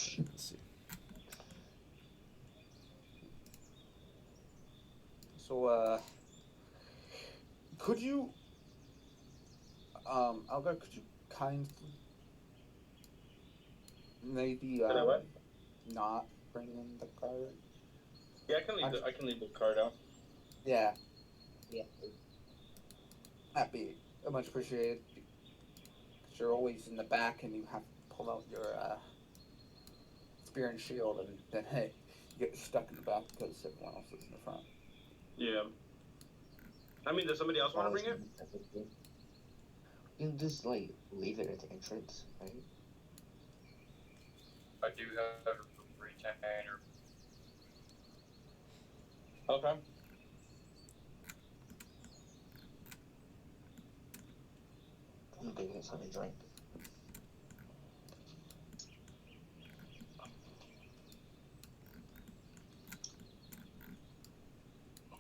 Let's see. So, could you, Algar, could you kindly maybe, Did I what? not bring in the card? Yeah, I can leave I'm, the I can leave the card out. yeah, Yeah. that'd be much appreciated. Because you're always in the back and you have to pull out your, spear and shield, and then, hey, you get stuck in the back because everyone else is in the front. Yeah. I mean, does somebody else want to bring it? You can just like leave it at the entrance, right? I do have a retainer. Okay. I'm gonna go get something to drink.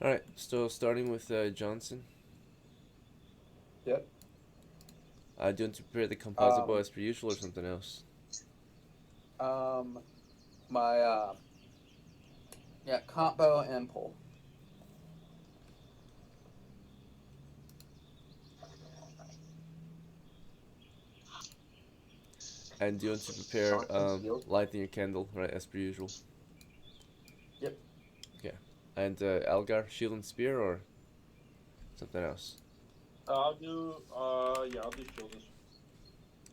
All right. So starting with Johnson. Yep. Do you want to prepare the composable as per usual or something else? Um, my, yeah, combo and pull. And do you want to prepare Short and healed. lighting a candle, right, as per usual? Yep. Okay. And Algar, shield and spear or something else? I'll do. Yeah, I'll do shoulders.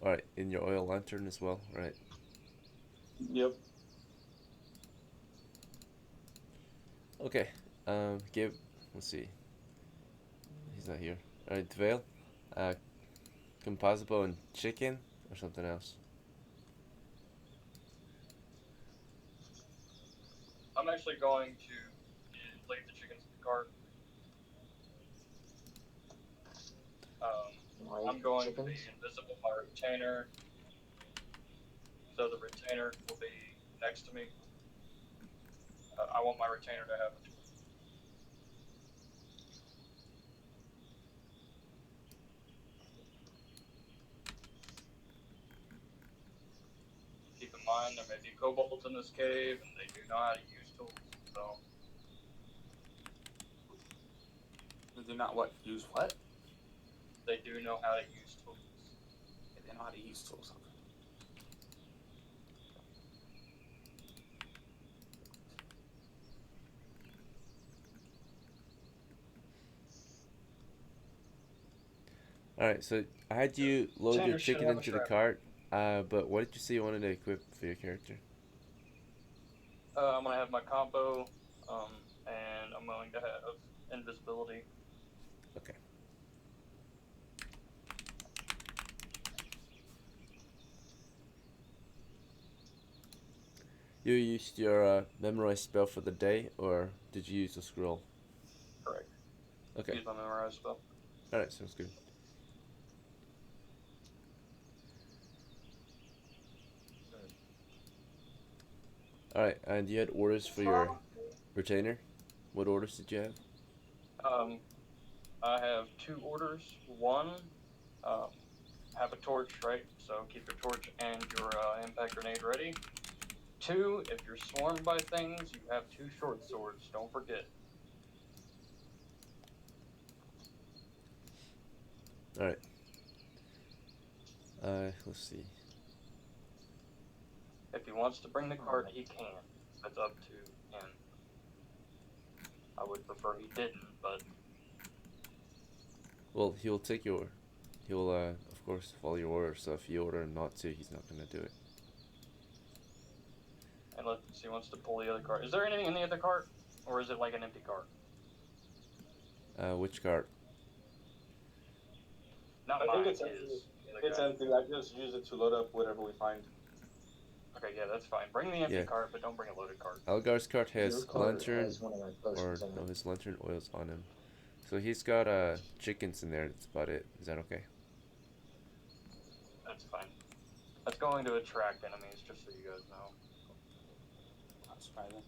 All right, in your oil lantern as well, right? Yep. Okay. Give. Let's see. He's not here. All right, Dvale. Uh, composable and chicken or something else? I'm actually going to leave the chickens in the cart. I'm going to be invisible by retainer, so the retainer will be next to me. I want my retainer to have it. Keep in mind there may be kobolds in this cave, and they do know how to use tools. So They do not what? Use what? they do know how to use tools. They know how to use tools. All right, so I had you load your Tanner should chicken have a into the trap. cart, but what did you say you wanted to equip for your character? I'm gonna have my combo, and I'm going to have invisibility. Okay. You used your memorize spell for the day, or did you use a scroll? Correct. Okay. Use my memorize spell. All right, sounds good. All right, and you had orders for your retainer. What orders did you have? I have two orders. One, um, have a torch, right? So keep your torch and your impact grenade ready. Two, if you're swarmed by things, you have two short swords. Don't forget. All right. Let's see. If he wants to bring the cart, he can. That's up to him. I would prefer he didn't, but Well, he'll of course follow your order. So if you order him not to, he's not gonna do it. unless he wants to pull the other cart. Is there anything in the other cart, or is it like an empty cart? Which cart? Not I mine. think it's empty. It's empty. I just use it to load up whatever we find. Okay, yeah, that's fine. Bring the empty Yeah. cart, but don't bring a loaded cart. Algar's cart has Your card lantern, has one of my or potions in no, it. his lantern oil's on him. So he's got chickens in there. That's about it. Is that okay? That's fine. That's going to attract enemies, just so you guys know. Not surprising.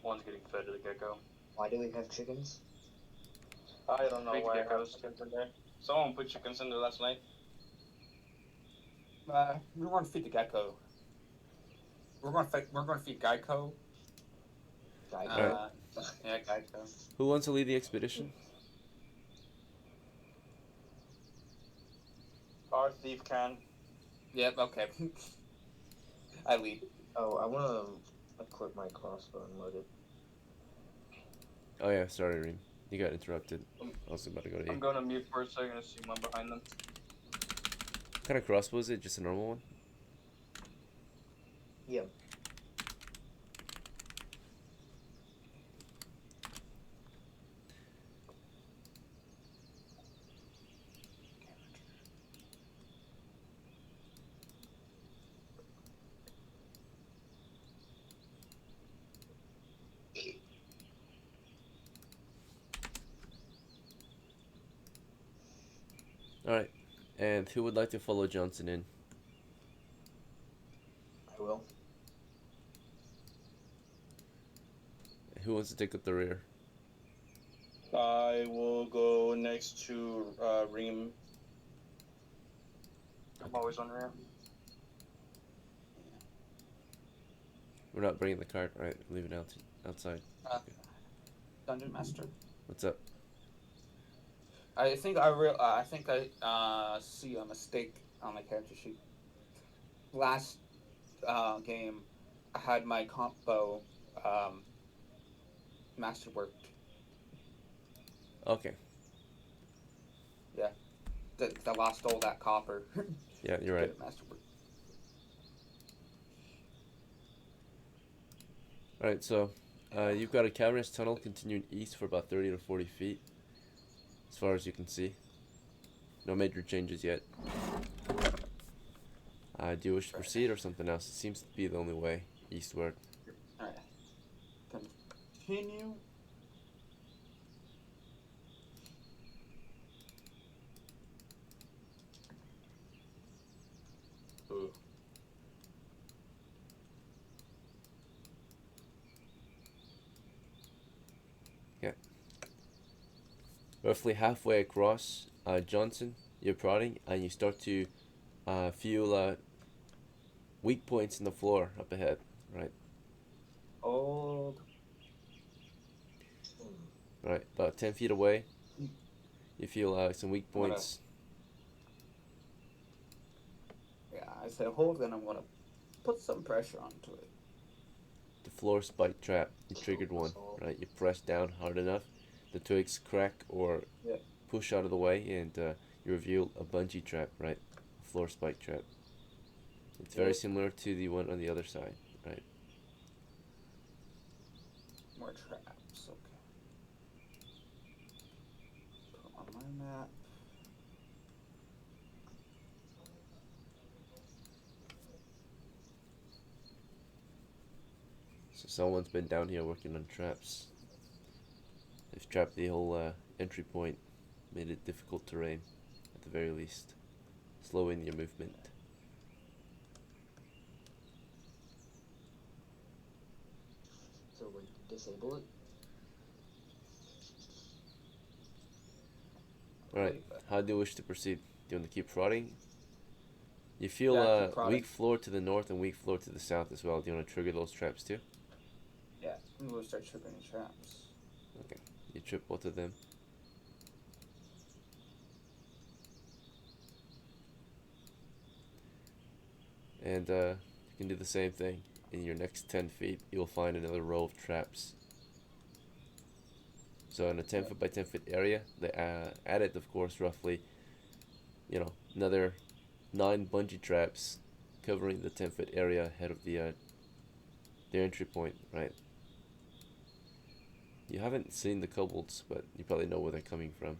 One's getting fed to the gecko. Why do we have chickens? I don't know Big why I have geckos. chickens in there. Someone put chickens in there last night. We want to feed the gecko. We're going to feed Geico. Alright. Geico. Yeah, Geico. Who wants to lead the expedition? Our thief can. Yep. Okay. I lead. Oh, I wanna equip my crossbow and load it. Oh yeah, sorry, Reem. You got interrupted. I'm, I was about to go to you. I'm going to mute for a second to see one behind them. What kind of crossbow is it? Just a normal one? Yeah. Alright. And who would like to follow Johnson in? I will. Who wants to take up the rear? I will go next to Reem. I'm always on rear. We're not bringing the cart, right? Leave it outside. Dungeon Master. What's up? I think I see a mistake on my character sheet. Last game, I had my combo masterworked. Okay. I lost all that copper. Yeah, you're right. Get it masterworked. Alright, so you've got a cavernous tunnel continuing east for about 30 to 40 feet, as far as you can see. No major changes yet. Do you wish to proceed or something else? It seems to be the only way eastward. All right. Continue. Ooh. Roughly halfway across, Johnson, you're prodding, and you start to feel weak points in the floor up ahead, right? Old. Right, about 10 feet away, you feel some weak I'm gonna- points. Yeah, I said hold, then I'm gonna put some pressure onto it. The floor spike trap, you triggered one, right? You press down hard enough, the twigs crack or Yeah. push out of the way, and you reveal a bungee trap, right? A floor spike trap. It's very Yeah. similar to the one on the other side, right? More traps. Okay. Put on my map. So someone's been down here working on traps. They've trapped the whole entry point, made it difficult terrain, at the very least, slowing your movement. So we disable it. Alright, how do you wish to proceed? Do you want to keep prodding? You feel Yeah, keep prodding. weak floor to the north and weak floor to the south as well. Do you want to trigger those traps too? Yeah, I'm gonna start tripping the traps. Okay, you trip both of them. And you can do the same thing. In your next 10 feet, you'll find another row of traps. So in a 10 foot by 10 foot area, they added, of course, roughly, another 9 bungee traps covering the 10 foot area ahead of the entry point, right? You haven't seen the kobolds, but you probably know where they're coming from.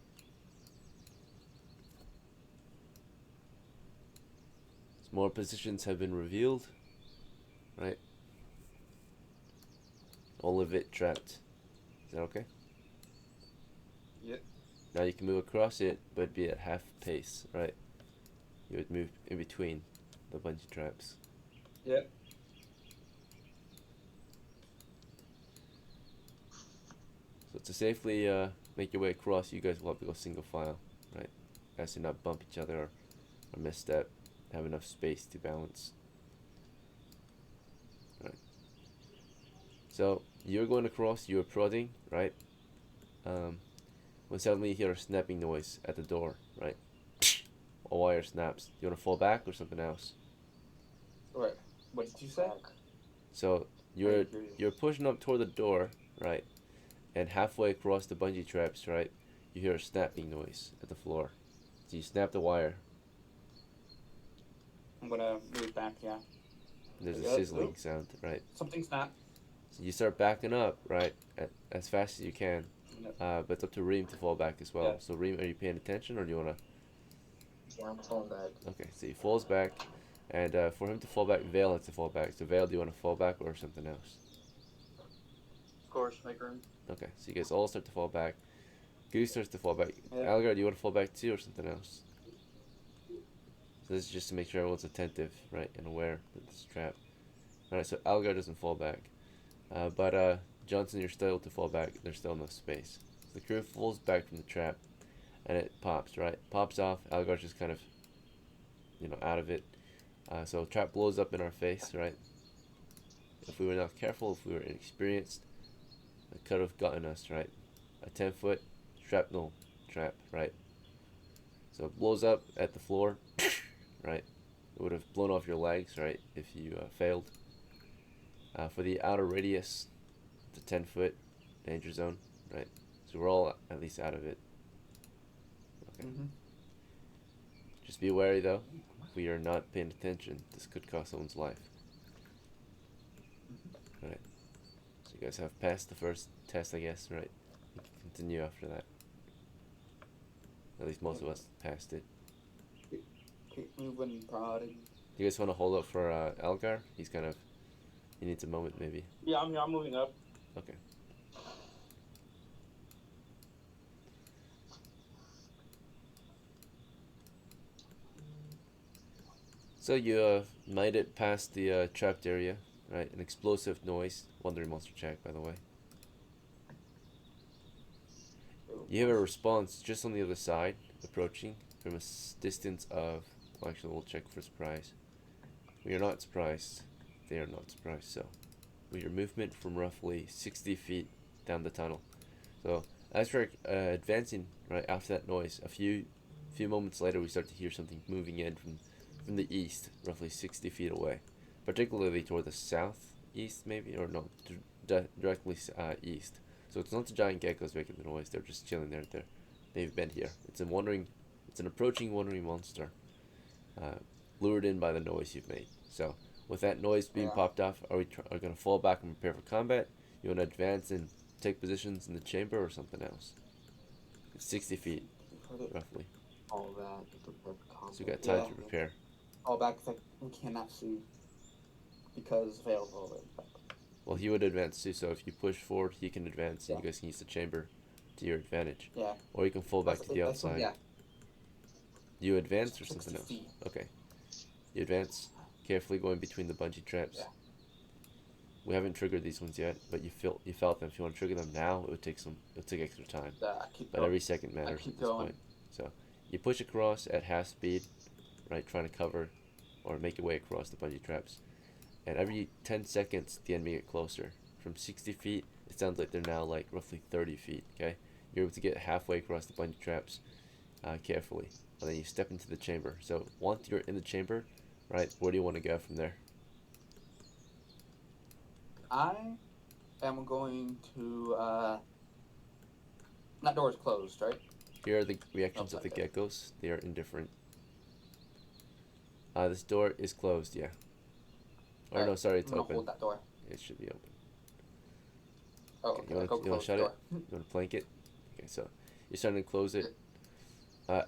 Some more positions have been revealed, right? All of it trapped. Is that okay? Yep. Now you can move across it, but be at half pace, right? You would move in between the bungee traps. Yep. So to safely make your way across, you guys will have to go single file, right? As to not bump each other or misstep, have enough space to balance. So you're going across, you're prodding, right? Um, when suddenly you hear a snapping noise at the door, right? A wire snaps. Do you want to fall back or something else? Wait, what did you say? Back. So I you're didn't hear you. you're pushing up toward the door, right? And halfway across the bungee traps, right? You hear a snapping noise at the floor. So you snap the wire. I'm gonna move back. Yeah. There's a Yeah, sizzling oop. sound, right? Something's not. So you start backing up, right? As fast as you can. No. But it's up to Reem to fall back as well. Yeah. So Reem, are you paying attention or do you wanna? Yeah, I'm falling back. Okay, so he falls back, and for him to fall back, Vale has to fall back. So Vale, do you want to fall back or something else? Of course, make room. Okay, so you guys all start to fall back. Goose starts to fall back. Yeah. Algar, do you want to fall back too or something else? So this is just to make sure everyone's attentive, right, and aware that this is a trap. Alright, so Algar doesn't fall back. But Johnson, you're still able to fall back. There's still enough space. So the crew falls back from the trap, and it pops, right? Pops off. Algar's just kind of, out of it. So the trap blows up in our face, right? If we were not careful, if we were inexperienced, it could have gotten us, right? A 10-foot shrapnel trap, right? So it blows up at the floor, right? It would have blown off your legs, right, if you failed. For the outer radius, it's a 10-foot danger zone, right? So we're all at least out of it. Okay. Mm-hmm. Just be wary though. If we are not paying attention, this could cost someone's life. Right. So you guys have passed the first test, I guess, right? You can continue after that. At least most of us passed it. Keep moving, prodding. Do you guys want to hold up for Algar? He needs a moment maybe. Yeah, I'm moving up. Okay. So you made it past the trapped area, right? An explosive noise. Wandering monster check, by the way. You have a response just on the other side, approaching from a distance of. Well, actually, we'll check for surprise. We are not surprised. They are not surprised. So, with your movement from roughly 60 feet down the tunnel. So, as we're advancing, right after that noise, a few moments later, we start to hear something moving in from the east, roughly 60 feet away, particularly toward the southeast, maybe, or no, directly east. So it's not the giant geckos making the noise; they're just chilling there. They've been here. It's an approaching wandering monster, lured in by the noise you've made. So with that noise being popped off, are we are gonna fall back and prepare for combat? You wanna advance and take positions in the chamber or something else? It's 60 feet, roughly. All that. Prepare for combat. So we got time Yeah. to prepare. All back. It's like we cannot see because Vale's already back. Well, he would advance too, so if you push forward, he can advance, and you guys can use the chamber to your advantage. Yeah. Or you can fall back to the That's what- outside. Yeah. You advance or 60 something else? feet. Okay. You advance, carefully going between the bungee traps. Yeah. We haven't triggered these ones yet, but you felt them. If you want to trigger them now, it'll take extra time. I keep But going. every second matters keep at this going. point. So you push across at half speed, right, trying to cover or make your way across the bungee traps. And every 10 seconds, the enemy get closer. From 60 feet, it sounds like they're now like roughly 30 feet, okay? You're able to get halfway across the bungee traps carefully. And then you step into the chamber. So once you're in the chamber, right, where do you want to go from there? I am going to. That door is closed, right? Here are the reactions of the Okay. geckos. They are indifferent. This door is closed, yeah. Or no, sorry, it's I'm gonna open. hold that door. It should be open. Oh, Okay, okay. you wanna- Go you wanna close shut the it? door. You want to plank it? Okay, so you're starting to close it.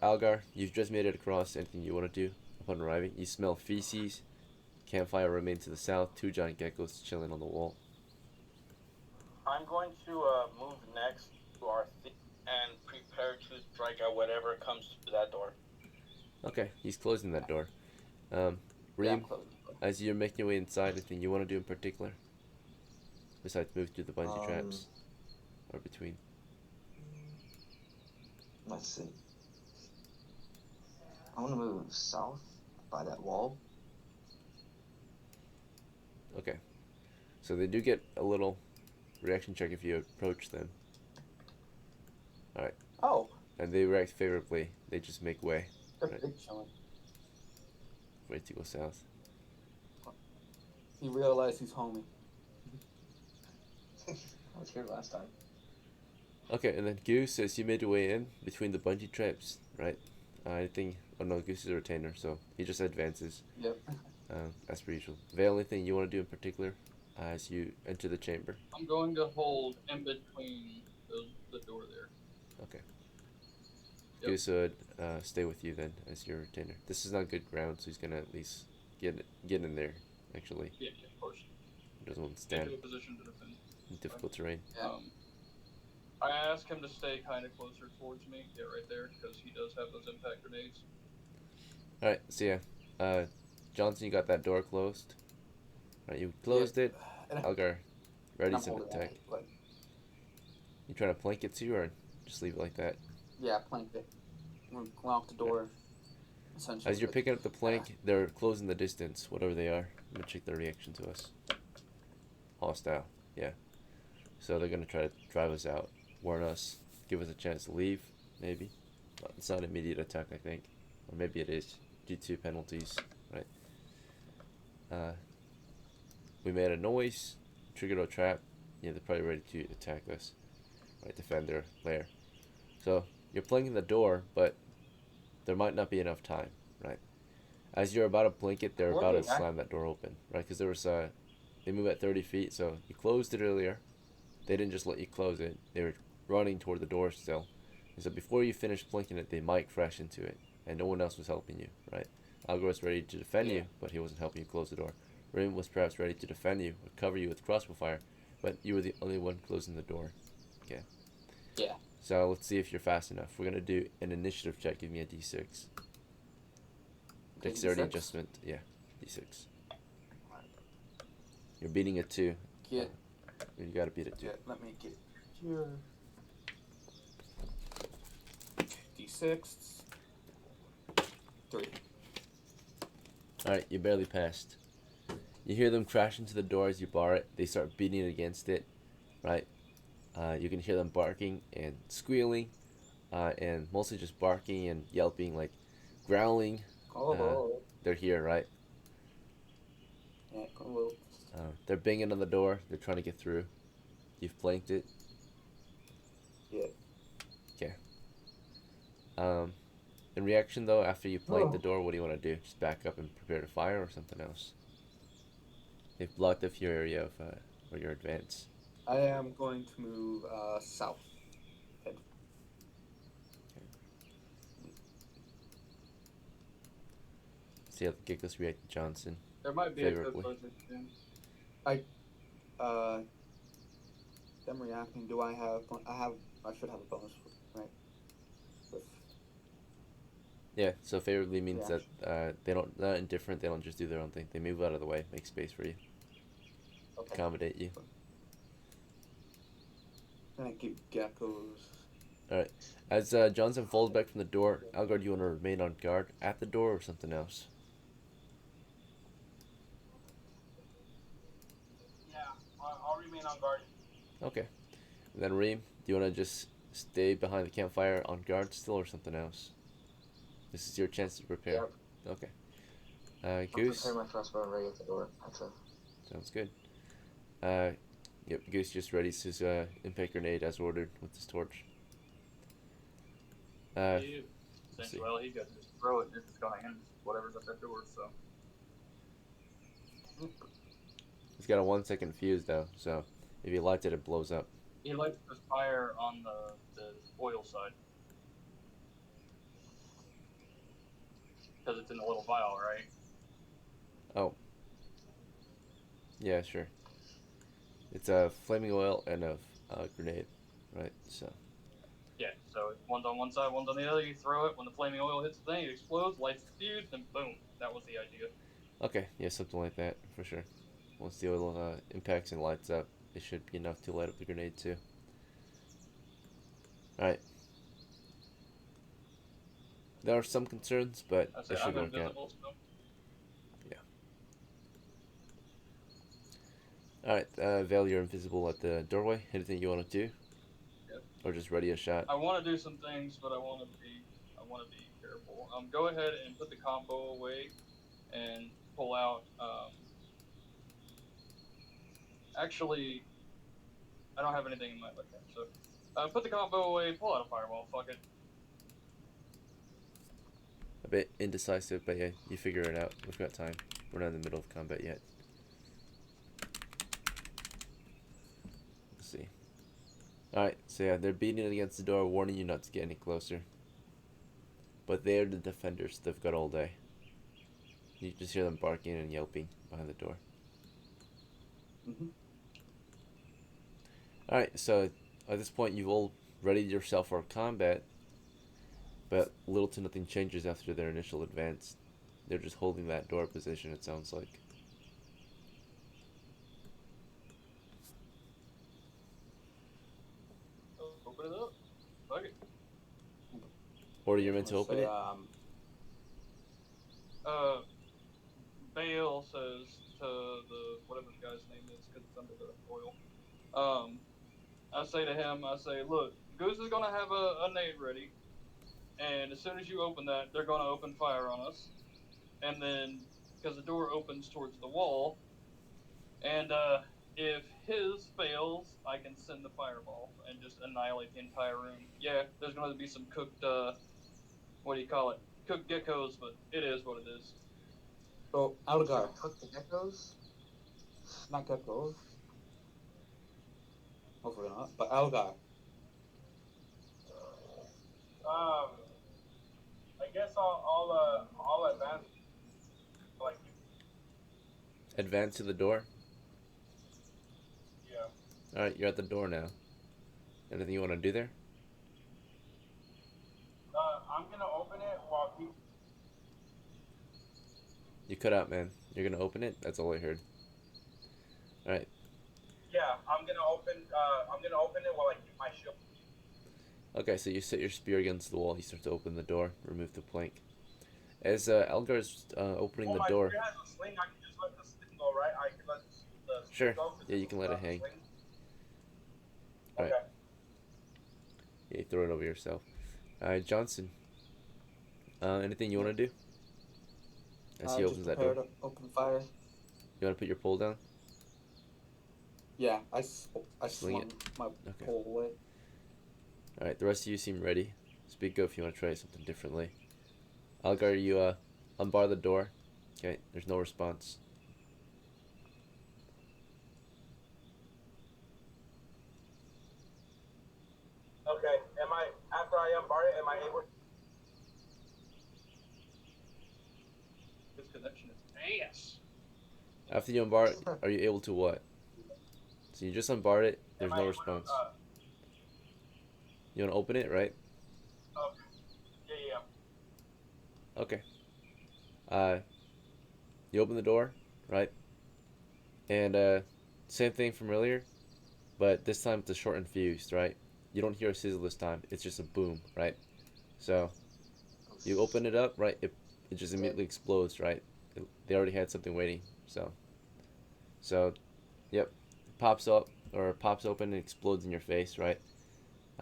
Algar, you've just made it across. Anything you want to do upon arriving? You smell feces. Campfire remains to the south. 2 giant geckos chilling on the wall. I'm going to move next to our and prepare to strike at whatever comes through that door. Okay, he's closing that door. Yeah, I'm Reem, closing the door. as you're making your way inside, anything you want to do in particular? Besides move through the bungee traps? Or between? Let's see. I want to move south by that wall. Okay. So they do get a little reaction check if you approach them. Alright. Oh, And they react favorably. They just make way. they're Right. big chilling. Way to go south. He realized he's homie. I was here last time. Okay, and then Goose, as you made your way in between the bungee traps, right? I think. Oh no, Goose is a retainer, so he just advances. Yep. As per usual. Vale, anything you want to do in particular as you enter the chamber? I'm going to hold in between the door there. Okay. Yep. Goose would stay with you then as your retainer. This is not good ground, so he's gonna at least get in there. Actually, Yeah, of course. he doesn't want to Get stand to a position to defend. in difficult terrain. Yeah. I ask him to stay kind of closer towards me. Yeah, right there, because he does have those impact grenades. All right. So yeah, Johnson, you got that door closed. All right, you closed it. And Algar, ready I'm to holding attack. it, but You trying to plank it too, or just leave it like that? yeah, planked it. We'll lock the door. Essentially. As you're picking up the plank, they're closing the distance, whatever they are. I'm gonna check their reaction to us. Hostile, yeah. So they're gonna try to drive us out, warn us, give us a chance to leave, maybe. But it's not an immediate attack, I think, or maybe it is due to penalties, right? We made a noise, triggered a trap. Yeah, they're probably ready to attack us, right? Defend their lair. So you're planking the door, but there might not be enough time, right? As you're about to blink it, they're about to slam that door open, right? Because there was they move at 30 feet, so you closed it earlier. They didn't just let you close it; they were running toward the door still. And so before you finish blinking it, they might crash into it, and no one else was helping you, right? Algor was ready to defend you, but he wasn't helping you close the door. Rim was perhaps ready to defend you or cover you with crossbow fire, but you were the only one closing the door. Okay. Yeah. So let's see if you're fast enough. We're gonna do an initiative check. Give me a d6. Dexterity D6? adjustment. Yeah, d6. You're beating it too. Get. You gotta beat it too. Let me get here. D6. 3. All right, you barely passed. You hear them crash into the door as you bar it. They start beating against it, right? You can hear them barking and squealing, and mostly just barking and yelping, like growling. They're here, right? Yeah, well, They're banging on the door. They're trying to get through. You've planked it. yeah. Okay. In reaction, though, after you plank the door, what do you want to do? Just back up and prepare to fire, or something else? They've blocked off your area of where your advance. I am going to move south. See how the Giggles react to Johnson. There might be a good Favorably. position. Them reacting. Do I have? I should have a bonus, right? With, Yeah, so favorably means Reaction. that they're not indifferent. They don't just do their own thing. They move out of the way, make space for you, okay. accommodate you. Then I keep geckos. As Johnson falls back from the door, Algar, do you want to remain on guard at the door or something else? Yeah, I'll remain on guard. Okay. And then Reem, do you want to just stay behind the campfire on guard still or something else? This is your chance to prepare. Yep. Okay. I'll Goose? prepare my crossbow and ready at the door. That's it. Sounds good. Yep, Goose just readies his impact grenade as ordered with his torch. He, see. well, he could just throw it and it's just going in whatever's at that door, so. He's got a 1 second fuse though, so if he lights it, it blows up. He likes to fire on the oil side. Because it's in a little vial, right? Oh. Yeah, sure. It's a flaming oil and a grenade, right? So. Yeah, so one's on one side, one's on the other. You throw it. When the flaming oil hits the thing, it explodes, lights the fuse, then boom. That was the idea. Okay, yeah, something like that for sure. Once the oil impacts and lights up, it should be enough to light up the grenade too. All right. There are some concerns, but That's it it. should I'm work out. invisible still. Alright, Vale, you're invisible at the doorway. Anything you want to do? Yep. Or just ready a shot? I want to do some things, but I want to be careful. Go ahead and put the combo away, and pull out. Actually, I don't have anything in my weapon, so put the combo away. Pull out a fireball. Fuck it. A bit indecisive, but yeah, you figure it out. We've got time. We're not in the middle of combat yet. Let's see. Alright, so yeah, they're beating it against the door, warning you not to get any closer. But they're the defenders. They've got all day. You just hear them barking and yelping behind the door. Mm-hmm. Alright, so at this point you've all readied yourself for combat, but little to nothing changes after their initial advance. They're just holding that door position, it sounds like. Open it up. Fuck it. Or you're meant to open it? Bale says to the whatever the guy's name is, because it's under the oil. I say to him, look, Goose is gonna have a nade ready, and as soon as you open that, they're gonna open fire on us, and then because the door opens towards the wall, and if his fails, I can send the fireball and just annihilate the entire room. Yeah, there's gonna be some cooked what do you call it? Cooked geckos, but it is what it is. So, You're Algar, gonna cook the geckos? not geckos. Hopefully not, but Algar. I guess I'll advance. Like, Advance to the door? yeah. Alright, you're at the door now. Anything you want to do there? I'm gonna open it while he. You cut out, man. You're gonna open it? That's all I heard. Alright. Yeah, I'm gonna open. I'm gonna open it while I keep my shield. Okay, so you set your spear against the wall. You start to open the door. Remove the plank. As Algar's opening the My door... spear has a sling. I can just let the sling go, right? I can let the sling Sure. go. 'Cause Yeah, you can let it hang. sling. Alright. Okay. Yeah, you throw it over yourself. Alright, Johnson. Anything you want to do? As he Just opens that prepare door. to open fire. You want to put your pole down? Yeah, I Sling swung it. my Okay. pole away. Alright, the rest of you seem ready. Speak up if you want to try something differently. Algar, you unbar the door. Okay, there's no response. Okay. After I unbar it, am I able? This connection is ass. After you unbar it, are you able to what? So you just unbarred it, there's Am I no able to, response. You want to open it, right? Okay. Yeah. Okay. You open the door, right? And same thing from earlier, but this time it's a shortened fuse, right? You don't hear a sizzle this time. It's just a boom, right? So you open it up, right? It just immediately explodes, right? They already had something waiting, so yep, it pops up or pops open and explodes in your face, right?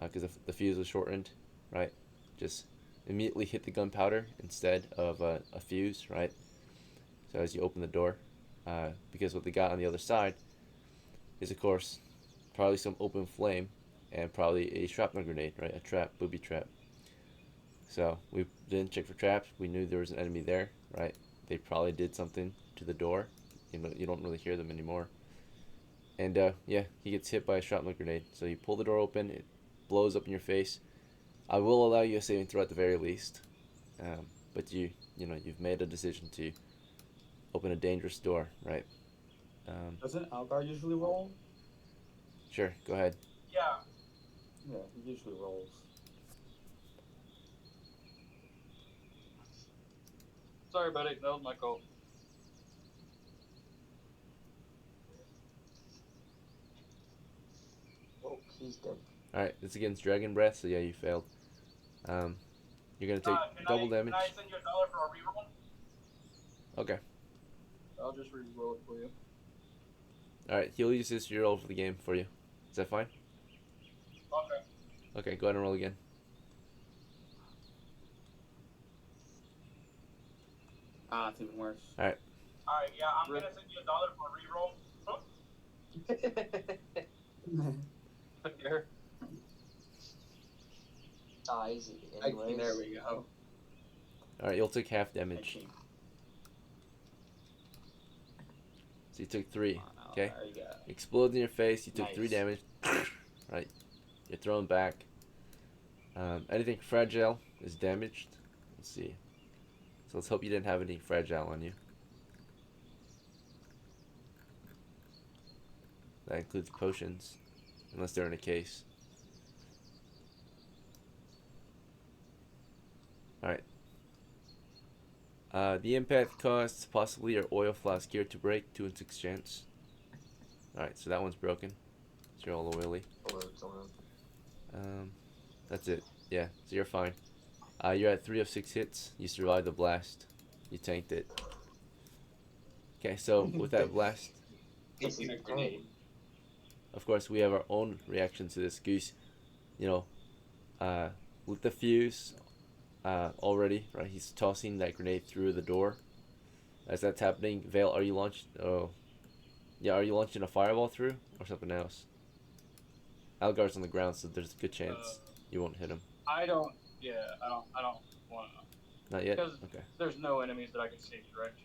Because the fuse was shortened, right? Just immediately hit the gunpowder instead of a fuse, right? So as you open the door, because what they got on the other side is, of course, probably some open flame and probably a shrapnel grenade, right? A trap, booby trap. So we didn't check for traps. We knew there was an enemy there, right? They probably did something to the door. You don't really hear them anymore. And yeah, he gets hit by a shrapnel grenade. So you pull the door open, it blows up in your face. I will allow you a saving throw at the very least, but you've made a decision to open a dangerous door, right? Doesn't Algar usually roll? Sure, go ahead. Yeah. Yeah, he usually rolls. Sorry, buddy. That was my call. Oh, he's dead. All right, it's against Dragon Breath, so yeah, you failed. You're gonna take double damage. Can I send you $1 for a reroll? Okay. I'll just re-roll it for you. Alright, he'll use this roll for the game for you. Is that fine? Okay. Okay, go ahead and roll again. Ah, it's even worse. Alright. Alright, yeah, I'm gonna send you $1 for a reroll. Here. Easy. 19, there Anyways. we go. Alright, you'll take half damage. 19. So you took 3. Wow, Okay. there you go. Explodes in your face, you took 3 Nice. damage. Right. You're thrown back. Anything fragile is damaged. Let's see. So let's hope you didn't have any fragile on you. That includes potions. Unless they're in a case. Alright. The impact costs possibly your oil flask here to break, 2 in 6 chance. Alright, so that one's broken. So you're all oily. That's it. Yeah, so you're fine. You're at 3 of 6 hits. You survived the blast. You tanked it. Okay, so with that blast, It's in a grenade. of course, we have our own reaction to this. Goose, you know, lit the fuse already, right? He's tossing that grenade through the door. As that's happening, Vale, are you launching? Oh, yeah, are you launching a fireball through or something else? Algar's on the ground, so there's a good chance you won't hit him. I don't. Yeah, I don't want to. Not yet. Because Okay. there's no enemies that I can see, correct?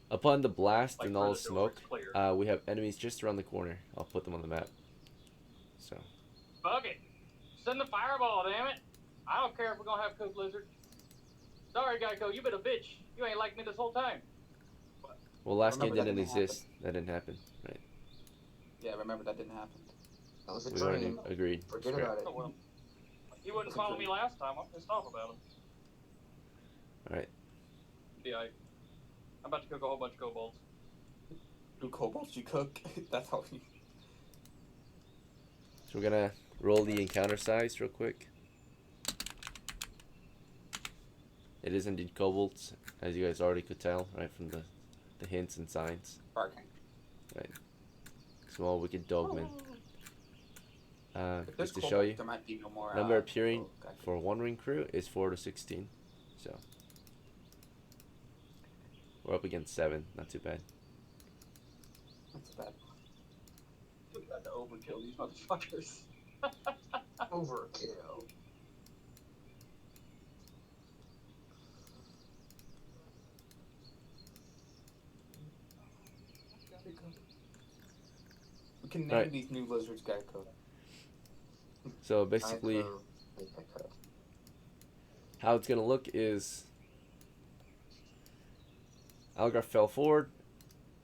Upon the blast Like and all where the the door is smoke, clear. we have enemies just around the corner. I'll put them on the map. So. Fuck it. Send the fireball, damn it. I don't care if we're gonna have cooked lizard. Sorry, Geico, you been a bitch. You ain't like me this whole time. Well, last game Remember, that didn't didn't exist. That didn't happen, right? Yeah, remember that didn't happen. That was a We already dream. agreed. Forget Scrap. about it. Oh, well. He wouldn't follow me last time. I'm pissed off about him. Alright. Yeah, I'm about to cook a whole bunch of kobolds. Do kobolds you cook? That's how you... So we're gonna roll the encounter size real quick. It is indeed kobolds, as you guys already could tell, right, from the hints and signs. barking. Right. Small wicked dogmen. If there's Just to kobolds, show you, there might be no more. number appearing oh, gotcha. for one ring crew is 4 to 16. So we're up against 7. Not too bad. That's bad. Got to overkill these motherfuckers. Overkill. We can name Right. these new lizards Geico. So basically, how it's gonna look is Algar fell forward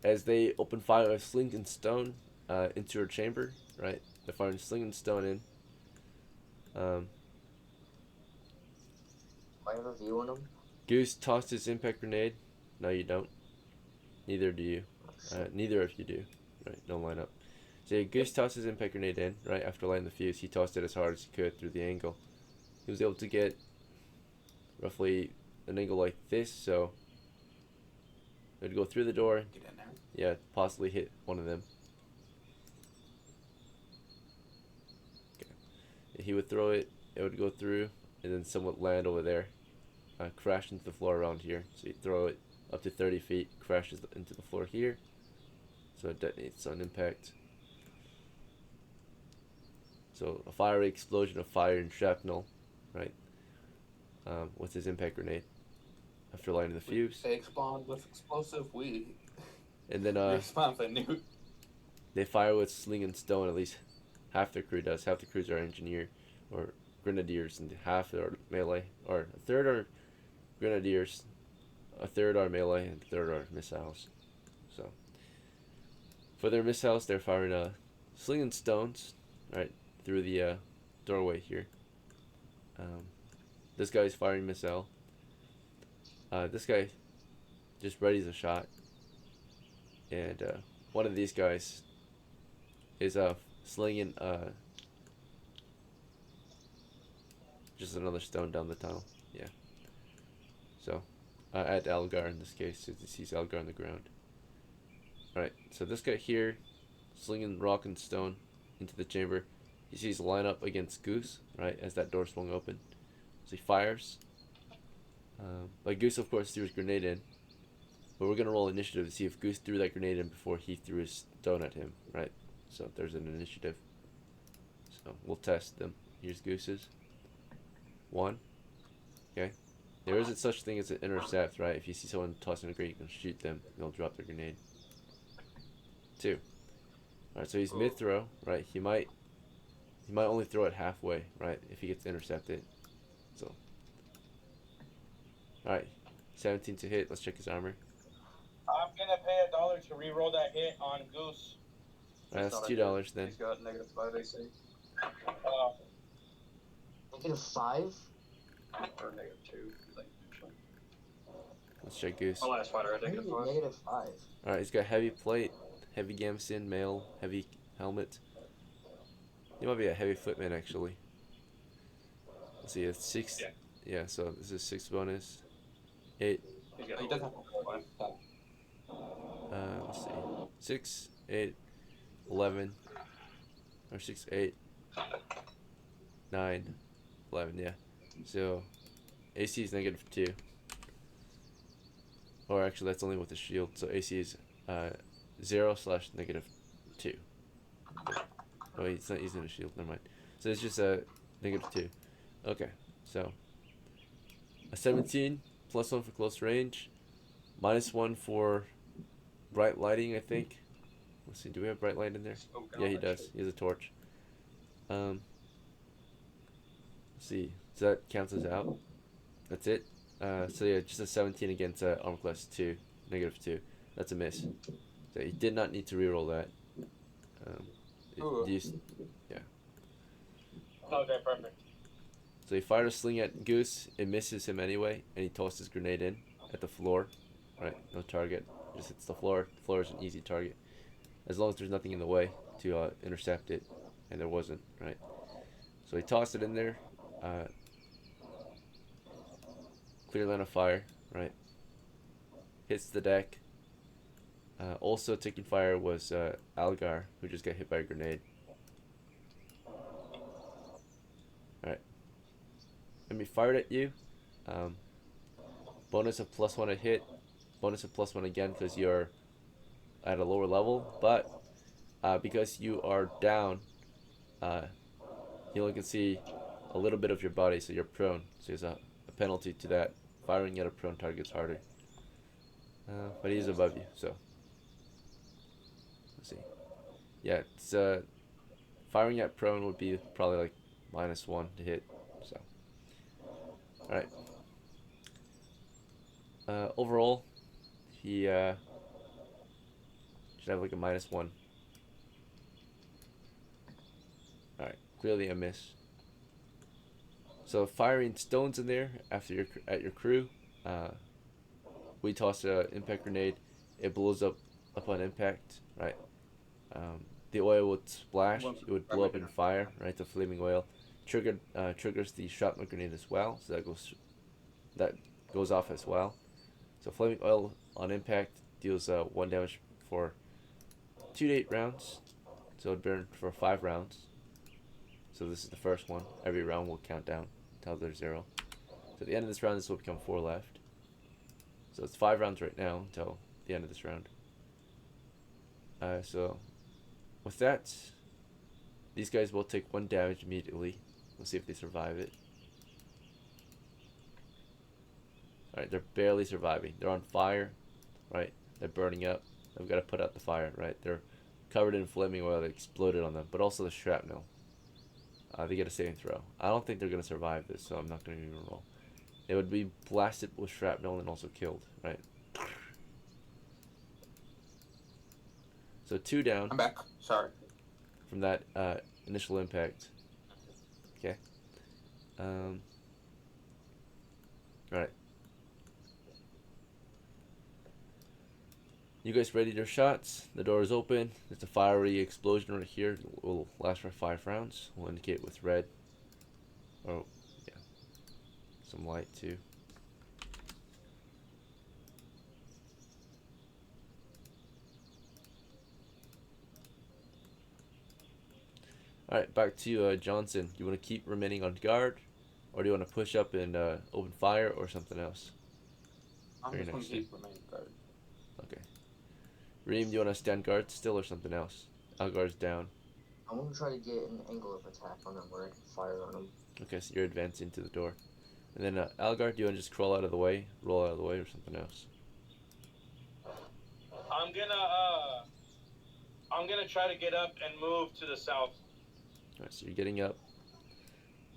as they open fire with sling and stone into her chamber. Right, they're firing sling and stone in. I have a view on them. Goose tossed his impact grenade. No, you don't. Neither do you. Neither of you do. Right, don't line up. So yeah, Goose tossed his impact grenade in, right, after lighting the fuse. He tossed it as hard as he could through the angle. He was able to get roughly an angle like this, so it would go through the door. Get in there. Yeah, possibly hit one of them. Okay. He would throw it, it would go through, and then some would land over there. Crash into the floor around here. So you throw it up to 30 feet, crashes into the floor here. So it detonates on impact. So a fiery explosion of fire and shrapnel, right? With his impact grenade. After lighting the fuse. They explode with explosive weed. And then They respond with a nuke. they fire with sling and stone. At least half their crew does. Half the crews are engineer or grenadiers, and half are melee. Or a third are grenadiers, a third are melee, and a third are missiles. So for their missiles, they're firing sling and stones, right, through the doorway here. This guy's firing missile. This guy just readies a shot, and one of these guys is slinging just another stone down the tunnel. Yeah. So at Algar in this case, since he sees Algar on the ground. Alright, so this guy here slinging rock and stone into the chamber. He sees a line up against Goose, right, as that door swung open. So he fires. But Goose, of course, threw his grenade in. But we're going to roll initiative to see if Goose threw that grenade in before he threw his stone at him, right? So there's an initiative. So we'll test them. Here's Goose's. 1. Okay. There isn't such thing as an intercept, right? If you see someone tossing a grenade, you can shoot them. They'll drop their grenade. 2. Alright, so he's mid-throw, right? He might only throw it halfway, right? If he gets intercepted. So. Alright. 17 to hit. Let's check his armor. I'm gonna pay $1 to re-roll that hit on Goose. That's $2 then. He's got -5 AC. -5? Or -2, like, actually. Let's check Goose. My last fighter had -5. -5. Alright, he's got heavy plate, heavy gambeson, mail, heavy helmet. He might be a heavy footman actually. Let's see, it's 6. Yeah. Yeah, so this is 6 bonus. 8. He's got He does have a 5. Let's see. 6, 8, 11. Or 6, 8, 9, 11, yeah. So AC is -2. Or actually that's only with the shield, so AC is 0/-2. Oh, he's not using a shield, never mind. So it's just a -2. Okay, so a 17 +1 for close range, -1 for bright lighting, I think. Let's see, do we have bright light in there? Yeah, he does. He has a torch. Let's see, so that counts as out. That's it. So yeah, just a 17 against armor class 2, -2. That's a miss. So he did not need to reroll that. Yeah. Okay, perfect. So he fired a sling at Goose. It misses him anyway, and he tossed his grenade in at the floor. Right, no target. Just hits the floor. The floor is an easy target, as long as there's nothing in the way to intercept it, and there wasn't. Right. So he tossed it in there. Clear line of fire. Right. Hits the deck. Also taking fire was Algar, who just got hit by a grenade. Alright. When we fired at you, bonus of +1 a hit, bonus of +1 again because you're at a lower level, but because you are down, you only can see a little bit of your body, so you're prone. So there's a penalty to that. Firing at a prone target's harder. But he's above you, so. Let's see. Yeah, it's firing at prone would be probably like -1 to hit. So, all right. Overall, he should have like a -1. All right, clearly a miss. So firing stones in there after your crew. We toss an impact grenade. It blows up upon impact, right? The oil would splash. It would blow up in fire, right? The flaming oil triggers the shrapnel grenade as well, so that goes off as well. So flaming oil on impact deals 1 damage for 2 to 8 rounds. So it burn for 5 rounds. So this is the first one. Every round will count down until there's 0. So at the end of this round, this will become 4 left. So it's 5 rounds right now until the end of this round. So with that, these guys will take 1 damage immediately. We'll see if they survive it. Alright, they're barely surviving. They're on fire, right? They're burning up. They've got to put out the fire, right? They're covered in flaming oil that exploded on them, but also the shrapnel. They get a saving throw. I don't think they're going to survive this, so I'm not going to even roll. They would be blasted with shrapnel and also killed, right? So 2 down. I'm back. Sorry. From that initial impact. Okay. Alright. You guys ready your shots? The door is open. There's a fiery explosion right here. It will last for 5 rounds. We'll indicate with red. Oh, yeah. Some light too. All right, back to Johnson. Do you want to keep remaining on guard, or do you want to push up and open fire, or something else? I'm For your just gonna next turn. keep remaining guard. Okay. Reem, do you want to stand guard still, or something else? Algar's down. I'm gonna try to get an angle of attack on them where I can fire on them. Okay, so you're advancing to the door. And then Algar, do you want to just crawl out of the way, roll out of the way, or something else? I'm gonna try to get up and move to the south. All right, so you're getting up,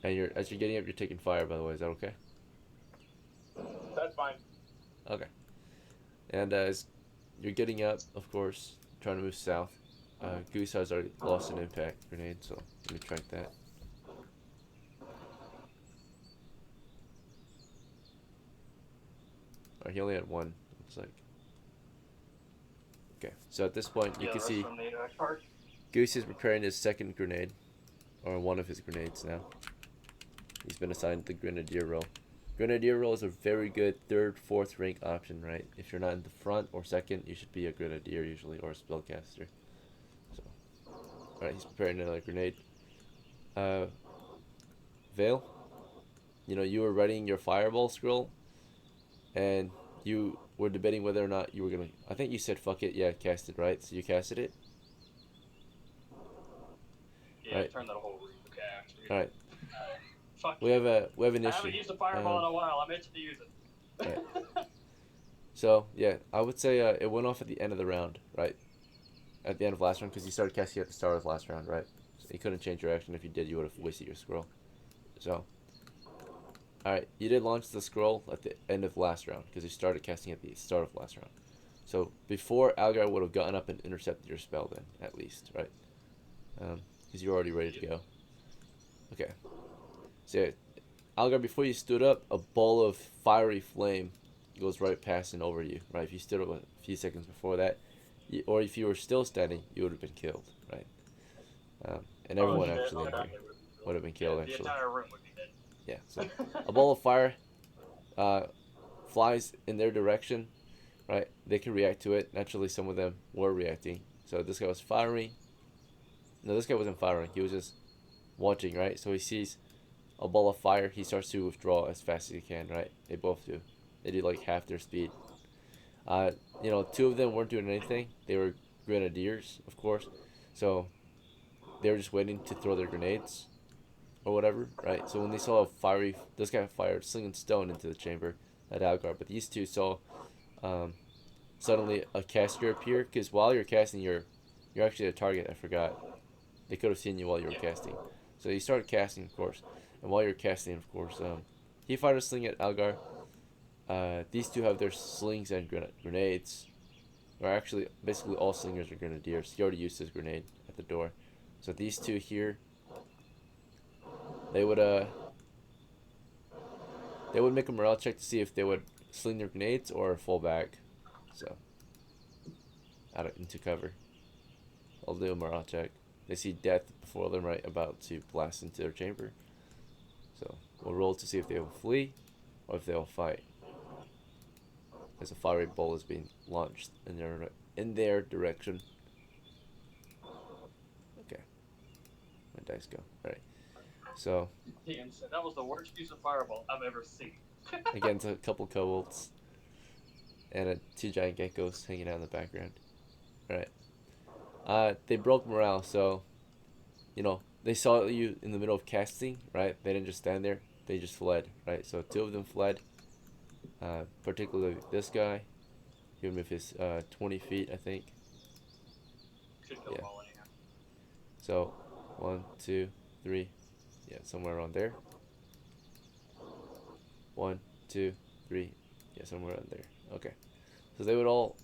and as you're getting up, you're taking fire. By the way, is that okay? That's fine. Okay. And as you're getting up, of course, trying to move south, Goose has already lost an impact grenade, so let me track that. Alright, he only had one, looks like. Okay, so at this point, you can see From the charge. Goose is preparing his second grenade, or one of his grenades now. He's been assigned the Grenadier role. Grenadier role is a very good third, fourth rank option, right? If you're not in the front or second, you should be a Grenadier usually, or a Spellcaster. So, alright, he's preparing another grenade. Vale, you were writing your Fireball scroll, and you were debating whether or not you were gonna. I think you said fuck it, yeah, cast it, right? So you casted it. Yeah, Right. turn that whole room to cast. All right. Fuck. We have an I issue. haven't used a fireball in a while. I meant to use it. Right. So yeah, I would say it went off at the end of the round, right? At the end of last round, because you started casting at the start of the last round, right? So you couldn't change your action. If you did, you would have wasted your scroll. So, all right, you did launch the scroll at the end of the last round because you started casting at the start of last round. So before Algar would have gotten up and intercepted your spell, then at least, right? Because you're already ready to go. Okay. So yeah, Algar, before you stood up, a ball of fiery flame goes right past and over you, right? If you stood up a few seconds before that, or if you were still standing, you would have been killed, right? And everyone shit, actually in okay. here would have been killed, The actually. entire room would be dead. Yeah, so a ball of fire flies in their direction, right? They can react to it. Naturally, some of them were reacting. So this guy was firing. No, this guy wasn't firing. He was just watching, right? So he sees a ball of fire. He starts to withdraw as fast as he can, right? They both do. They do like half their speed. Two of them weren't doing anything. They were grenadiers, of course. So they were just waiting to throw their grenades or whatever, right? So when they saw this guy fired slinging stone into the chamber at Algar, but these two saw suddenly a caster appear, because while you're casting, you're actually a target. I forgot. They could have seen you while you were casting. So you started casting, of course, and while you're casting, of course, he fired a sling at Algar. These two have their slings and grenades. Or actually, basically all slingers are grenadiers. He already used his grenade at the door. So these two here, they would make a morale check to see if they would sling their grenades or fall back. So into cover. I'll do a morale check. They see death before them, right, about to blast into their chamber. So we'll roll to see if they will flee or if they will fight. As a fiery ball is being launched in their direction. Okay. My dice go. Alright. So Ian said that was the worst use of fireball I've ever seen. again, it's a couple kobolds and two giant geckos hanging out in the background. Alright. They broke morale, so they saw you in the middle of casting, right? They didn't just stand there, they just fled, right? So two of them fled. Particularly this guy. He would move his 20 feet, I think. Should kill Yeah. them all anyhow. So 1, 2, 3. Yeah, somewhere around there. 1, 2, 3. Yeah, somewhere around there. Okay. So they would all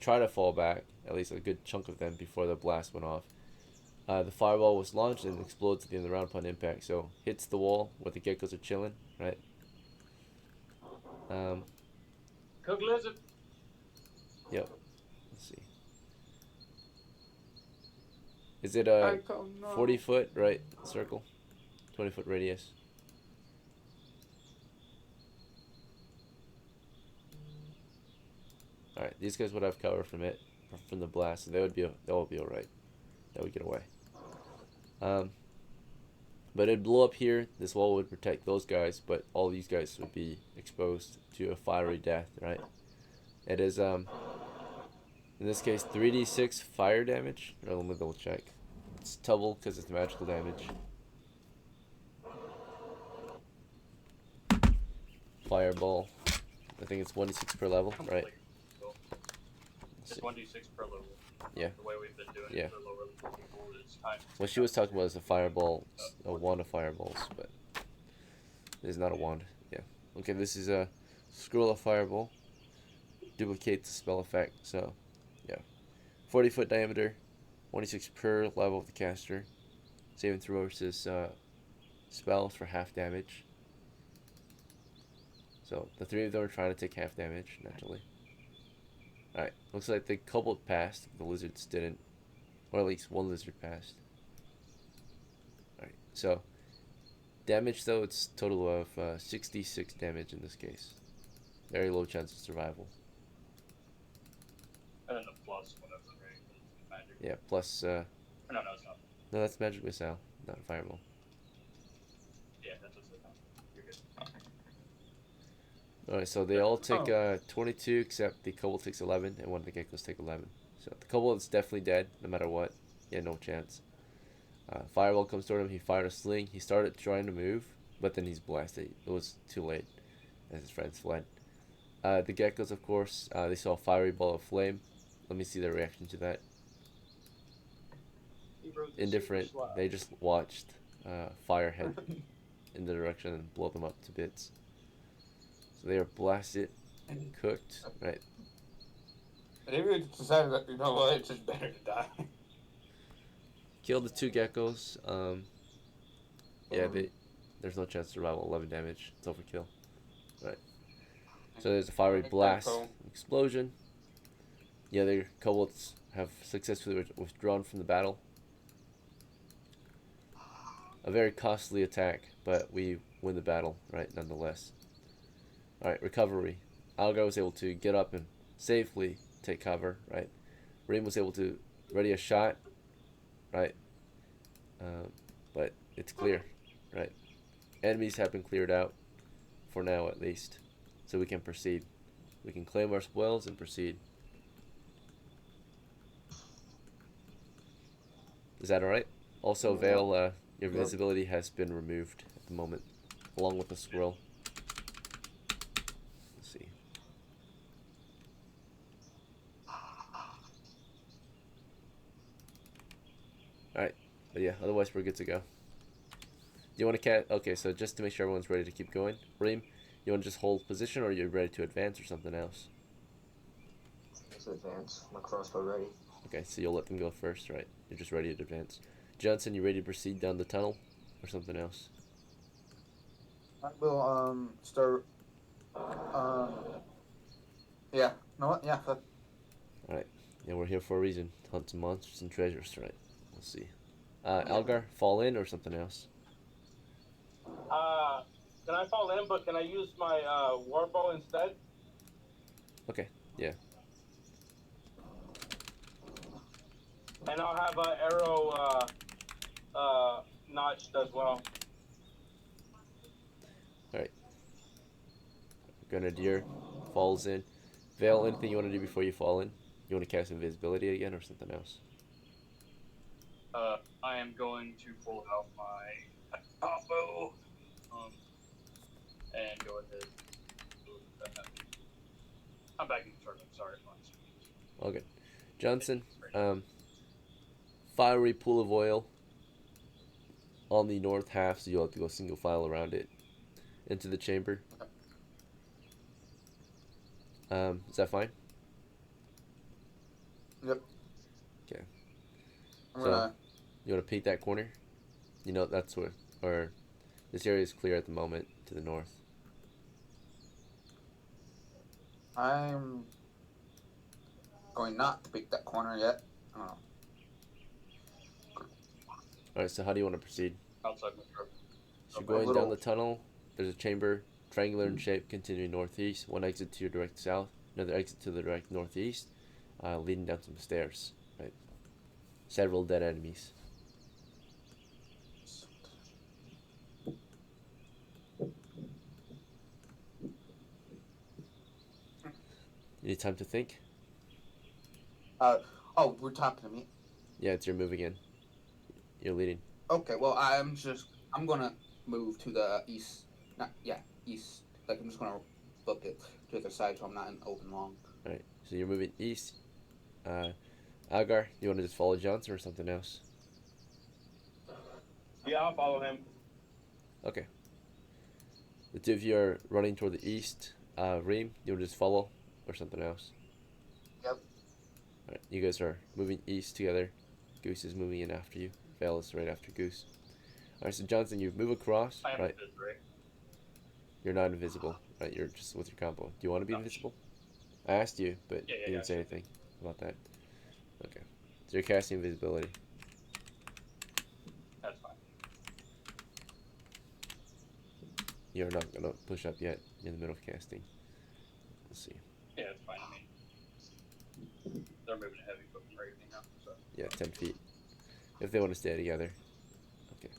try to fall back, at least a good chunk of them, before the blast went off. The fireball was launched and explodes at the end of the round upon impact. So hits the wall where the geckos are chilling, right? Cook lizard. Yep. Let's see. Is it I a don't know. 40-foot, right, circle? 20-foot radius. Alright, these guys would have cover from the blast, so they will be alright. They would get away. But it'd blow up here. This wall would protect those guys, but all these guys would be exposed to a fiery death, right? It is in this case 3d6 fire damage. Or let me double check. It's double because it's magical damage. Fireball. I think it's 1d6 per level, right? It's 1d6 per level. Yeah. The way we've been doing Yeah. it for lower level people is times. What she was talking about is a fireball, a wand of fireballs, but it's not a wand. Yeah. Okay, this is a scroll of fireball. Duplicates the spell effect, so yeah. 40-foot diameter, 26 per level of the caster. Saving throw versus spells for half damage. So the three of them are trying to take half damage, naturally. Alright, looks like the kobold passed, the lizards didn't. Or at least one lizard passed. Alright, so damage though, it's total of 66 damage in this case. Very low chance of survival. And then the plus whatever, right? Magic. Yeah, plus No, it's not. no, that's magic missile, not a fireball. Yeah, that's what's it. You're good. Alright, so they all take 22 except the kobold takes 11 and one of the geckos take 11. So the kobold is definitely dead no matter what. He had no chance. Fireball comes toward him, he fired a sling. He started trying to move, but then he's blasted. It was too late as his friends fled. The geckos, of course, they saw a fiery ball of flame. Let me see their reaction to that. Indifferent. They just watched fire head in the direction and blow them up to bits. So they are blasted and cooked, right? Maybe we decided that, you know what, it's just better to die. Killed the two geckos. Yeah, there's no chance to survival. 11 damage. It's overkill. Right. So there's a fiery blast, explosion. The other kobolds have successfully withdrawn from the battle. A very costly attack, but we win the battle, right, nonetheless. Alright, recovery. Algar was able to get up and safely take cover, right? Reem was able to ready a shot, right? But it's clear, right? Enemies have been cleared out, for now at least. So we can proceed. We can claim our spoils and proceed. Is that alright? Also, Vale, your visibility has been removed at the moment, along with the scroll. Let's see. Alright, but yeah, otherwise we're good to go. Do you want to okay, so just to make sure everyone's ready to keep going. Reem, you want to just hold position or are you ready to advance or something else? Let's advance. My crossbow ready. Okay, so you'll let them go first, right? You're just ready to advance. Johnson, you ready to proceed down the tunnel or something else? I will, start, yeah, you know what, yeah, Alright, yeah, we're here for a reason. To hunt some monsters and treasures, right? We'll see. Algar, fall in or something else? Can I fall in, but can I use my warbow instead? Okay, yeah. And I'll have an arrow notched as well. Alright. Grenadier falls in. Vale, anything you want to do before you fall in? You want to cast invisibility again or something else? I am going to pull out my combo and go ahead. I'm back in the tournament. Sorry, All good. Johnson, fiery pool of oil on the north half, so you'll have to go single file around it into the chamber. Is that fine? Yep. Okay. I'm So, gonna, you want to peek that corner? You know, that's where, or this area is clear at the moment to the north. I'm going not to pick that corner yet. Oh. Alright, so how do you want to proceed? outside my truck. So Okay. going down Little- the tunnel, there's a chamber, triangular in shape, continuing northeast. One exit to your direct south, another exit to the direct northeast, leading down some stairs. Right, several dead enemies. You need time to think? Oh, we're talking to me. Yeah, it's your move again. You're leading. Okay, well, I'm gonna move to the east. Not yeah, east. Like I'm just gonna look at to the other side, so I'm not in open long. Alright, so you're moving east. Uh, Algar, you want to just follow Johnson or something else? Yeah, I'll follow him. Okay. The two of you are running toward the east. Reem, you want to just follow or something else? Yep. Alright, you guys are moving east together. Goose is moving in after you. Vale is right after Goose. Alright, so Johnson, you move across, I am right? invisible, right? You're not invisible, right? You're just with your combo. Do you want to be Gotcha. invisible? I asked you, but Yeah, you didn't say gotcha. anything about that. Okay. So you're casting invisibility. That's fine. You're not gonna push up yet. You're in the middle of casting. Let's see. Yeah, it's fine. I mean, they're moving a heavy foot right now, so. Yeah, 10 feet. If they want to stay together. Okay.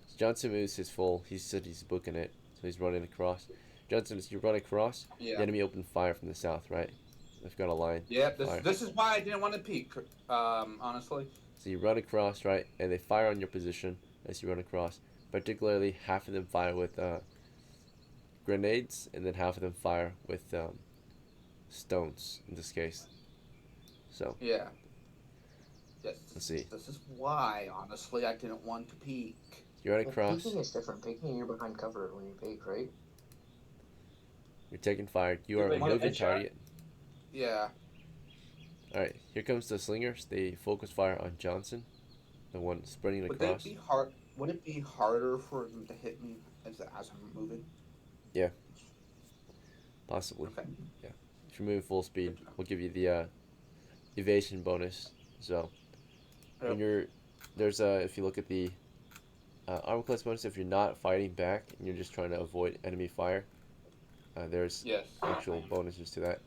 So Johnson moves his full. He said he's booking it, so he's running across. Johnson, as you run across, the Yeah. enemy opened fire from the south, right? They've got a line. Yeah. Fire. This is why I didn't want to peek. Honestly. So you run across, right, and they fire on your position as you run across. Particularly, half of them fire with grenades, and then half of them fire with stones. In this case. So Yeah. Yes. let's see. This is why, honestly, I didn't want to peek. You run Well, across. peeking is different. Peeking, you're behind cover when you peek, right? You're taking fire. You Yeah, are but a you want a moving headshot? target. Yeah. Alright, here comes the slingers. They focus fire on Johnson, the one sprinting Would across. it be hard? Would it be harder for them to hit me as I'm moving? Possibly. Okay. If you're moving full speed, Good to know. we'll give you the evasion bonus. So when Yep. there's if you look at the armor class bonus, if you're not fighting back and you're just trying to avoid enemy fire, there's Yes. actual bonuses to that.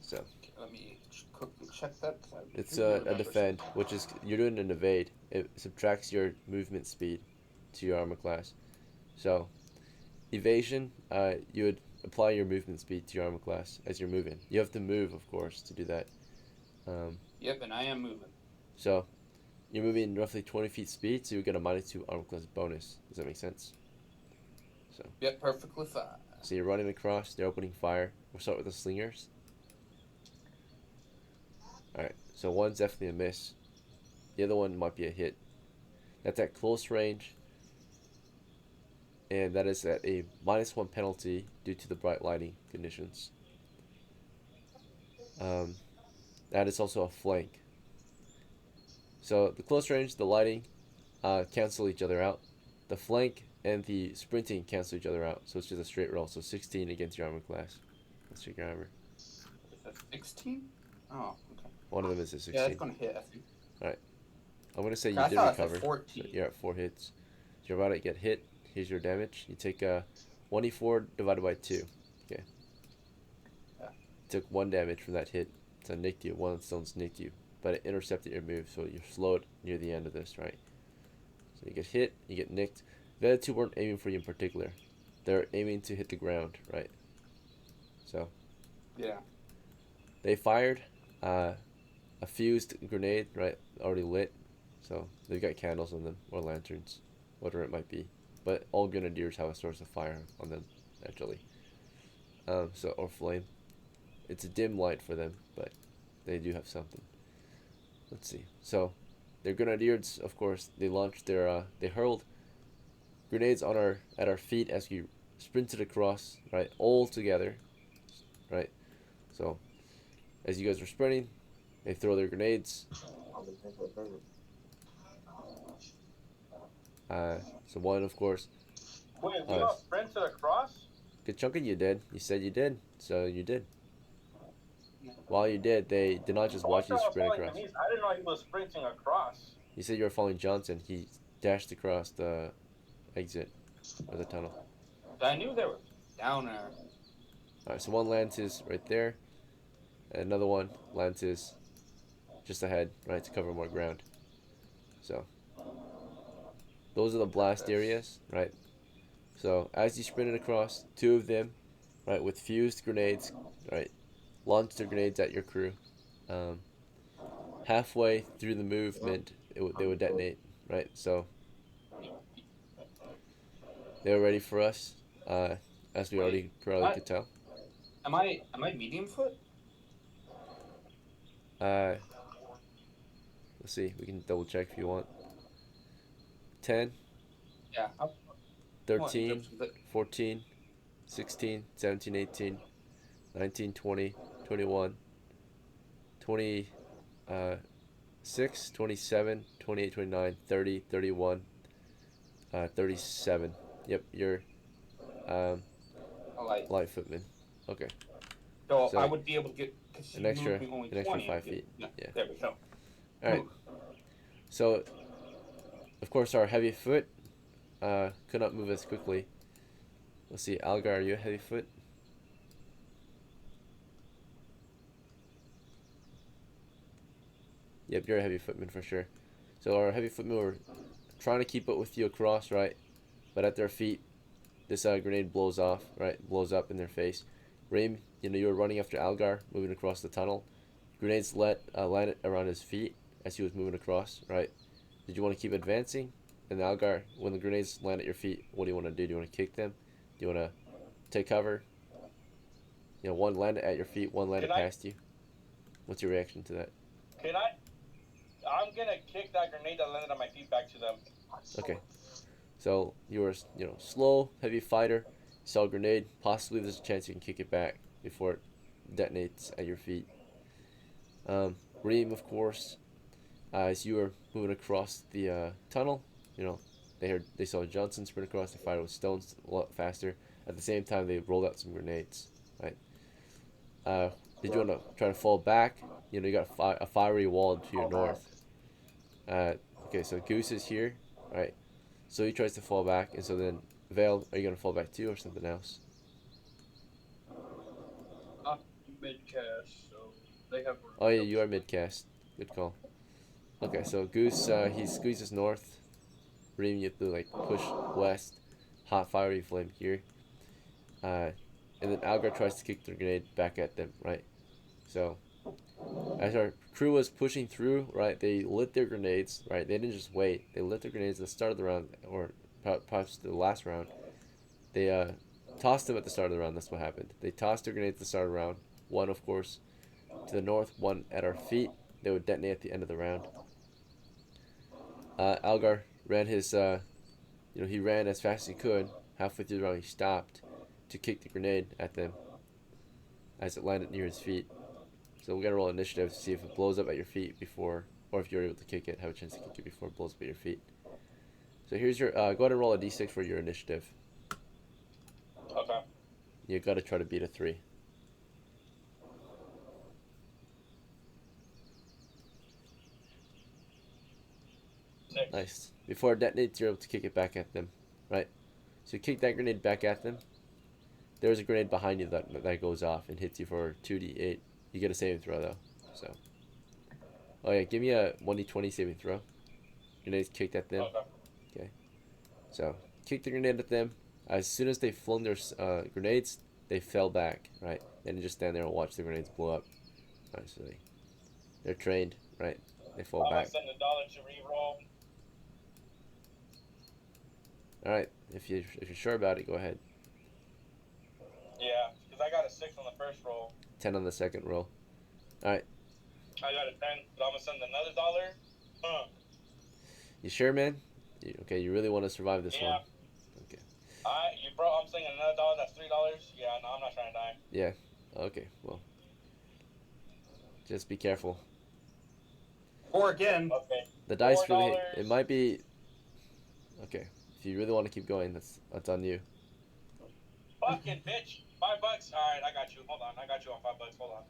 So Okay, let me quickly check that. 'Cause I it's do a remember defend, something. which is you're doing an evade. It subtracts your movement speed to your armor class. So evasion, you would apply your movement speed to your armor class as you're moving. You have to move, of course, to do that. Yep, and I am moving. So you're moving roughly 20 feet speed, so you get a -2 armor class bonus. Does that make sense? Yep, perfectly fine. So you're running across, they're opening fire. We'll start with the slingers. Alright, so one's definitely a miss. The other one might be a hit. That's at close range. And that is at a -1 penalty due to the bright lighting conditions. That is also a flank. So the close range, the lighting cancel each other out. The flank and the sprinting cancel each other out. So it's just a straight roll. So 16 against your armor class. Let's check your armor. Is that 16? Oh, okay. One of them is a 16. Yeah, it's gonna hit. I think. I'm going to say you I did thought it recover. said So 14. you're at 4 hits. So you're about to get hit. Here's your damage. You take 1d4 divided by 2. Okay. Yeah. You took 1 damage from that hit. So it nicked you. One stone's nicked you. But it intercepted your move, so you're slowed near the end of this, right? So you get hit, you get nicked. The other two weren't aiming for you in particular. They're aiming to hit the ground, right? So Yeah. they fired a fused grenade, right? Already lit. So they've got candles on them or lanterns, whatever it might be. But all grenadiers have a source of fire on them, naturally. Or flame. It's a dim light for them, but they do have something. Let's see. So their grenadiers, of course, they launched they hurled grenades at our feet as we sprinted across, right? All together, right? So as you guys were sprinting, they throw their grenades. So one, of course, Wait, we all sprinted across? good chunk of you did. You said you did, so you did. While you did, they did not just watch you sprint across. I didn't know he was sprinting across. You said you were following Johnson. He dashed across the exit or the tunnel. I knew they were down there. Alright, so one lands is right there. And another one lands is just ahead, right, to cover more ground. So those are the blast areas, right? So as you sprinted across, two of them, right, with fused grenades, right, launch their grenades at your crew. Um, Halfway through the movement, they would detonate, right? So they were ready for us, as we Wait, already probably what? could tell. Am I medium foot? Uh, let's see, we can double check if you want. 10, Yeah. I'm, what, in 13, terms of the 14, 16, 17, 18, 19, 20, 21, 20, 6, 27, 28, 29, 30, 31, 37. Yep, you're um, light. light footman. Okay, So I so would be able to get because an you moved extra me only an extra 20. 5 feet. Yeah. Yeah. There we go. All right. Ooh. So of course our heavy foot could not move as quickly. Let's see, Algar, are you a heavy foot? Yep, you're a heavy footman for sure. So our heavy footmen were trying to keep up with you across, right? But at their feet, this grenade blows off, right? Blows up in their face. Reem, you were running after Algar, moving across the tunnel. Grenades landed around his feet as he was moving across, right? Did you want to keep advancing? And Algar, when the grenades land at your feet, what do you want to do? Do you want to kick them? Do you want to take cover? One landed at your feet, one landed Can I? past you. What's your reaction to that? Can I? I'm gonna kick that grenade that landed on my feet back to them. Okay. So you were, slow, heavy fighter. Saw a grenade. Possibly there's a chance you can kick it back before it detonates at your feet. Reem, of course, as you were moving across the tunnel, they saw Johnson sprint across. They fired with stones a lot faster. At the same time, they rolled out some grenades. Right. Uh, did you want to try to fall back? You got a fiery wall to your north. Okay, so Goose is here, right? So he tries to fall back, and so then Vale, are you gonna fall back too, or something else? Mid cast, so they have. Oh yeah, you are mid cast. Good call. Okay, so Goose, he squeezes north. Reem, you have to like push west. Hot fiery flame here. And then Algar tries to kick the grenade back at them, right? So as our crew was pushing through, right, they lit their grenades, right? They didn't just wait. They lit their grenades at the start of the round, or perhaps the last round. They tossed them at the start of the round. That's what happened. They tossed their grenades at the start of the round. One, of course, to the north, one at our feet. They would detonate at the end of the round. Algar ran he ran as fast as he could. Halfway through the round, he stopped to kick the grenade at them as it landed near his feet. So we gotta roll initiative to see if it blows up at your feet before, or if you're able to kick it, have a chance to kick it before it blows up at your feet. So here's your, go ahead and roll a d6 for your initiative. Okay. You gotta try to beat a 3. Six. Nice. Before it detonates, you're able to kick it back at them, right? So you kick that grenade back at them. There's a grenade behind you that goes off and hits you for 2d8. You get a saving throw though. So. Oh yeah, give me a 1d20 saving throw. Grenades kicked at them. Okay. So kick the grenade at them. As soon as they flung their grenades, they fell back, right? And you just stand there and watch the grenades blow up. Nicely. They're trained, right? They fall I'm back. gonna send $1 to re-roll. All right. If you're sure about it, go ahead. Yeah, because I got a 6 on the first roll. 10 on the second roll. All right. I got a 10, but I'm gonna send another $1. You sure, man? Okay, you really want to survive this one? Okay. I'm saying another $1. That's $3. Yeah, no, I'm not trying to die. Yeah. Okay. Well, just be careful. Or again. Okay. The dice really. $4. It might be. Okay. If you really want to keep going, that's on you. Fucking bitch. $5. All right, I got you. Hold on, I got you on $5. Hold on.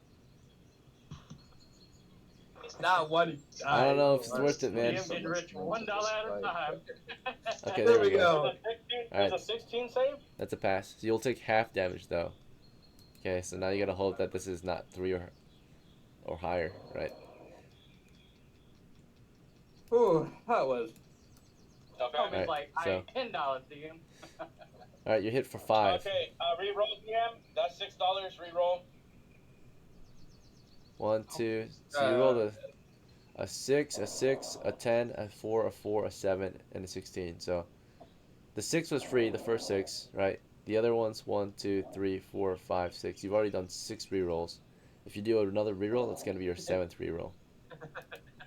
It's not one. I don't know if it's worth it, man. DM getting rich $1 at a time. Okay, there we go. There's a 16 save? That's a pass. So you'll take half damage though. Okay, so now you gotta hope that this is not 3 or higher, right? Ooh, that was. Okay. Probably Alright, like so- $10 DM. All right, you're hit for 5. Okay, re-roll PM. That's $6. Re-roll. 1, 2. So you rolled a 6, a 6, a 10, a 4, a 4, a 7, and a 16. So the 6 was free, the first 6, right? The other ones, 1, 2, 3, 4, 5, 6. You've already done 6 rerolls. If you do another reroll, that's going to be your 7th reroll.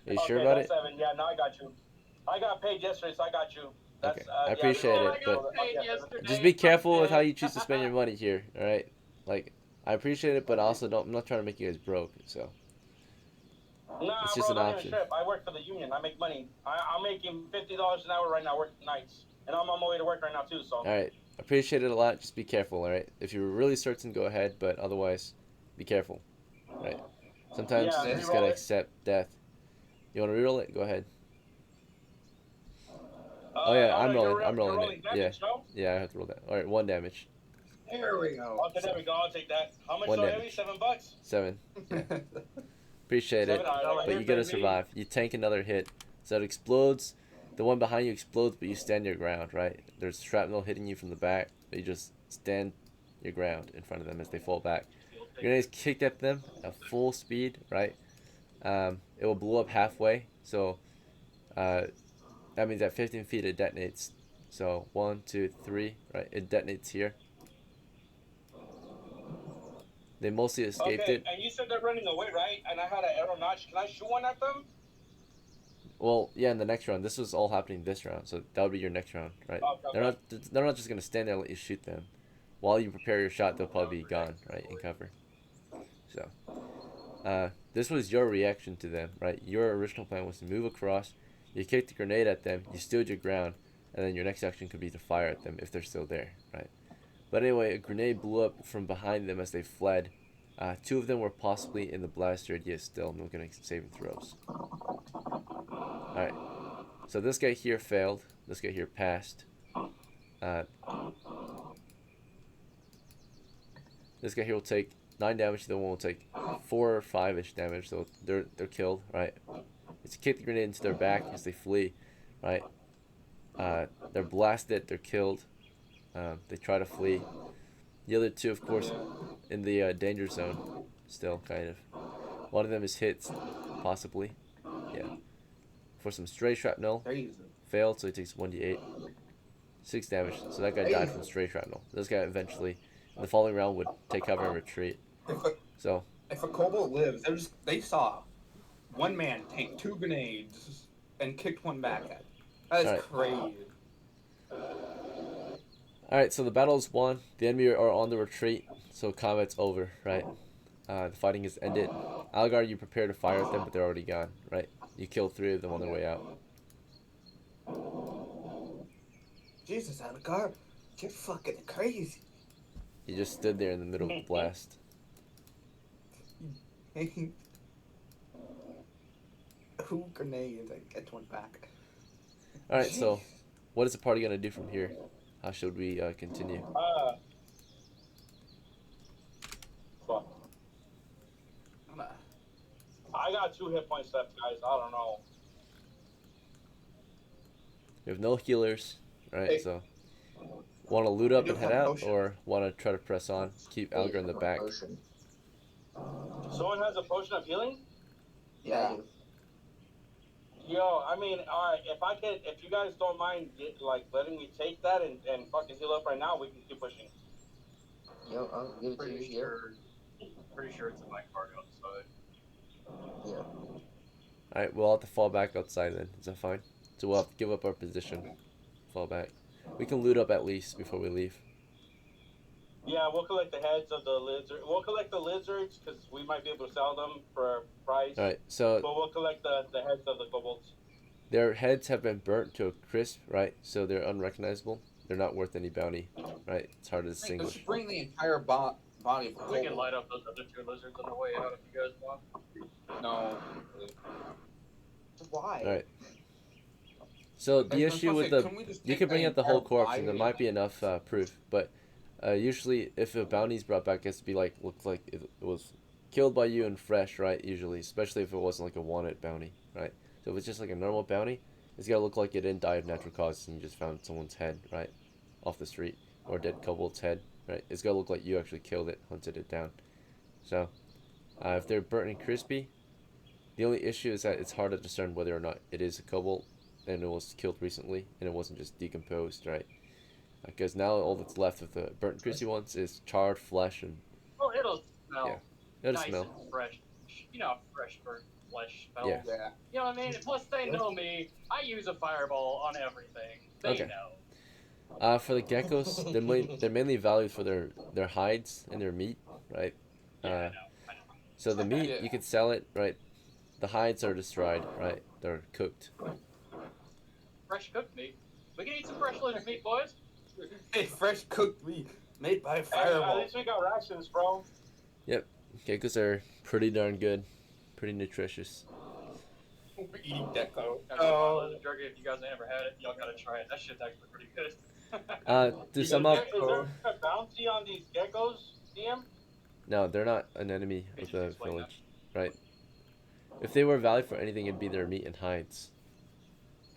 Are you sure Okay, about that's it? 7. Yeah, now I got you. I got paid yesterday, so I got you. That's Okay, I yeah. appreciate Oh, it, I but got paid yesterday. just be careful with how Monday. you choose to spend your money here, all right? Like, I appreciate it, but also don't. I'm not trying to make you guys broke, so it's Nah, just bro, an don't even option. trip. I work for the union. I make money. I'm making $50 an hour right now working nights, and I'm on my way to work right now too. So All right, appreciate it a lot. Just be careful, all right? If you're really certain, go ahead, but otherwise, be careful, right? Sometimes yeah, you just reroll gotta it. accept death. You want to reroll it? Go ahead. Oh yeah, Oh no, I'm rolling. I'm you're rolling it. rolling Yeah, damage, no? yeah, I have to roll that. All right, 1 damage. There we go. Okay, there we go. I'll take that. How much 1 do I owe you? damage. $7. 7. Yeah, appreciate it, 7. All right, but you gotta survive. You tank another hit, so it explodes. The one behind you explodes, but you stand your ground, right? There's shrapnel hitting you from the back, but you just stand your ground in front of them as they fall back. Grenades kicked at them at full speed, right? It will blow up halfway, so that means at 15 feet it detonates. So 1, 2, 3, right? It detonates here. They mostly escaped Okay, it. and you said they're running away, right? And I had an arrow notch. Can I shoot one at them? Well, yeah, in the next round. This was all happening this round, so that would be your next round, right? Okay, They're okay. not. They're not just gonna stand there and let you shoot them. While you prepare your shot, they'll probably be gone, right, in cover. So, this was your reaction to them, right? Your original plan was to move across. You kicked a grenade at them. You stood your ground, and then your next action could be to fire at them if they're still there, right? But anyway, a grenade blew up from behind them as they fled. 2 of them were possibly in the blast radius still, and we're gonna saving throws. All right. So this guy here failed. This guy here passed. Uh, this guy here will take 9 damage. The other one will take 4 or 5-ish damage. So they're killed, right? It's kick the grenade into their back as they flee, right? They're blasted. They're killed. They try to flee. The other 2, of course, in the danger zone, still kind of. One of them is hit, possibly. Yeah. For some stray shrapnel, Crazy. failed, so he takes 1d8. 6 damage. So that guy died from stray shrapnel. This guy eventually, in the following round, would take cover and retreat. So If a kobold lives, they saw one man take 2 grenades and kicked one back at him. That is Alright. crazy. Alright, so the battle is won. The enemy are on the retreat, so combat's over, right? The fighting is ended. Algar, you prepare to fire at them, but they're already gone, right? You killed 3 of them on their way out. Jesus, Algar, you're fucking crazy. You just stood there in the middle of the blast. 2 grenades and get one back. Alright, so what is the party gonna do from here? How should we continue? Fuck. I got 2 hit points left, guys. I don't know. We have no healers, right? Hey. So, want to loot up We do and head have out, potions. or want to try to press on, keep Algar in the back? Potion. Someone has a potion of healing? Yeah, I do. Yo, I mean, alright, if you guys don't mind, letting me take that and fucking heal up right now, we can keep pushing. Yo, I'll give it to you here. Pretty sure it's in my card outside. Yeah. Alright, we'll have to fall back outside then. Is that fine? So we'll have to give up our position. Fall back. We can loot up at least before we leave. Yeah, we'll collect the heads of the lizard. We'll collect the lizards because we might be able to sell them for a price. Alright, so But we'll collect the heads of the kobolds. their heads have been burnt to a crisp, right? So they're unrecognizable. They're not worth any bounty, right? It's hard to Let's distinguish. bring the entire body of a We can kobold. light up those other 2 lizards on the way out if you guys want. No. Why? Alright. So the I was issue gonna with say, the... can we just You take can bring the out the whole entire corpse and there body? might be enough proof, but usually if a bounty's brought back, it has to be like, look like it was killed by you and fresh, right? Usually, especially if it wasn't like a wanted bounty, right? So if it's just like a normal bounty, it's gotta look like it didn't die of natural causes and you just found someone's head, right? Off the street, or a dead kobold's head, right? It's gotta look like you actually killed it, hunted it down. So, If they're burnt and crispy, the only issue is that it's hard to discern whether or not it is a kobold and it was killed recently and it wasn't just decomposed, right? Because now all that's left of the burnt and crispy ones is charred flesh and Well, it'll yeah, smell it'll nice smell. and fresh. You know how fresh burnt flesh Yeah. smells. Yeah. You know what I mean? Plus, they know me. I use a fireball on everything. They Okay. know. For the geckos, they're mainly valued for their hides and their meat, right? Yeah, Uh, I know. so the meat Yeah. you could sell it, right? The hides are just dried, right? They're cooked. Fresh cooked meat. We can eat some fresh loose meat, boys. Hey, fresh cooked meat made by Hey, at fireball. least we got rations, bro. Yep, geckos are pretty darn good, pretty nutritious. We're eating Deco. Lizard jerky, if you guys ain't ever had it, y'all gotta try it. That shit's actually pretty good. To You sum gotta up, Is there a bounty on these geckos, DM? no, they're not an enemy Could of you the explain village, right? If they were valued for anything, it'd be their meat and hides,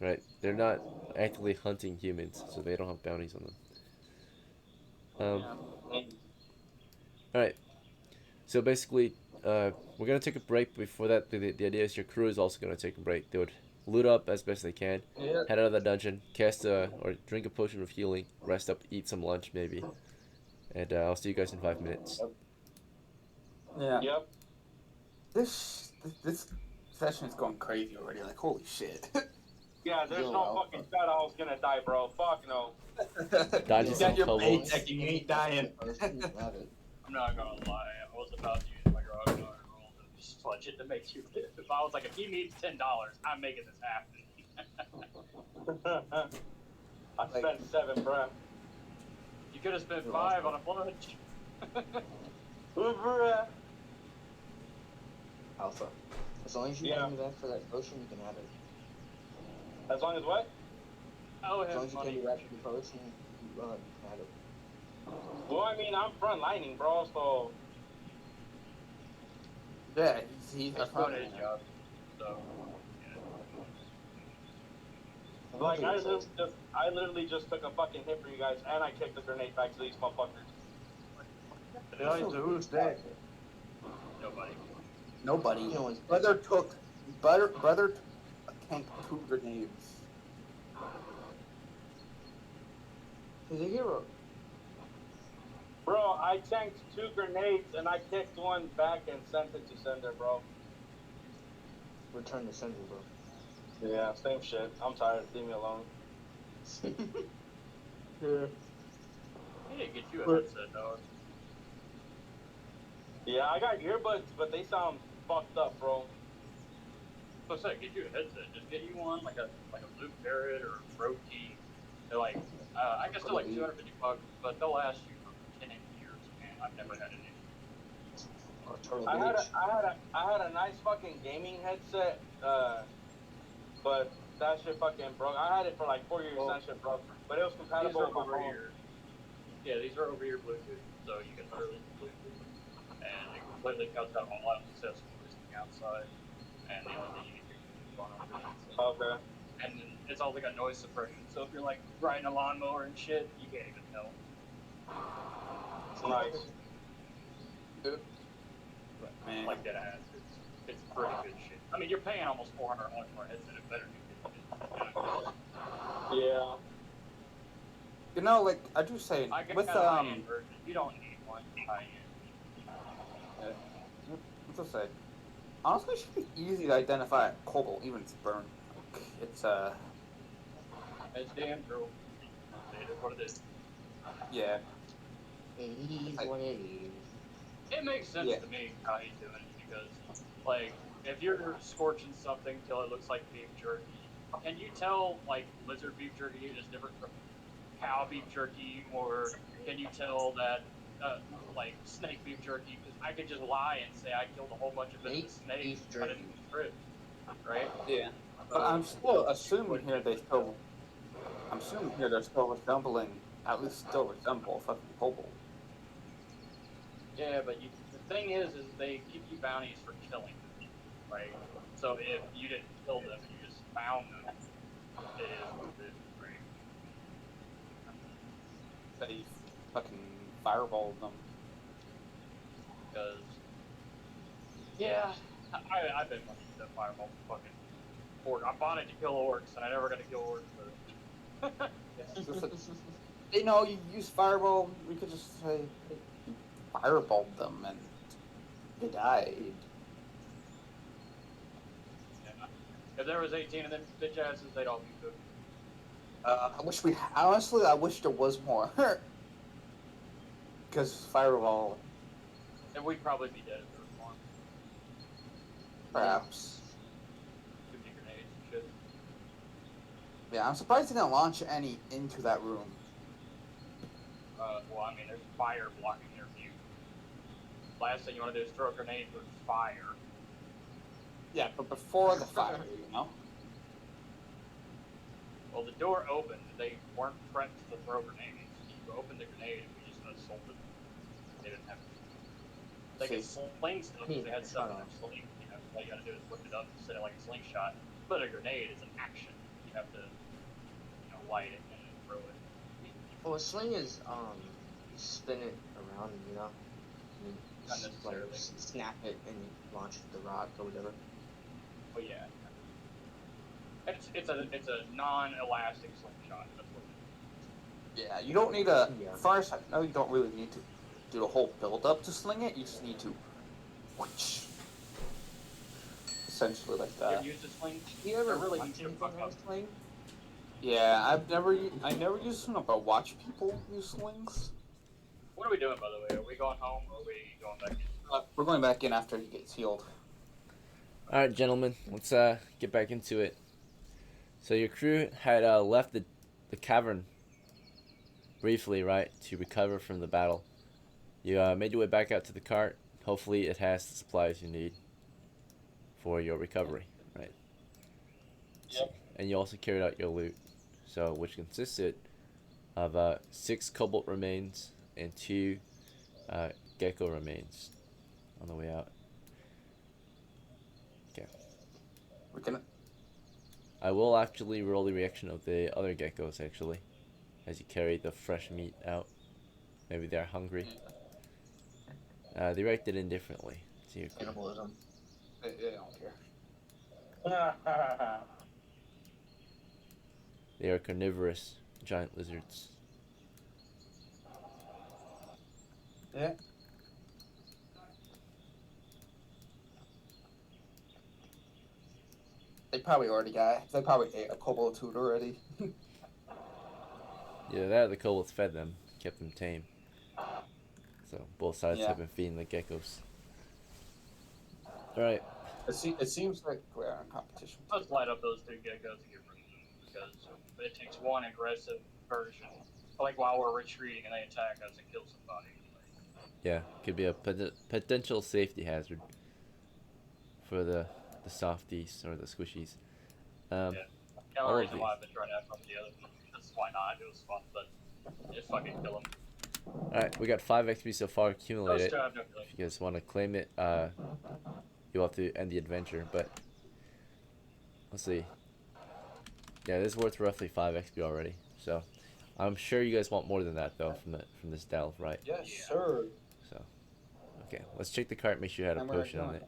right? They're not actively hunting humans, so they don't have bounties on them. Yeah. All right. So basically, we're gonna take a break. Before that, the idea is your crew is also gonna take a break. They would loot up as best they can, Yeah. head out of the dungeon, cast a or drink a potion of healing, rest up, eat some lunch maybe, and I'll see you guys in 5 minutes. Yeah. Yep. This session is going crazy already. Like, holy shit. Yeah, there's Yo, no Alpha. fucking shot I was gonna die, bro. Fuck no. Dodge You some got your kobolds. paycheck, you ain't dying. I'm not gonna lie, I was about to use my garage roll to sludge it to make you live. If I was like, if he needs $10, I'm making this happen. I spent 7, bro. You could have spent 5 on a lunch. Bruh. Alpha. As long as you Yeah. pay me back for that potion, you can have it. As long as what? Oh, As long his as you pay money. me back for the potion, you can have it. Well, I mean, I'm frontlining, bro, so. Yeah, he's He's doing his job. So, Like, I literally just took a fucking hit for you guys, and I kicked the grenade back to these motherfuckers. Who's dead? nobody. Nobody. You know, it's Brother took tanked 2 grenades. he's a hero. Bro, I tanked 2 grenades, and I kicked one back and sent it to sender, bro. Return to sender, bro. Yeah, same shit. I'm tired. Leave me alone. Yeah. He didn't get you a headset, dog. Yeah, I got earbuds, but they sound fucked up, bro. So I said, get you a headset. Just get you one, like a Blue Parrot or a Roki. They're like, I guess they're like $250, but they'll last you for 10 years, man. I've never had an issue. Or Turtle I Beach. had a nice fucking gaming headset, but that shit fucking broke. I had it for like 4 years, that shit broke. But it was These compatible are with my over phone. here. Yeah, these are over here Bluetooth, so you can literally Bluetooth them. And it completely cuts out all access from listening outside. And the only thing you can do is phone over it. Okay. And then it's also got noise suppression, so if you're like riding a lawnmower and shit, you can't even tell. Nice. Man. Like that ass. It's pretty good shit. I mean, you're paying almost $400 for a headset. It better be good. Yeah. You know, like I do say I got with a high-end version. You don't need one high-end. what's I say? Honestly, it should be easy to identify a kobold, even if it's burned. Like, it's It's damn true. It is what it is. yeah. It is what it is. It makes sense Yeah. to me how he's doing it because, like, if you're scorching something till it looks like beef jerky, can you tell like lizard beef jerky is different from cow beef jerky, or can you tell that like snake beef jerky? Because I could just lie and say I killed a whole bunch of Snake snakes, beef but I jerky. didn't strip, right? Yeah. But I'm still assuming here they still. I'm assuming here they're still resembling, at least still resemble fucking kobold. Yeah, but the thing is they give you bounties for killing them, right? So if you didn't kill them and you just found them, it is what it is, right? They fucking fireballed them. Because Yeah, I've been wanting to fireball fucking orc. I bought it to kill orcs, and I never got to kill orcs with it. You know, you use fireball. We could just say you fireballed them and they died. Yeah. If there was 18 of them bitch asses, they'd all be cooked. I wish we honestly. I wish there was more. Because fireball, And we'd probably be dead if there was more. perhaps. Too many grenades and shit. Yeah, I'm surprised they didn't launch any into that room. Well, I mean, there's fire blocking their view. Last thing you want to do is throw a grenade with fire. Yeah, but before the fire, you know. Well, the door opened. They weren't prepped to throw grenades. You opened the grenade and we just assaulted them. They didn't have. They could sling stuff because they had stuff in their sling. You know, all you got to do is whip it up and set it like a slingshot. But a grenade is an action. You have to, light it and then throw it. Well, a sling is you spin it around, you know. You Not like necessarily. snap it and you launch the rock or whatever. But yeah. It's a non-elastic slingshot. That's what it is. Yeah, you don't need a. Yeah. First, I know you don't really need to do the whole build up to sling it. You just need to, whoosh, essentially like You that. ever used a sling? You ever really watch easy to anything fuck on up. a sling? Yeah, I never used them, but watch people use slings. What are we doing, by the way? Are we going home or are we going back in? We're going back in after he gets healed. All right, gentlemen, let's get back into it. So your crew had left the cavern briefly, right, to recover from the battle. You made your way back out to the cart. Hopefully, it has the supplies you need for your recovery, right? Yep. And you also carried out your loot, so which consisted of 6 cobalt remains and 2 gecko remains on the way out. Okay. We can. I will actually roll the reaction of the other geckos, actually, as you carry the fresh meat out. Maybe they're hungry. They reacted indifferently to your crew. Cannibalism. They don't care. They are carnivorous giant lizards. Yeah. They probably ate a cobalt tooth already. Yeah, that the kobolds fed them, kept them tame. So both sides Yeah. have been feeding the geckos. Alright, It seems like we're in competition. Let's light up those 2 geckos and get rid of them because it takes one aggressive version. Like while we're retreating and they attack us and kill somebody. yeah, could be a potential safety hazard for the softies or the squishies. Yeah. The all only of reason these. why I've been trying to have fun with the other one. That's why not. It was fun, but just fucking kill them. Alright, we got 5 XP so far accumulated. Those 2 have no feeling. If you guys want to claim it, you'll have to end the adventure, but let's see. Yeah, this is worth roughly 5 XP already, so I'm sure you guys want more than that though from this delve, right? Yes, Yeah. sir. So, okay, let's check the cart. Make sure you had a I'm right potion on on. it.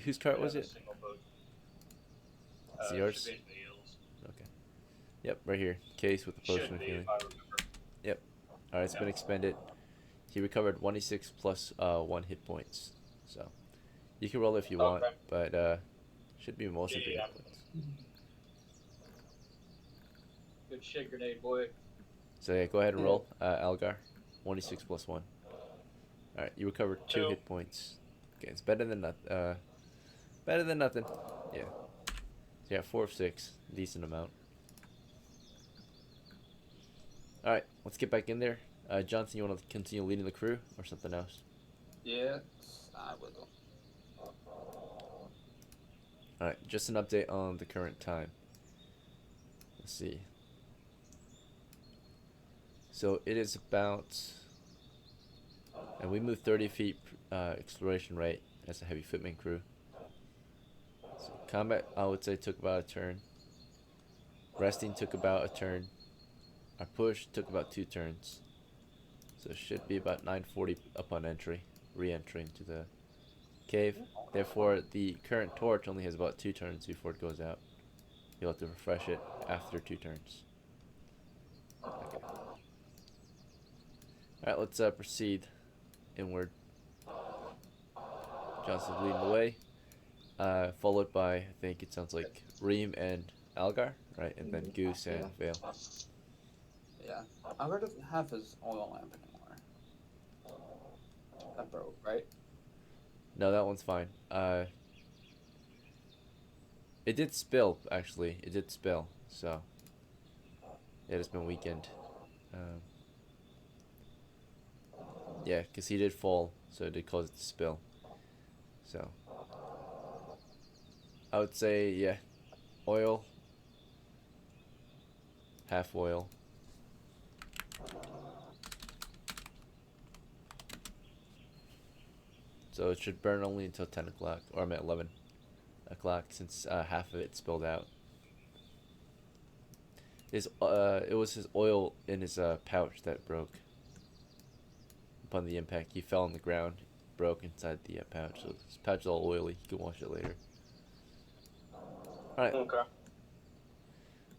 Whose cart was Have a it? single boat. It's It yours? should be in the hills. Okay. Yep, right here. Case with the potion Should of be, healing. if I remember. Alright, it's been expended. He recovered 1d6 plus 1 hit points. So, you can roll if you want, Okay. but should be most of your Yeah. hit points. Good shit, grenade boy. So yeah, go ahead and roll, Algar. 1d6 plus 1. Alright, you recovered 2 2. hit points. Okay, it's better than better than nothing. Yeah. So yeah, 4 of 6. Decent amount. Alright, let's get back in there. Johnson, you want to continue leading the crew or something else? Yes, I will. Alright, just an update on the current time. Let's see. So it is about, and we moved 30 feet exploration rate as a heavy footman crew. So combat, I would say, took about a turn. Resting took about a turn. Our push took about 2 turns. So it should be about 9:40 upon entry, re-entry into the cave. Therefore, the current torch only has about 2 turns before it goes out. You'll have to refresh it after 2 turns. Okay. Alright, let's proceed inward. Johnson's leading the way. Followed by, I think it sounds like Reem and Algar, right? And then Goose and Vale. Yeah. Algar doesn't have his oil lamp anymore. That broke, right? No, that one's fine. It did spill, actually. It did spill, so. Yeah, it's been weakened. Yeah, because he did fall, so it did cause it to spill. So. I would say, yeah, oil. Half oil. So it should burn only until 10 o'clock, or I'm at 11 o'clock, since half of it spilled out. It was his oil in his pouch that broke. Upon the impact, he fell on the ground, broke inside the pouch. So his pouch is all oily. You can wash it later. All right. Okay.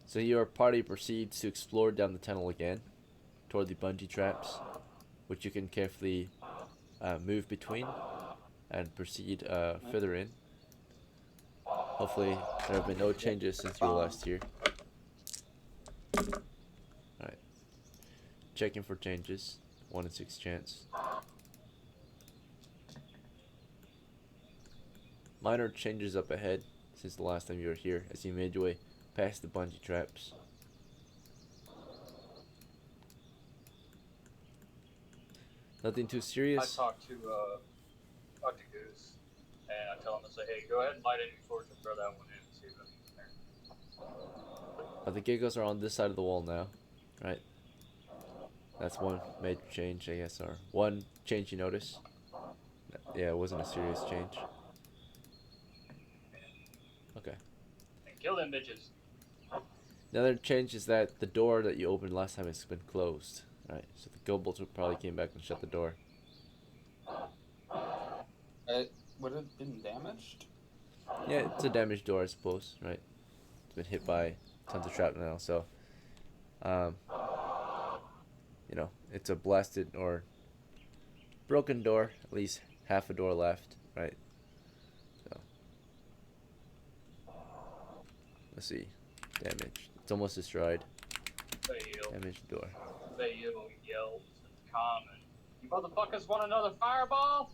So your party proceeds to explore down the tunnel again, toward the bungee traps, which you can carefully move between, and proceed further in. Hopefully, there have been no changes since you were last here. Alright. Checking for changes. 1 in 6 chance. Minor changes up ahead since the last time you were here, as you made your way past the bungee traps. Nothing too I serious. talk to Goose, and I tell him to say, "Hey, go ahead and light any torch and throw that one in and see if anything's there." The giggles are on this side of the wall now, right? That's one major change, I guess, or one change you notice. Yeah, it wasn't a serious change. Okay. And kill them bitches. Another change is that the door that you opened last time has been closed, right? So the Gobolds probably came back and shut the door. Would it have been damaged? Yeah, it's a damaged door, I suppose, right? It's been hit by tons of shrapnel, so you know, it's a blasted or broken door, at least half a door left, right? So let's see. Damage. It's almost destroyed. Fail. Damaged door. Fail yells in common. You motherfuckers want another fireball?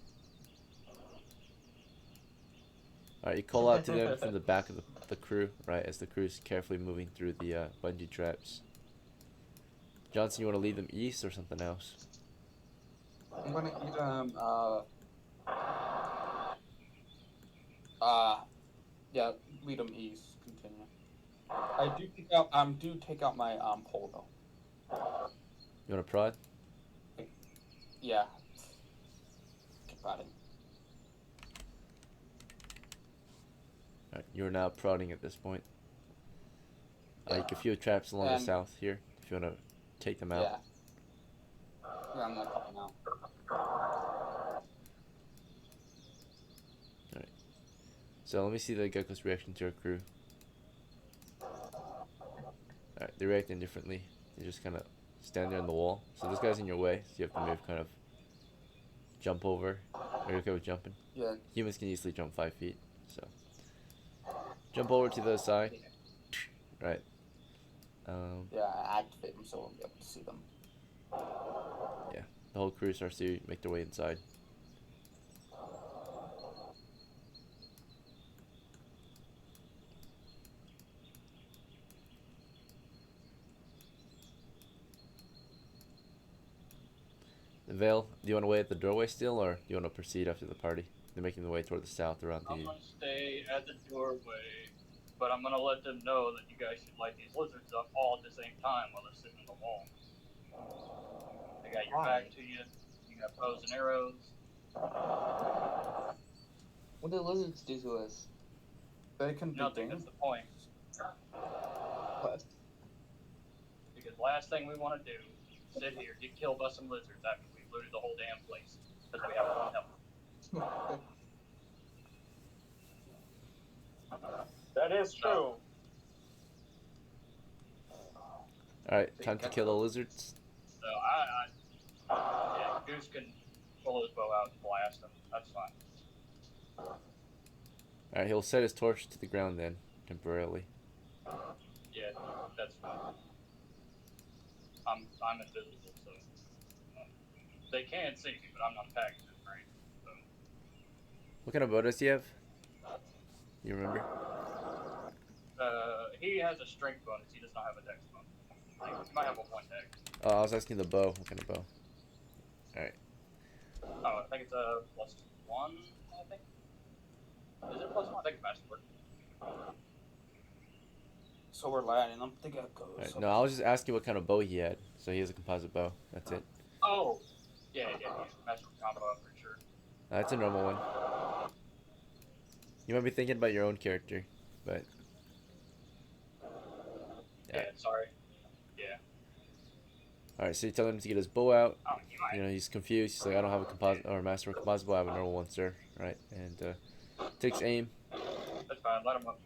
Alright, you call out to them from the back of the crew, right, as the crew's carefully moving through the bungee traps. Johnson, you want to lead them east or something else? I'm gonna eat yeah, lead them east. Continue. I do take out my pole though. You want to prod? Yeah. Keep prodding. Alright, you're now prodding at this point. You can feel traps along the south here, if you want to take them out. Yeah, I'm gonna call them out. Alright. So let me see the gecko's reaction to our crew. Alright, they're reacting differently. They just kind of stand there on the wall. So this guy's in your way, so you have to move, kind of jump over. Are you okay with jumping? Yeah. Humans can easily jump 5 feet, so jump over to the side. Right. Yeah, I activate them so we'll be able to see them. Yeah, the whole crew starts to make their way inside. The Vale, do you want to wait at the doorway still, or do you want to proceed after the party? They're making their way toward the south around the... I'm gonna stay at the doorway, but I'm gonna let them know that you guys should light these lizards up all at the same time while they're sitting in the wall. They got your back to you. You got bows and arrows. What do lizards do to us? They can do Nothing. things. That's the point. What? Because last thing we want to do is sit here, get killed by some lizards after we've looted the whole damn place because we have one health. That is true. Alright, time to kill the lizards. So yeah, Goose can pull his bow out and blast him. That's fine. Alright, he'll set his torch to the ground then, temporarily. Yeah, that's fine. I'm invisible, so they can see me, but I'm not tagging them, right? So. What kind of bow does he have? You remember? He has a strength bonus. He does not have a dex bonus. Like, he might have a 1 dex. Oh, I was asking the bow. What kind of bow? Alright. Oh, I think it's a +1. I think. Is it +1? I think that's work. So we're lining up the geckos. Alright, no, I was just asking what kind of bow he had. So he has a composite bow. That's it. Oh, yeah. Magical combo, I'm pretty sure. That's a normal one. You might be thinking about your own character, but Yeah, sorry. Yeah. alright, so you tell him to get his bow out. Oh, you might. You know, he's confused. He's like, I don't have a composite or a master composite bow. I have a normal one, sir. Right, and takes aim. That's fine. Let him up.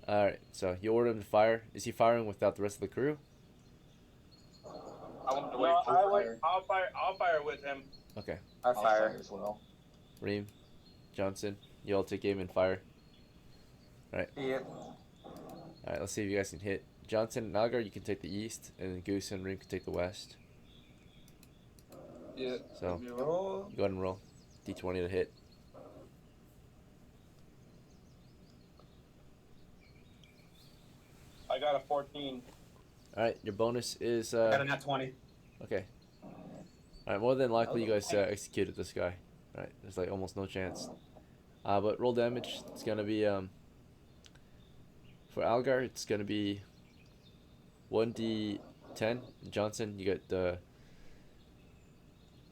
Alright, so you order him to fire. Is he firing without the rest of the crew? I want him to wait No, for I'll fire with him. Okay. I'll fire. as well. Reem, Johnson, you all take aim and fire. Yep. Alright, let's see if you guys can hit. Johnson and Algar, you can take the east, and then Goose and Reem can take the west. Yeah. So, You roll. you go ahead and roll. D20 to hit. I got a 14. Alright, your bonus is, I got a nat 20. okay. Alright, more than likely you guys executed this guy. Alright, there's like almost no chance. But roll damage, it's gonna be, for Algar, it's gonna be 1d10. Johnson, you get the,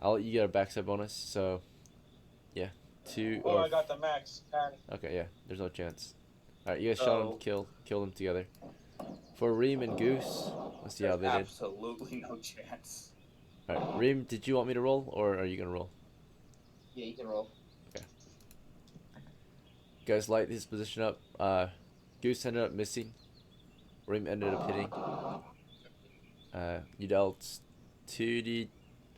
you get a backside bonus, so, yeah. 2 Oh, or, I got the max. 10. okay, yeah, there's no chance. Alright, you guys shot Oh. him, kill them together. For Reem and Goose, let's see how they did. Absolutely no chance. Alright, Reem, did you want me to roll, or are you gonna roll? Yeah, you can roll. You guys light his position up. Goose ended up missing. Reem ended up hitting. You dealt 2d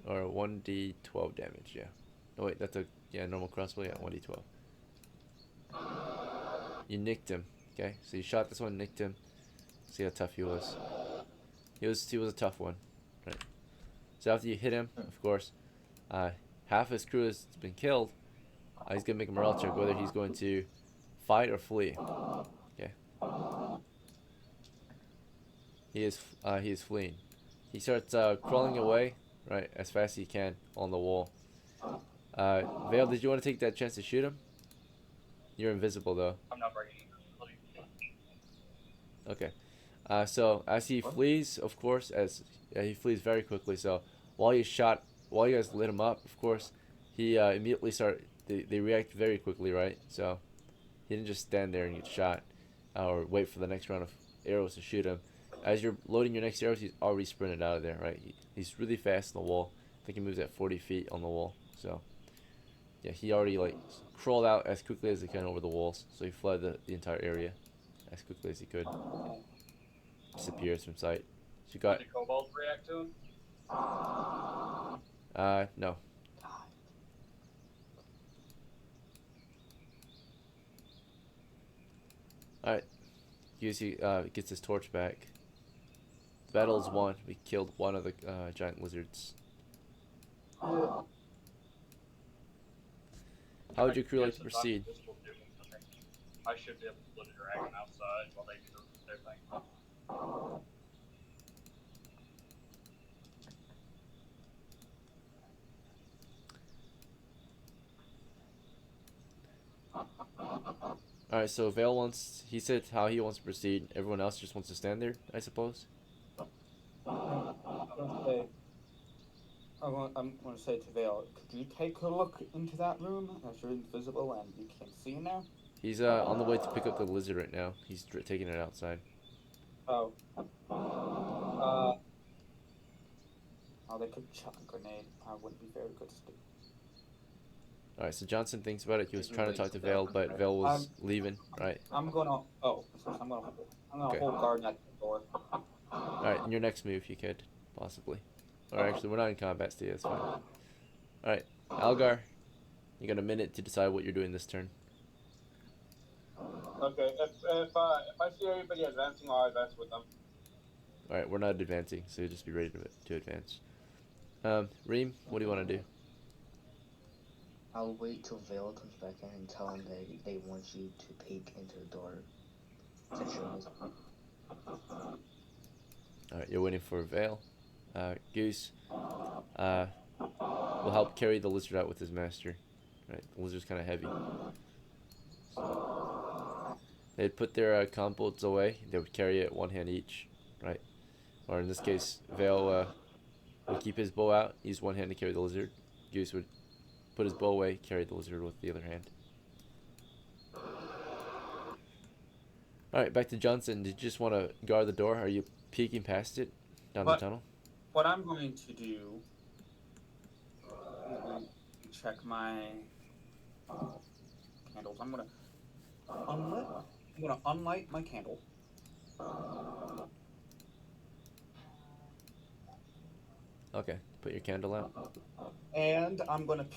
or 1d12 damage, yeah. No wait, that's a normal crossbow, yeah, 1d12. You nicked him, okay? So you shot this one, nicked him. See how tough he was. He was a tough one. Right. So after you hit him, of course, half his crew has been killed. He's gonna make a morale check whether he's going to fight or flee. Okay. He is fleeing. He starts crawling away, right, as fast as he can on the wall. Vale, did you want to take that chance to shoot him? You're invisible though. I'm not breaking invisibility. Okay. So as he flees, of course, he flees very quickly. So while you guys lit him up, of course, he immediately They react very quickly, right? So he didn't just stand there and get shot, or wait for the next round of arrows to shoot him. As you're loading your next arrows, he's already sprinted out of there, right? He's really fast on the wall. I think he moves at 40 feet on the wall. So yeah, he already like crawled out as quickly as he can over the walls. So he fled the entire area as quickly as he could. Disappears from sight. So you got Did the kobolds react to him? no. Alright. Yuzi gets his torch back. The battle's won. We killed one of the giant lizards. How would your crew like to Since I'm proceed? invisible too, I should be able to split a dragon outside while they do their thing. Alright, so Vale he said how he wants to proceed. Everyone else just wants to stand there, I suppose? I'm going to say to Vale, could you take a look into that room as you're invisible and you can't see in there? He's on the way to pick up the lizard right now. He's taking it outside. Oh. Oh, they could chuck a grenade. Wouldn't be very good to do. All right. So Johnson thinks about it. He was Did you trying to wait talk to till Vale Vale, comes but back? Vale was leaving. Right. I'm gonna. Oh, so I'm gonna Okay. hold guard at the door. All right. In your next move, you could possibly. Or actually, we're not in combat state. That's fine. All right, Algar, you got a minute to decide what you're doing this turn. Okay, if I see everybody advancing, I'll advance with them. All right, we're not advancing, so just be ready to advance. Reem, what do you want to do? I'll wait till Vale comes back in and tell him that they want you to peek into the door to show his. All right, you're waiting for Vale. Goose, will help carry the lizard out with his master. Right, the lizard's kind of heavy. So they'd put their combolts away. They would carry it one hand each, right? Or in this case, Vale would keep his bow out, use one hand to carry the lizard. Goose would put his bow away, carry the lizard with the other hand. Alright, back to Johnson. Did you just want to guard the door? Are you peeking past it down the tunnel? What I'm going to do. Let me check my candles. I'm gonna unlight my candle. Okay, put your candle out. And I'm gonna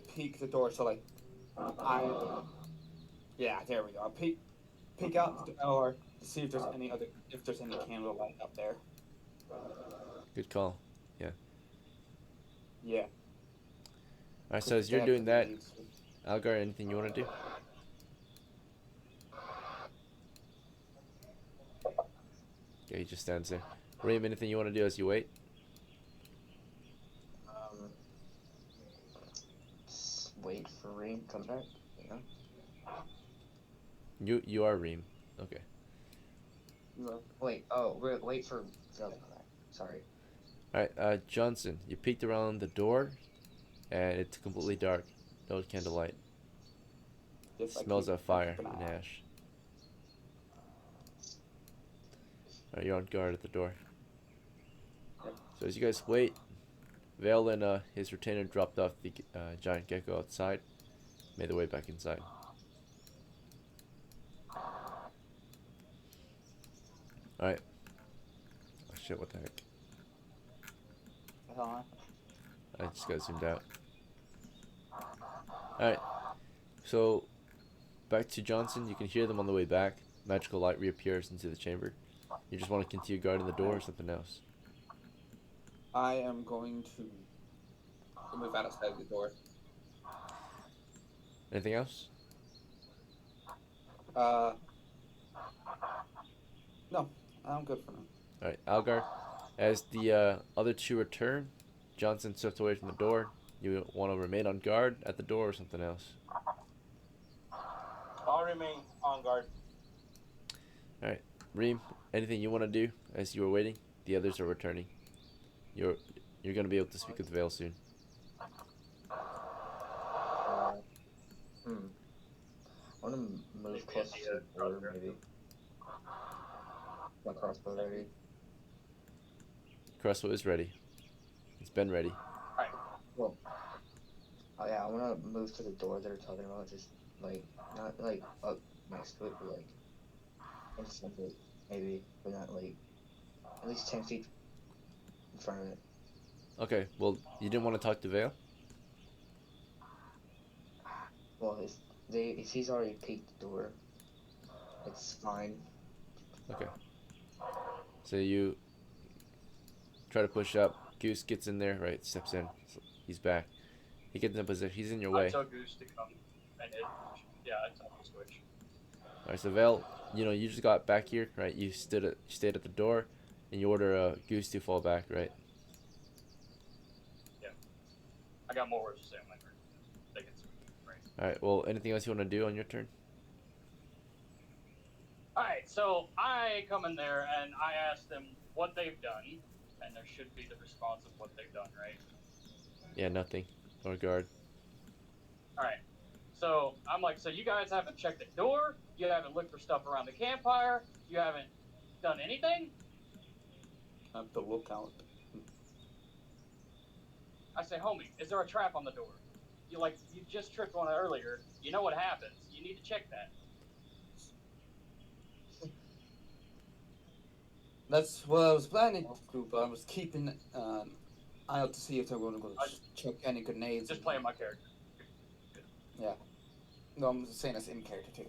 peek the door. So like, there we go. I'll peek out the door to see if there's any candlelight up there. Good call. Yeah. Yeah. Alright, so as you're doing that, Algar, anything you want to do? Okay, he just stands there. Reem, anything you want to do as you wait? Just wait for Reem to come back. You know. You are Reem. Okay. Wait for Vale to come back. Sorry. Alright, Johnson, you peeked around the door, and it's completely dark. No candlelight. Smells of fire and ash. Alright, you're on guard at the door. So as you guys wait, Vale and his retainer dropped off the giant gecko outside, made their way back inside. Alright. Oh shit, what the heck? I just got zoomed out. Alright. So, back to Johnson. You can hear them on the way back. Magical light reappears into the chamber. You just want to continue guarding the door or something else? I am going to move outside the door. Anything else? No, I'm good for now. Alright, Algar. As the other two return, Johnson steps away from the door. You want to remain on guard at the door or something else? I'll remain on guard. Alright, Reem, anything you want to do as you are waiting? The others are returning. You're going to be able to speak with Vale soon. I want to move closer to the door, maybe. My crossbow ready. Crossbow is ready. It's been ready. Alright. Well, oh yeah, I want to move to the door they're talking about. Just like not like up next to it, but like in front of it, maybe, but not like at least 10 feet in front of it. Okay, well, you didn't want to talk to Vale? Well, if he's already peeked the door, it's fine. Okay. So you try to push up. Goose gets in there, right? Steps in. He's back. He gets in position. He's in your way. I tell Goose to come and hit. Yeah, I tell him to switch. Alright, so Vale, you just got back here, right? You stayed at the door, and you order Goose to fall back, right? Yeah. I got more words to say on my turn. They can switch. Right. Alright, well, anything else you want to do on your turn? Alright, so I come in there and I ask them what they've done, and there should be the response of what they've done, right? Yeah, nothing. Or guard. Alright, so I'm like, so you guys haven't checked the door, you haven't looked for stuff around the campfire, you haven't done anything? I have to look out. I say, homie, is there a trap on the door? you just tripped on it earlier. You know what happens. You need to check that. That's what I was planning to do, but I was keeping eye out to see if they're going to go I check any grenades. just playing my character. Yeah. No, I'm just saying that's in character too.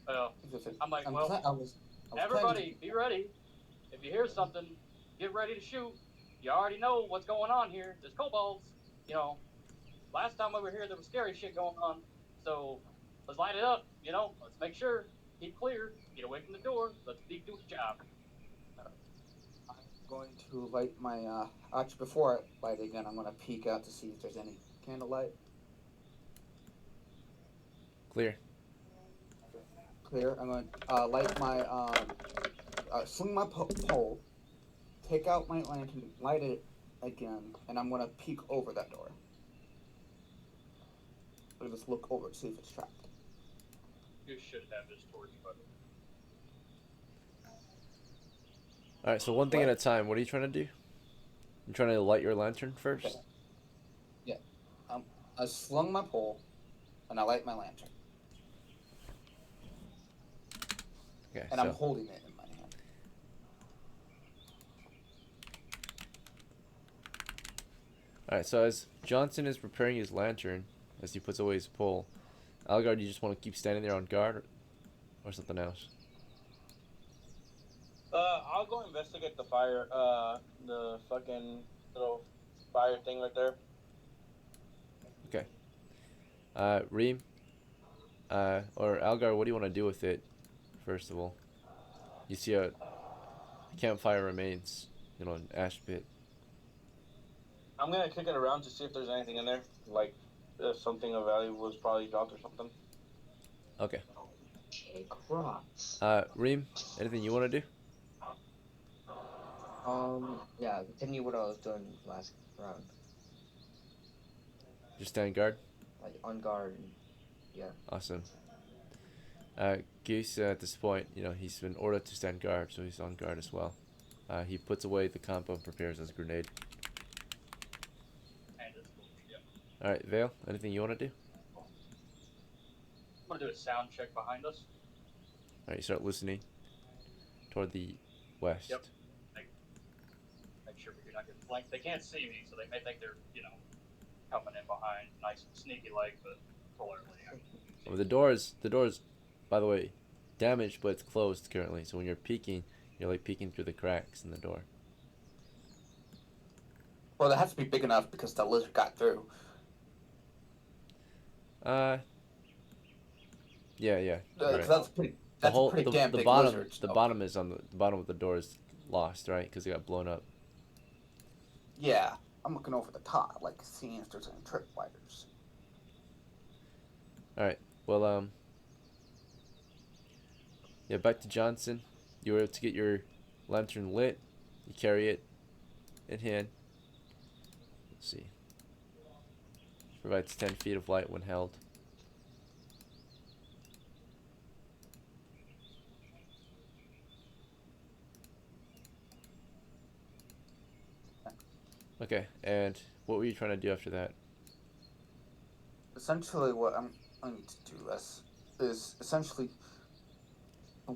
Well, I'm like, I well, was everybody, be ready. If you hear something, get ready to shoot. You already know what's going on here. There's kobolds. You know, last time we were here, there was scary shit going on. So let's light it up. You know, let's make sure. Keep clear. Get away from the door. Let's do the job. I'm going to light my actually before I light it again, I'm going to peek out to see if there's any candlelight. Clear. Clear. I'm going to light my swing my pole, take out my lantern, light it again, and I'm going to peek over that door. I'll just look over to see if it's trapped. You should have this torch, but All right. So one thing at a time. What are you trying to do? You trying to light your lantern first? Okay. Yeah. I slung my pole, and I light my lantern, Okay. and so I'm holding it in my hand. all right. So as Johnson is preparing his lantern, as he puts away his pole, Algar, do you just want to keep standing there on guard, or something else? I'll go investigate the fire. The fucking little fire thing right there. Okay. Reem, or Algar, what do you want to do with it? First of all, you see a campfire remains, an ash pit. I'm gonna kick it around to see if there's anything in there, like if something of value was probably dropped or something. Okay. Okay, crops. Reem, anything you want to do? Yeah, continue what I was doing last round. Just stand guard. Like on guard and yeah. Awesome. Goose, at this point, he's been ordered to stand guard, so he's on guard as well. He puts away the compo and prepares his grenade. and it's cool. Yeah. All right, Vale, anything you want to do? I'm gonna do a sound check behind us. All right, you start listening toward the west. Yep. Make sure we're not getting flanked. They can't see me, so they may think they're coming in behind, nice and sneaky like, but clearly. Well, the door's, by the way, damaged, but it's closed currently. So when you're peeking, you're like peeking through the cracks in the door. Well, it has to be big enough because the lizard got through. Yeah. Right. That's pretty. That's The whole a pretty the, damn the big bottom lizard. the bottom is on the bottom of the door is lost, right? Because it got blown up. Yeah, I'm looking over the top, like seeing if there's any tripwires. All right. Well, yeah. Back to Johnson. You were able to get your lantern lit. You carry it in hand. Let's see. Provides 10 feet of light when held. Okay, and what were you trying to do after that? Essentially, what I need to do is essentially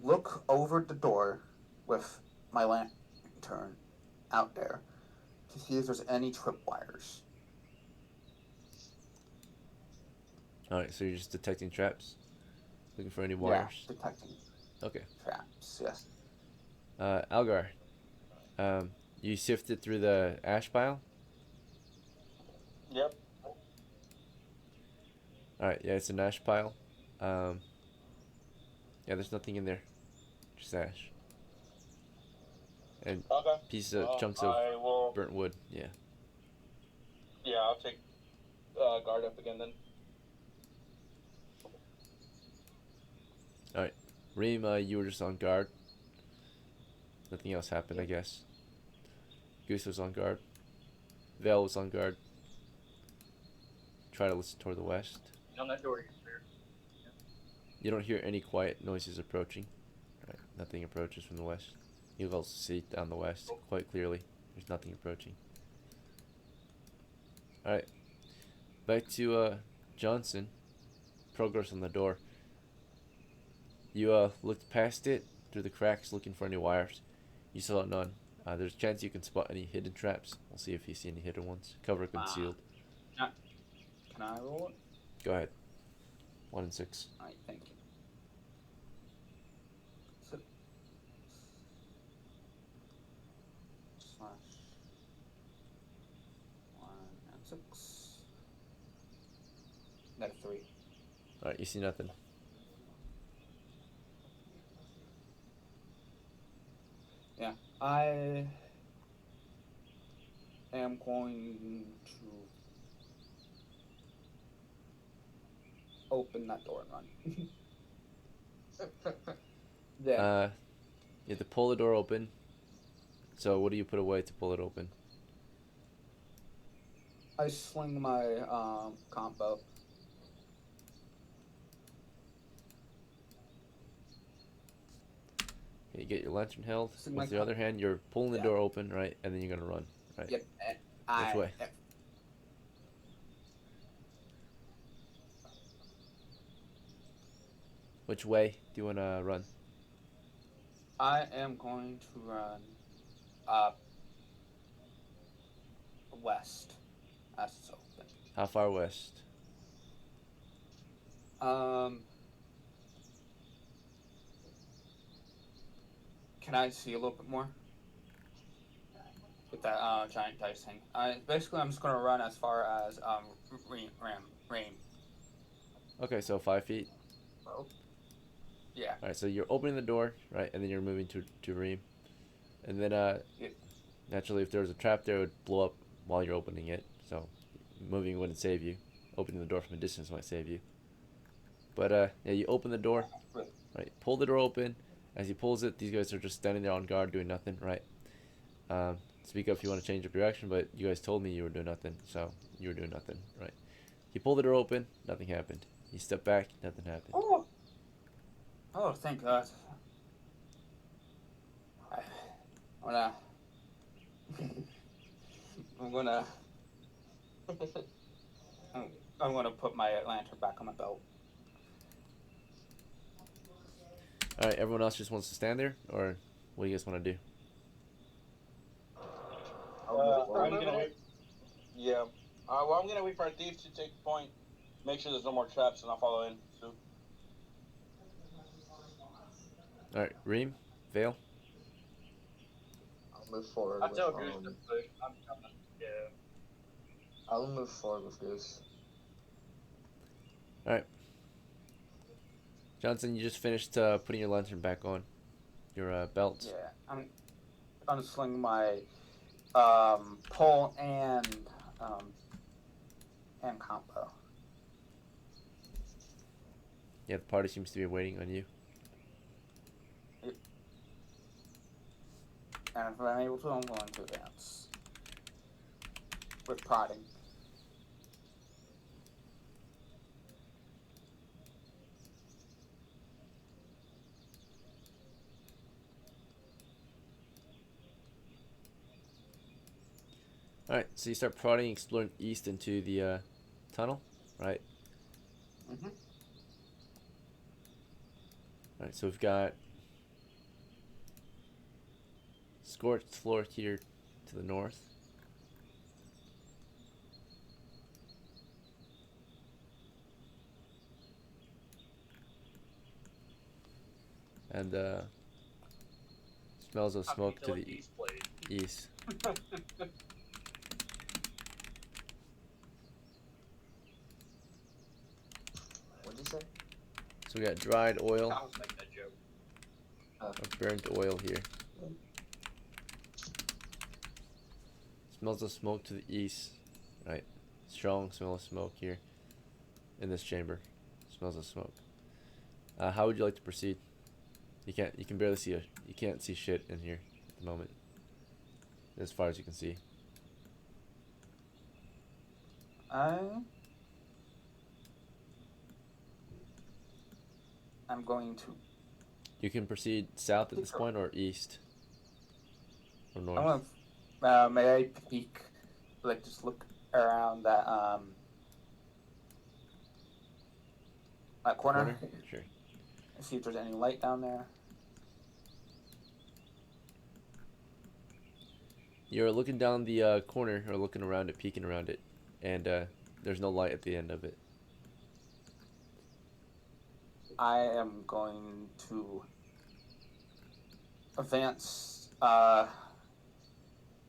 look over the door with my lantern out there to see if there's any tripwires. Alright, so you're just detecting traps? Looking for any wires? Yeah, detecting Okay. traps, yes. Algar, you sifted through the ash pile? Yep. Alright, yeah, it's an ash pile. Yeah, there's nothing in there. Just ash. And Okay. pieces of chunks of burnt wood, yeah. Yeah, I'll take guard up again then. Alright. Reem, you were just on guard. Nothing else happened, I guess. Goose was on guard. Vale was on guard. Try to listen toward the west. On that door, you can hear. You don't hear any quiet noises approaching. Right. Nothing approaches from the west. You can also see down the west quite clearly. There's nothing approaching. Alright. back to Johnson. Progress on the door. You looked past it through the cracks looking for any wires. You saw none. There's a chance you can spot any hidden traps. We'll see if you see any hidden ones. Cover concealed. Can I roll it? Go ahead. 1 and 6. Alright, thank you. So, slash 1 and 6. Another 3. Alright, you see nothing. Yeah, I am going to open that door and run. Yeah. You have to pull the door open. So what do you put away to pull it open? I sling my combo. You get your lantern held. Sling my With the other hand, you're pulling the Yeah. door open, right? And then you're gonna run, right? Yep. Which way? Which way do you wanna run? I am going to run west as it's open. How far west? Can I see a little bit more with that giant dice thing? Basically, I'm just gonna run as far as rain. Okay, so 5 feet. Oh. Yeah. All right, so you're opening the door, right, and then you're moving to Reem, and then naturally, if there was a trap there, it would blow up while you're opening it. So moving wouldn't save you. Opening the door from a distance might save you. But yeah, you open the door, right? Pull the door open. As he pulls it, these guys are just standing there on guard, doing nothing, right? Speak up if you want to change up your action, but you guys told me you were doing nothing, so you were doing nothing, right? He pulled the door open, nothing happened. He stepped back, nothing happened. Oh, thank God. I'm gonna put my lantern back on my belt. All right, everyone else just wants to stand there, or what do you guys want to do? I'm gonna wait. Yeah. Well, I'm gonna wait for our thieves to take point. Make sure there's no more traps, and I'll follow in. So. All right, Reem, Vale. I'll move forward. I with, tell Goose to push. I'm coming. Yeah. I'll move forward with Goose. All right. Johnson, you just finished putting your lantern back on. Your belt. Yeah, I'm unsling my pole and combo. Yeah, the party seems to be waiting on you. And if I'm able to, I'm going to advance. With prodding. Alright, so you start prodding, exploring east into the tunnel, right? Mm-hmm. Alright, so we've got scorched floor here to the north. And smells of smoke to the east. What'd you say? So we got dried oil, I was making that joke. or burnt oil here. Smells of smoke to the east, right? Strong smell of smoke here in this chamber. Smells of smoke. How would you like to proceed? You can barely see you can't see shit in here at the moment. As far as you can see. I'm going to. You can proceed south at this point, or east, or north. I'm gonna. May I peek? Like, just look around that That corner. Corner? Sure. See if there's any light down there. You're looking down the corner, or looking around it, peeking around it, and there's no light at the end of it. I am going to advance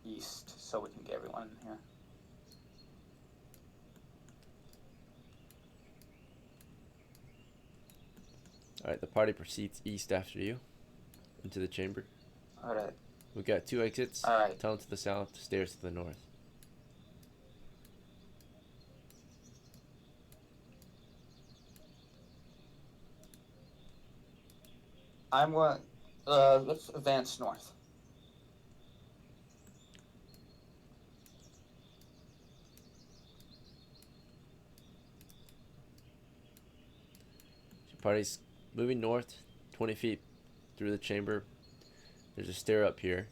east so we can get everyone in here. Alright, the party proceeds east after you, into the chamber. Alright. We've got 2 exits, Alright. tunnel to the south, stairs to the north. I'm going. Let's advance north. Your party's moving north, 20 feet through the chamber. There's a stair up here.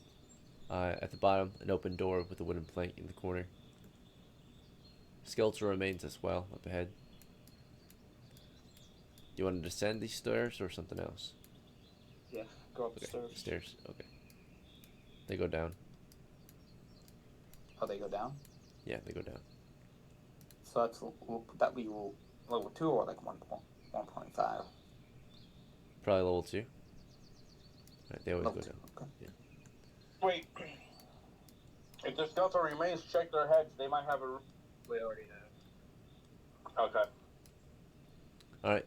At the bottom, an open door with a wooden plank in the corner. Skeletal remains as well up ahead. Do you want to descend these stairs or something else? Yeah, go up the Okay, stairs. stairs. Okay. They go down. Oh, they go down? Yeah, they go down. So that's that be level 2 or like 1.5? Probably level 2. Right, they always Level go 2. down. Okay. Wait. If the skeletal remains, check their heads. They might have a. We already have. Okay. Alright.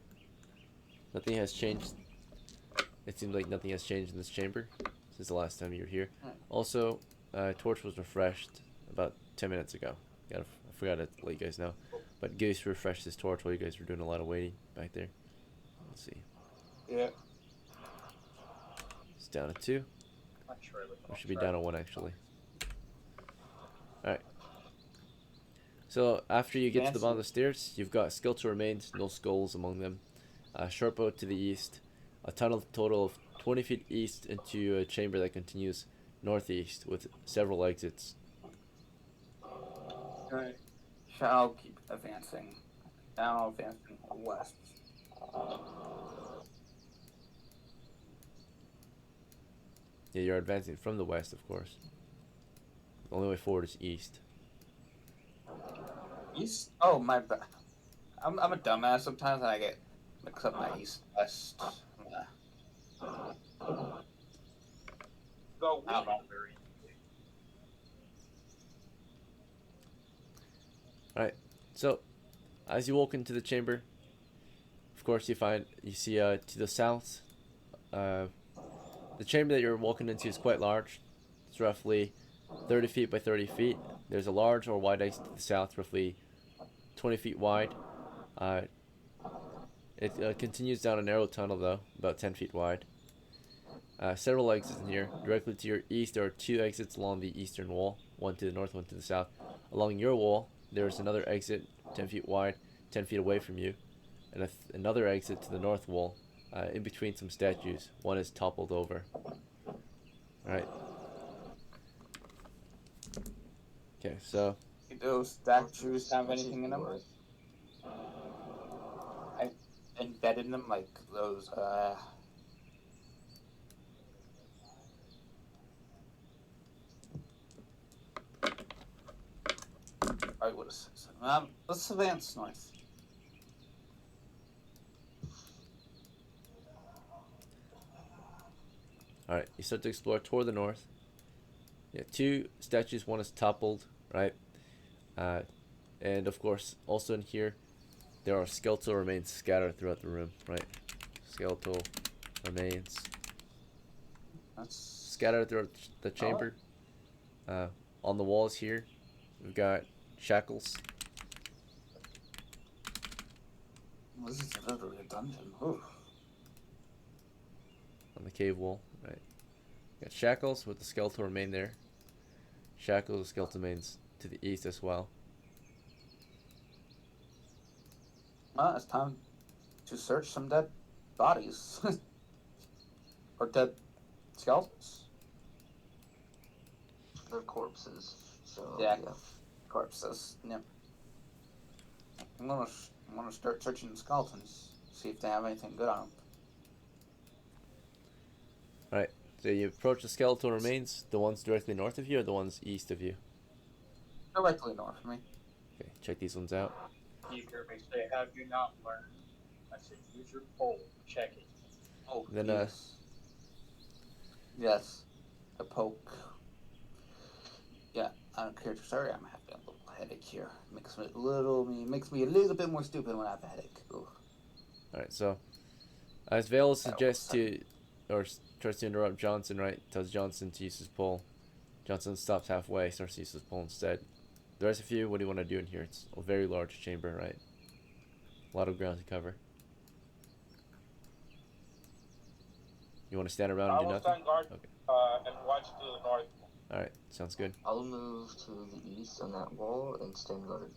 Nothing has changed. It seems like nothing has changed in this chamber since the last time you were here. Right. Also, torch was refreshed about 10 minutes ago. I forgot to let you guys know. But Goose refreshed his torch while you guys were doing a lot of waiting back there. Let's see. Yeah. It's down to 2. Not sure. Or should be down to 1 actually. Alright. So after you get to the bottom of the stairs, you've got skeletal remains, no skulls among them. A short boat to the east. A tunnel total of 20 feet east into a chamber that continues northeast with several exits. Alright. Shall keep advancing. Now advancing west. Yeah, you're advancing from the west, of course. The only way forward is east. East? Oh, my bad. I'm a dumbass sometimes and I get mixed up my east west. Go. I don't know. Very Alright, so as you walk into the chamber, of course you see to the south, the chamber that you're walking into is quite large. It's roughly 30 feet by 30 feet. There's a large or wide exit to the south, roughly 20 feet wide. It continues down a narrow tunnel though, about 10 feet wide. Several exits in here. Directly to your east, there are 2 exits along the eastern wall, one to the north, one to the south. Along your wall, there's another exit 10 feet wide, 10 feet away from you, and another exit to the north wall, in between some statues. One is toppled over. Alright. Okay, so Do those statues have anything in them? I embedded in them like those Alright, what is this? Let's advance north. alright, you start to explore toward the north. Yeah, 2 statues, one is toppled, right? And of course, also in here, there are skeletal remains scattered throughout the room, right? Skeletal remains That's scattered throughout the chamber. On the walls here, we've got shackles. This is literally a dungeon. Ooh. On the cave wall, right? Got shackles with the skeletal remain there. Shackles with skeletal remains to the east as well. Well, it's time to search some dead bodies. Or dead skeletons. They're corpses. So Yeah. Corpses. Yeah. I'm gonna start searching skeletons. See if they have anything good on them. Alright, so you approach the skeletal remains, the ones directly north of you or the ones east of you? Directly north of me. Okay, check these ones out. You hear me say, have you not learned? I said, use your pole, check it. Oh, Then, yes. Yes. A poke. Yeah, I don't care. Sorry, I'm having a little headache here. Makes me a little bit more stupid when I have a headache. Ooh. Alright, so as Vale That suggests was to, or tries to interrupt Johnson, right? Tells Johnson to use his pole. Johnson stops halfway, starts to use his pole instead. The rest of you, what do you want to do in here? It's a very large chamber, right? A lot of ground to cover. You want to stand around and I do will nothing? stand guard Okay. and watch to the north. Alright, sounds good. I'll move to the east on that wall and stand guard.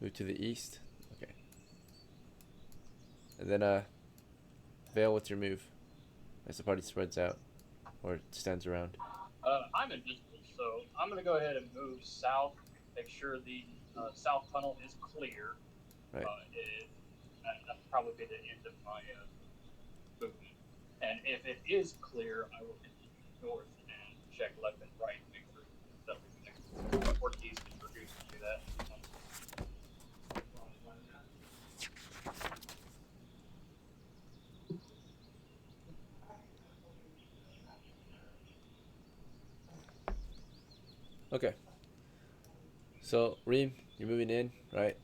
Move to the east. Okay. And then, Vale, what's your move? As the party spreads out, or stands around. I'm invisible, so I'm going to go ahead and move south, make sure the south tunnel is clear. Right. That'll probably be the end of my movement. And if it is clear, I will continue north and check left and right, make sure stuff is connected. Ortiz can produce to do that. Okay. So, Reem, you're moving in, right?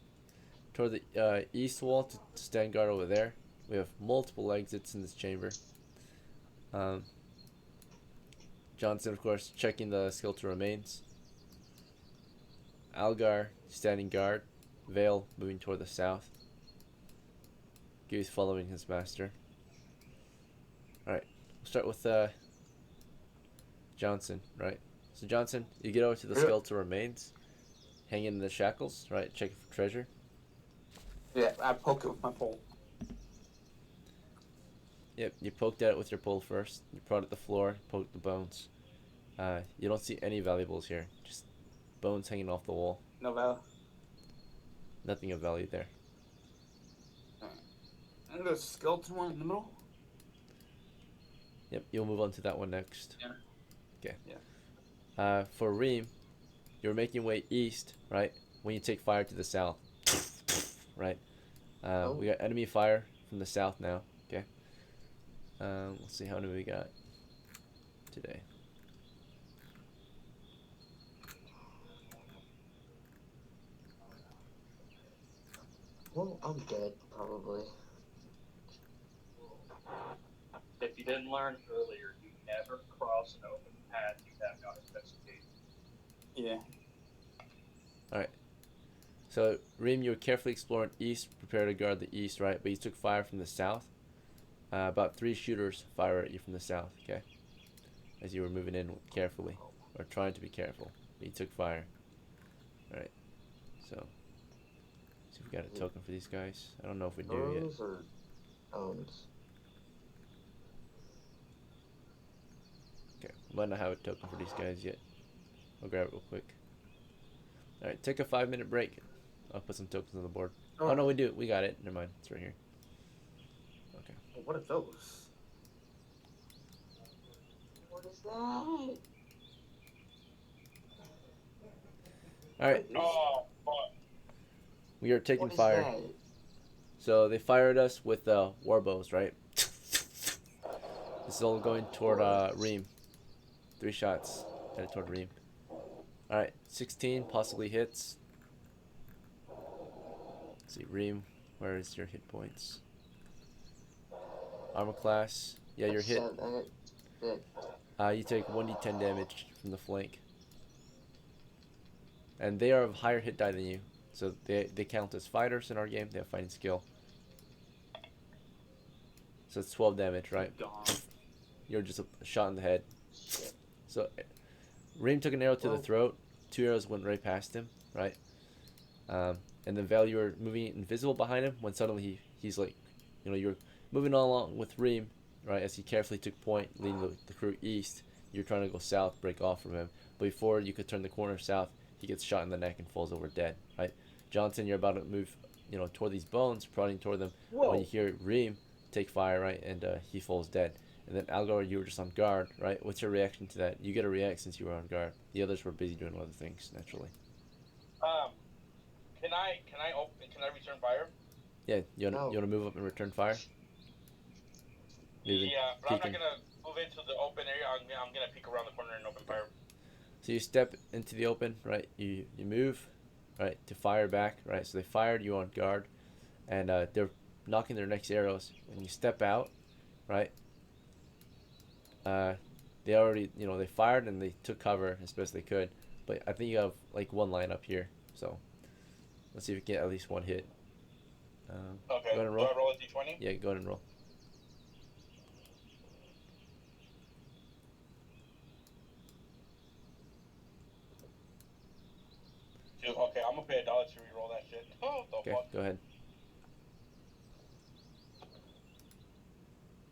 Toward the east wall to stand guard over there. We have multiple exits in this chamber. Johnson, of course, checking the skeletal remains. Algar standing guard. Vale moving toward the south. Goose following his master. Alright, we'll start with Johnson, right? So Johnson, you get over to the skeletal remains, hang in the shackles, right? Check for treasure. Yeah, I poke it with my pole. Yep, you poked at it with your pole first. You prod at the floor, poked the bones. You don't see any valuables here. Just bones hanging off the wall. No value. Nothing of value there. And the skeleton one in the middle? Yep, you'll move on to that one next. Yeah. Okay. Yeah. For Reem, you're making way east, right? When you take fire to the south, right? We got enemy fire from the south now. Okay. Let's see how many we got today. Well, I'm dead, probably. If you didn't learn earlier, you never cross an open path you have not investigated. Yeah. Alright. So, Reem, you were carefully exploring east, prepare to guard the east, right? But you took fire from the south. About 3 shooters fire at you from the south, okay? As you were moving in carefully, or trying to be careful. But you took fire. Alright. So, see if we got a token for these guys. I don't know if we do yet. Gnolls or owns? Okay, might not have a token for these guys yet. I'll grab it real quick. Alright, take a 5-minute break. I'll put some tokens on the board. Oh no, we do. We got it. Never mind. It's right here. Okay. Well, what are those? What is that? Alright, Oh, fuck. we are taking What is fire. that? So they fired us with war bows, right? This is all going toward Reem. 3 shots headed toward Reem. Alright, 16 possibly hits. Let's see, Reem, where is your hit points? Armor class. Yeah, you're hit. You take 1d10 damage from the flank. And they are of higher hit die than you. So they count as fighters in our game. They have fighting skill. So it's 12 damage, right? You're just a shot in the head. So Reem took an arrow to the throat. 2 arrows went right past him, right? And then Val, you were moving invisible behind him when suddenly he's like, you know, you're moving along with Reem, right? As he carefully took point, leading the crew east. You're trying to go south, break off from him. But before you could turn the corner south, he gets shot in the neck and falls over dead, right? Johnson, you're about to move toward these bones, prodding toward them, Whoa. when you hear Reem take fire, right, and he falls dead. And then Algar, you were just on guard, right? What's your reaction to that? You get a react since you were on guard. The others were busy doing other things, naturally. Can I return fire? Yeah, you No. wanna move up and return fire? Moving, Yeah, but peeking. I'm not gonna move into the open area. I'm gonna peek around the corner and open fire. So you step into the open, right? You move, right, to fire back, right? So they fired you on guard, and they're knocking their next arrows. When you step out, right? They already, they fired and they took cover as best they could. But I think you have like one line up here, so let's see if you can get at least one hit. Okay. Go ahead and Do roll. I roll a d20? Yeah, go ahead and roll. Two. Okay, I'm gonna pay $1 to re-roll that shit. Oh, the Okay, fuck. go ahead.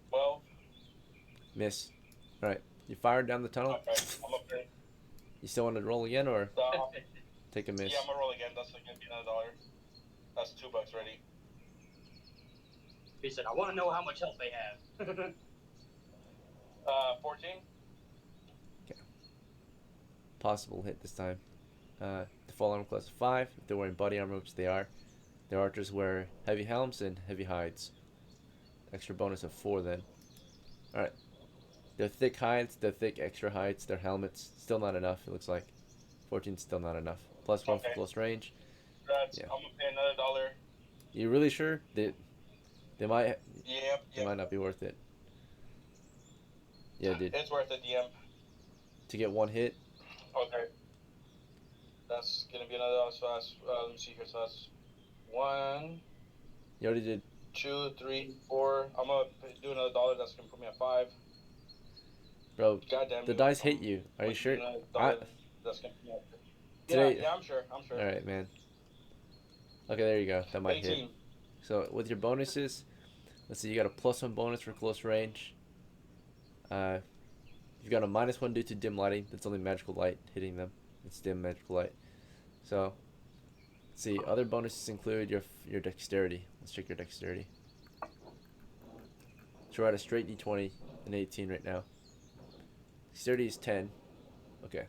12. Miss. All right, you fired down the tunnel. Okay, I'm up there. You still want to roll again or So, take a miss? yeah, I'm gonna roll again. That's gonna be another $1. That's $2 ready. He said, I want to know how much health they have. 14. Possible hit this time. The fall armor class 5. If they're wearing body armor, which they are, their archers wear heavy helms and heavy hides. Extra bonus of 4 then. Alright. Their thick hides, their thick extra hides, their helmets, still not enough, it looks like. 14 still not enough. Plus 1 for Okay. close range. That's, Yeah. I'm gonna pay another $1. You really sure? They might Yep. might not be worth it. Yeah, dude. It's worth it, DM. To get one hit, Okay. That's gonna be another $1. So that's, let me see here. So that's 1, you already did. 2, 3, 4. I'm gonna do another $1. That's gonna put me at 5. Bro, Goddamn. the dice hate you. Are you sure? That's gonna be Today- yeah, I'm sure. Alright, man. Okay, there you go. That might 18. hit. So with your bonuses, let's see, you got a +1 bonus for close range. You've got a -1 due to dim lighting. That's only magical light hitting them. It's dim magical light. So let's see, other bonuses include your dexterity. Let's check your dexterity. So we're at a straight d20 and 18 right now. Dexterity is 10. Okay.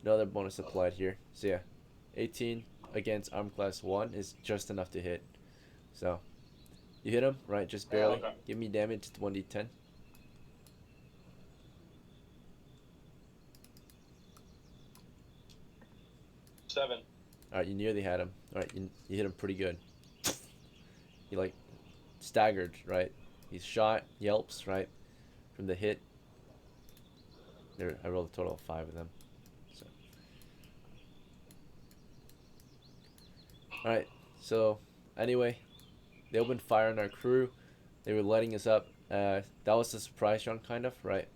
No other bonus applied here. So yeah, 18 against arm class 1 is just enough to hit. So you hit him, right? Just barely. Okay. Give me damage. It's 1d10. 7. Alright, you nearly had him. Alright, you hit him pretty good. He like staggered, right? He's shot, yelps, right? From the hit. There, I rolled a total of 5 of them. So. Alright, so anyway, they opened fire on our crew. They were lighting us up. That was a surprise run, kind of, right?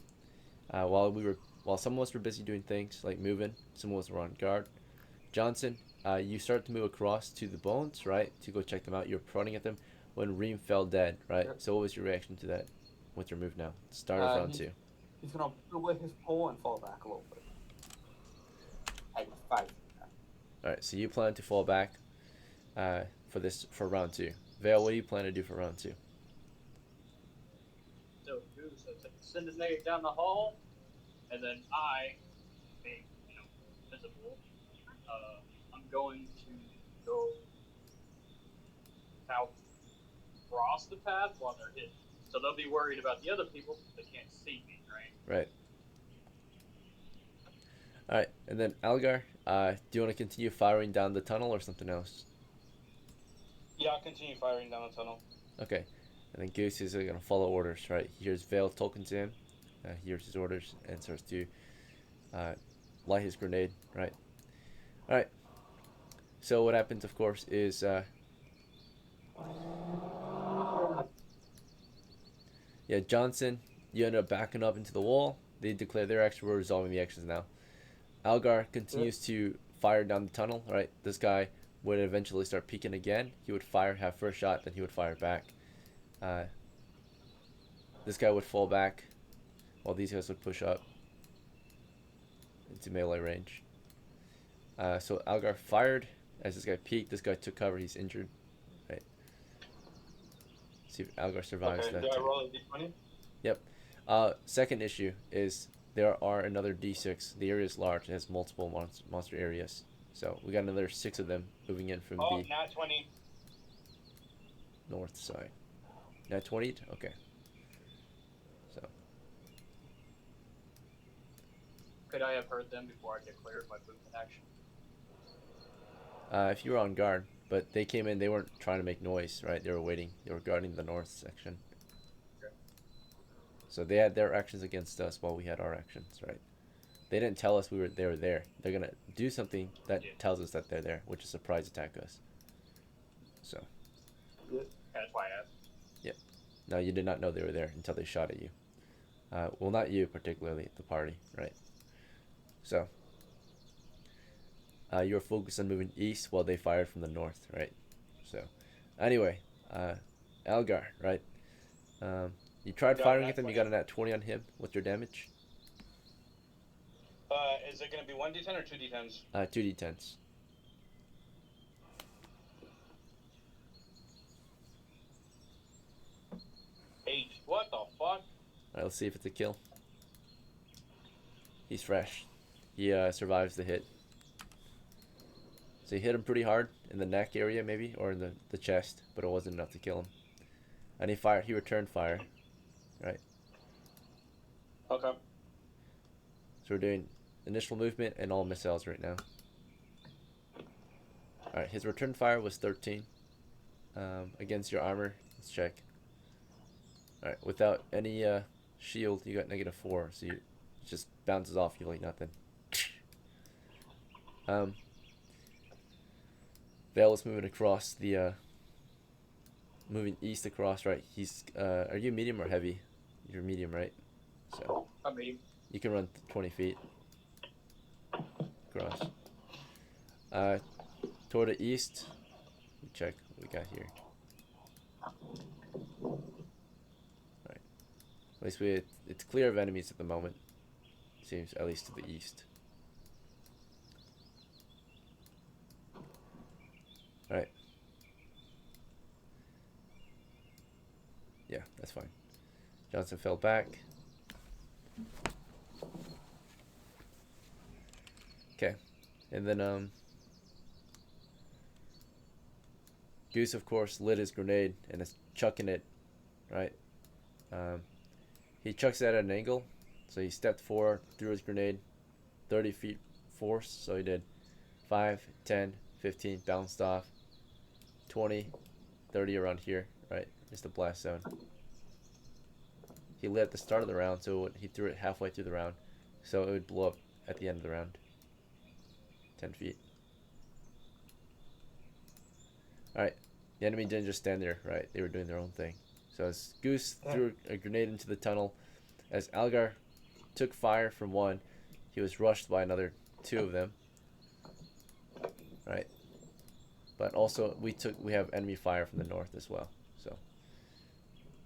While some of us were busy doing things like moving, some of us were on guard. Johnson, you start to move across to the bones, right? To go check them out. You're prodding at them when Reem fell dead, right? Yep. So what was your reaction to that? What's your move now? Start of round 2. He's gonna put away his pole and fall back a little bit. Like 5. Alright, so you plan to fall back for round 2. Vale, what do you plan to do for round 2? So send his nigga down the hall, and then I, being visible, I'm going to go out across the path while they're hidden. So they'll be worried about the other people because they can't see me, right? Right. Alright, and then Algar, do you want to continue firing down the tunnel or something else? Yeah, I'll continue firing down the tunnel. Okay. And then Goose is going to follow orders, right? He hears Vale talking to him. He hears his orders and starts to light his grenade, right? Alright. So what happens, of course, is... yeah, Johnson, you end up backing up into the wall. They declare their action. We're resolving the actions now. Algar continues to fire down the tunnel, right? This guy would eventually start peeking again. He would have first shot, then he would fire back. This guy would fall back while these guys would push up into melee range. So Algar fired As this guy peeked, this guy took cover. He's injured. Right. See if Algar survives Okay, that. do I roll a d20? Yep. Second issue is there are another D6. The area is large. It has multiple monster areas. So we got another 6 of them moving in from Oh, the nat 20. north side. Now 20? Okay. So, Could I have heard them before I declared my movement action? if you were on guard, but they came in, they weren't trying to make noise, right? They were waiting. They were guarding the north section. Okay. So they had their actions against us while we had our actions, right? They didn't tell us they were there. They're gonna do something that tells us that they're there, which is surprise attack us. So. That's why I asked. Yep. No, you did not know they were there until they shot at you. Well, not you particularly, the party, right? So. You were focused on moving east while they fired from the north, right? So, anyway, Algar, right? You tried Got firing nat at them. You 20. got a nat 20 on him. What's your damage? Is it gonna be 1d10 or 2d10s? 2d10s. 8. What the fuck? All right, let's see if it's a kill. He's fresh. He survives the hit. So you hit him pretty hard in the neck area, maybe, or in the chest, but it wasn't enough to kill him. And he fired. He returned fire, right? Okay. So we're doing initial movement and all missiles right now. All right, his return fire was 13 against your armor. Let's check. All right, without any shield, you got -4, so it just bounces off you like nothing. Vale is moving across the moving east across, right? He's are you medium or heavy? You're medium, right? So I'm medium. you can run 20 feet across. Toward the east, we check what we got here. Right. At least it's clear of enemies at the moment. Seems, at least to the east. Alright. Yeah, that's fine. Johnson fell back. Okay. And then Goose, of course, lit his grenade and is chucking it, right? He chucks it at an angle, so he stepped forward, threw his grenade, 30 feet force, so he did 5, 10, 15, bounced off, 20, 30 around here, right? Is the blast zone. He lit at the start of the round, so he threw it halfway through the round, so it would blow up at the end of the round. 10 feet. Alright, the enemy didn't just stand there, right? They were doing their own thing. So as Goose threw a grenade into the tunnel, as Algar took fire from one, he was rushed by another 2 of them. Right? But also we have enemy fire from the north as well. So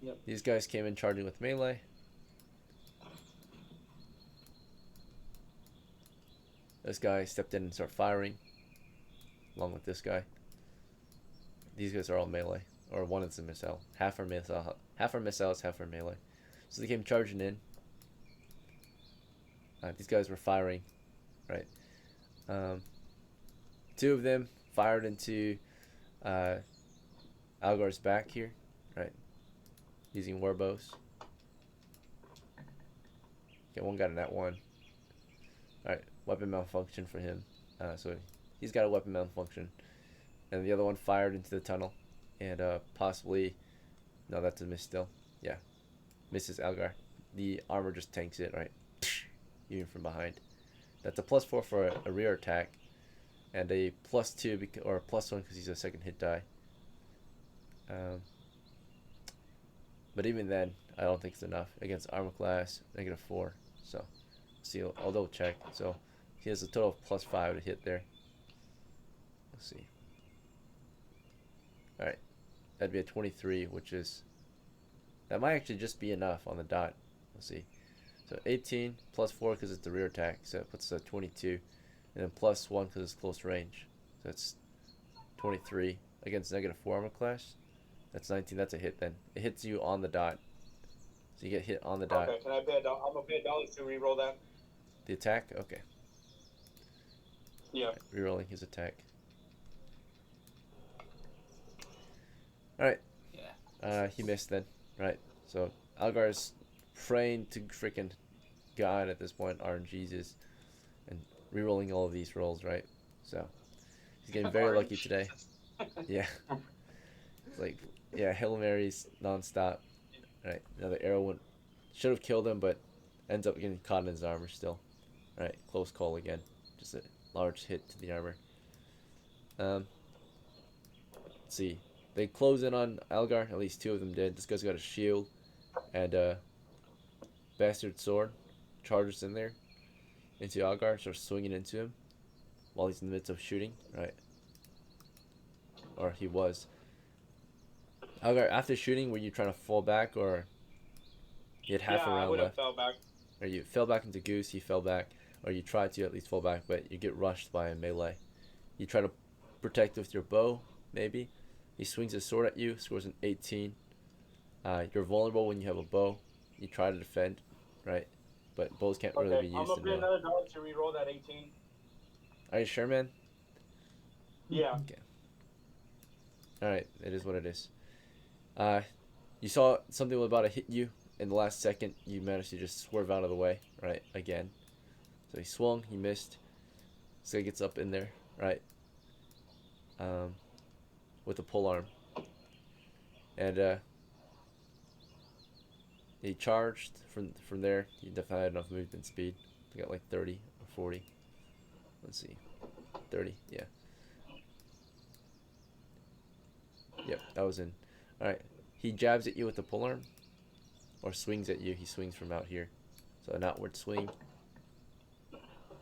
Yep. These guys came in charging with melee. This guy stepped in and started firing, along with this guy. These guys are all melee, or one is a missile. Half are missiles, half are melee. So they came charging in. These guys were firing, right? 2 of them fired into Algar's back here, right? Using war bows. Okay, one got a nat 1. Alright, weapon malfunction for him. So he's got a weapon malfunction. And the other one fired into the tunnel. And possibly... No, that's a miss still. Yeah. Misses Algar. The armor just tanks it, right? Even from behind. That's a +4 for a rear attack. And a +2, or +1 because he's a second hit die. But even then, I don't think it's enough. Against armor class, -4. So, see, I'll double check. So, he has a total of +5 to hit there. Let's see. Alright. That'd be a 23, which is... That might actually just be enough on the dot. Let's see. So, 18 +4 because it's the rear attack. So, it puts us at 22. And then +1 because it's close range. So, it's 23 against -4 armor class. That's 19. That's a hit then. It hits you on the dot. So you get hit on the dot. Okay, can I pay $1? I'm gonna pay $1 to re-roll that. The attack? Okay. Yeah. Right, rerolling his attack. Alright. Yeah. He missed then. Right. So Algar's praying to freaking God at this point, RNG's, and rerolling all of these rolls, right? So he's getting very lucky today. Yeah. It's like, yeah, Hail Marys nonstop. Right. Another arrow went, should have killed him, but ends up getting caught in his armor still. Right. Close call again. Just a large hit to the armor. Let's see. They close in on Algar. At least 2 of them did. This guy's got a shield and a bastard sword. Charges in there into Algar. Starts swinging into him while he's in the midst of shooting. Right. Or he was. Algar, after shooting, were you trying to fall back, or you had half a Yeah, I round would have left? fell back. Or you fell back into Goose, he fell back, or you tried to at least fall back, but you get rushed by a melee. You try to protect with your bow, maybe. He swings his sword at you, scores an 18. You're vulnerable when you have a bow. You try to defend, right? But bows can't really Okay, be I'm used gonna in pay melee. another $1 to re-roll that 18. Are you sure, man? Yeah. Okay. Alright, it is what it is. You saw something was about to hit you. In the last second, you managed to just swerve out of the way, right? Again. So he swung, he missed. So he gets up in there, right? With a pole arm. And he charged from there. He definitely had enough movement speed. He got like 30 or 40. Let's see. 30, yeah. Yep, that was in. Alright. He jabs at you with the pole arm. Or swings at you. He swings from out here. So an outward swing.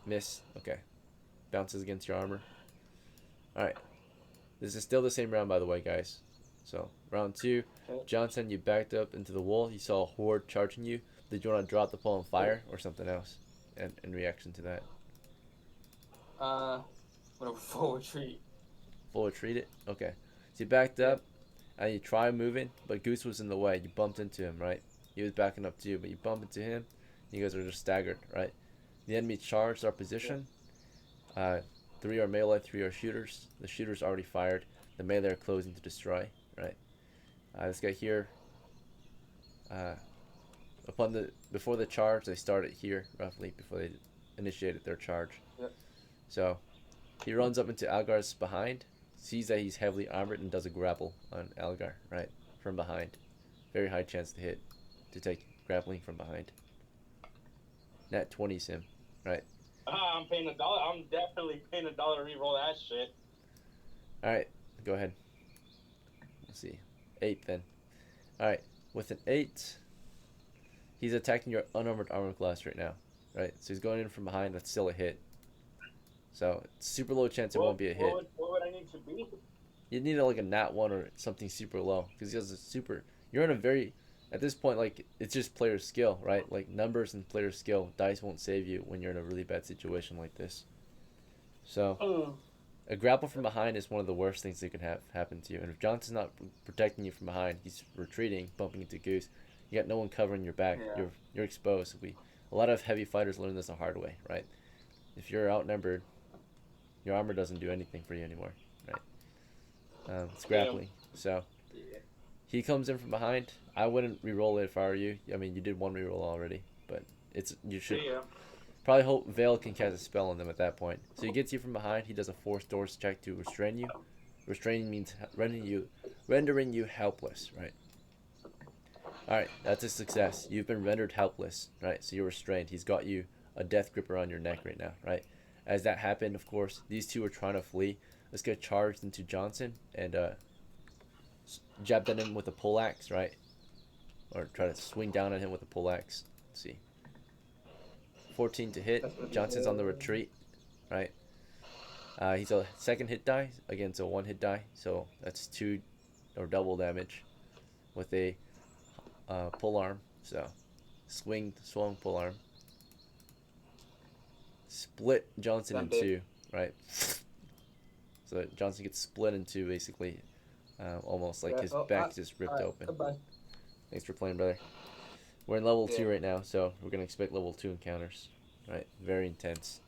Miss. Okay. Bounces against your armor. Alright. This is still the same round, by the way, guys. So, round 2. Johnson, you backed up into the wall. You saw a horde charging you. Did you want to drop the pole and fire, or something else? And in reaction to that. What a full retreat. Full retreat it? Okay. So you backed up, and you try moving, but Goose was in the way. You bumped into him, right? He was backing up to you, but you bump into him. You guys are just staggered, right? The enemy charged our position. 3 are melee, 3 are shooters. The shooters already fired. The melee are closing to destroy, right? This guy here, before the charge, they started here roughly before they initiated their charge. Yep. So he runs up into Algar's behind, sees that he's heavily armored, and does a grapple on Algar, right, from behind. Very high chance to hit, to take grappling from behind. Nat 20's him, right? I'm paying $1. I'm definitely paying $1 to re-roll that shit. All right, go ahead. Let's see, 8 then. All right, with an 8, he's attacking your unarmored armor class right now, right? So he's going in from behind. That's still a hit. So super low chance it won't be a hit. What would I need to be? You need like a nat 1 or something super low, because he has a super. You're in a very, at this point, like, it's just player skill, right? Like numbers and player skill. Dice won't save you when you're in a really bad situation like this. So a grapple from behind is one of the worst things that can have happen to you. And if Johnson's not protecting you from behind, he's retreating, bumping into Goose. You got no one covering your back. Yeah. You're exposed. A lot of heavy fighters learn this the hard way, right? If you're outnumbered, your armor doesn't do anything for you anymore, right? It's grappling. So he comes in from behind. I wouldn't re-roll it if I were you. I mean, you did one re-roll already, but you should probably hope Vale can cast a spell on them at that point. So he gets you from behind. He does a force doors check to restrain you. Restraining means rendering you helpless, right? All right, that's a success. You've been rendered helpless, right? So you're restrained. He's got you a death grip around your neck right now, right? As that happened, of course, these two are trying to flee. Let's get charged into Johnson and jabbed at him with a poleaxe, right? Or try to swing down at him with a poleaxe. Let's see. 14 to hit. Johnson's on the retreat, right? He's a second hit die against a 1 hit die, so that's 2 or double damage with a pull arm. So swung pull arm. Split Johnson in 2, right? So that Johnson gets split into basically almost like Yeah, his oh, back just ripped open. Goodbye. Thanks for playing, brother. We're in level Yeah. 2 right now, so we're gonna expect level 2 encounters. Right, very intense.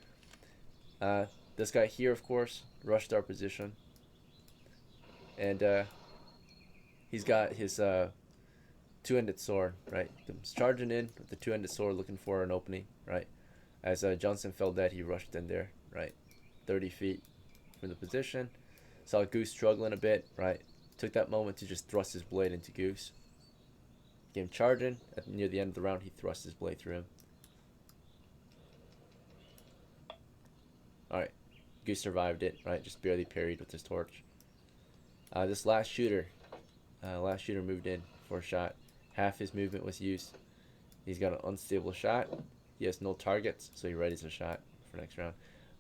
This guy here, of course, rushed our position, and he's got his two-ended sword. Right, comes charging in with the two-ended sword, looking for an opening. Right, as Johnson fell dead, he rushed in there. Right, 30 feet from the position. Saw Goose struggling a bit. Right, took that moment to just thrust his blade into Goose. Came charging. Near the end of the round, he thrust his blade through him. Alright. Goose survived it, right? Just barely parried with his torch. This last shooter moved in for a shot. Half his movement was used. He's got an unstable shot. He has no targets, so he readies a shot for next round.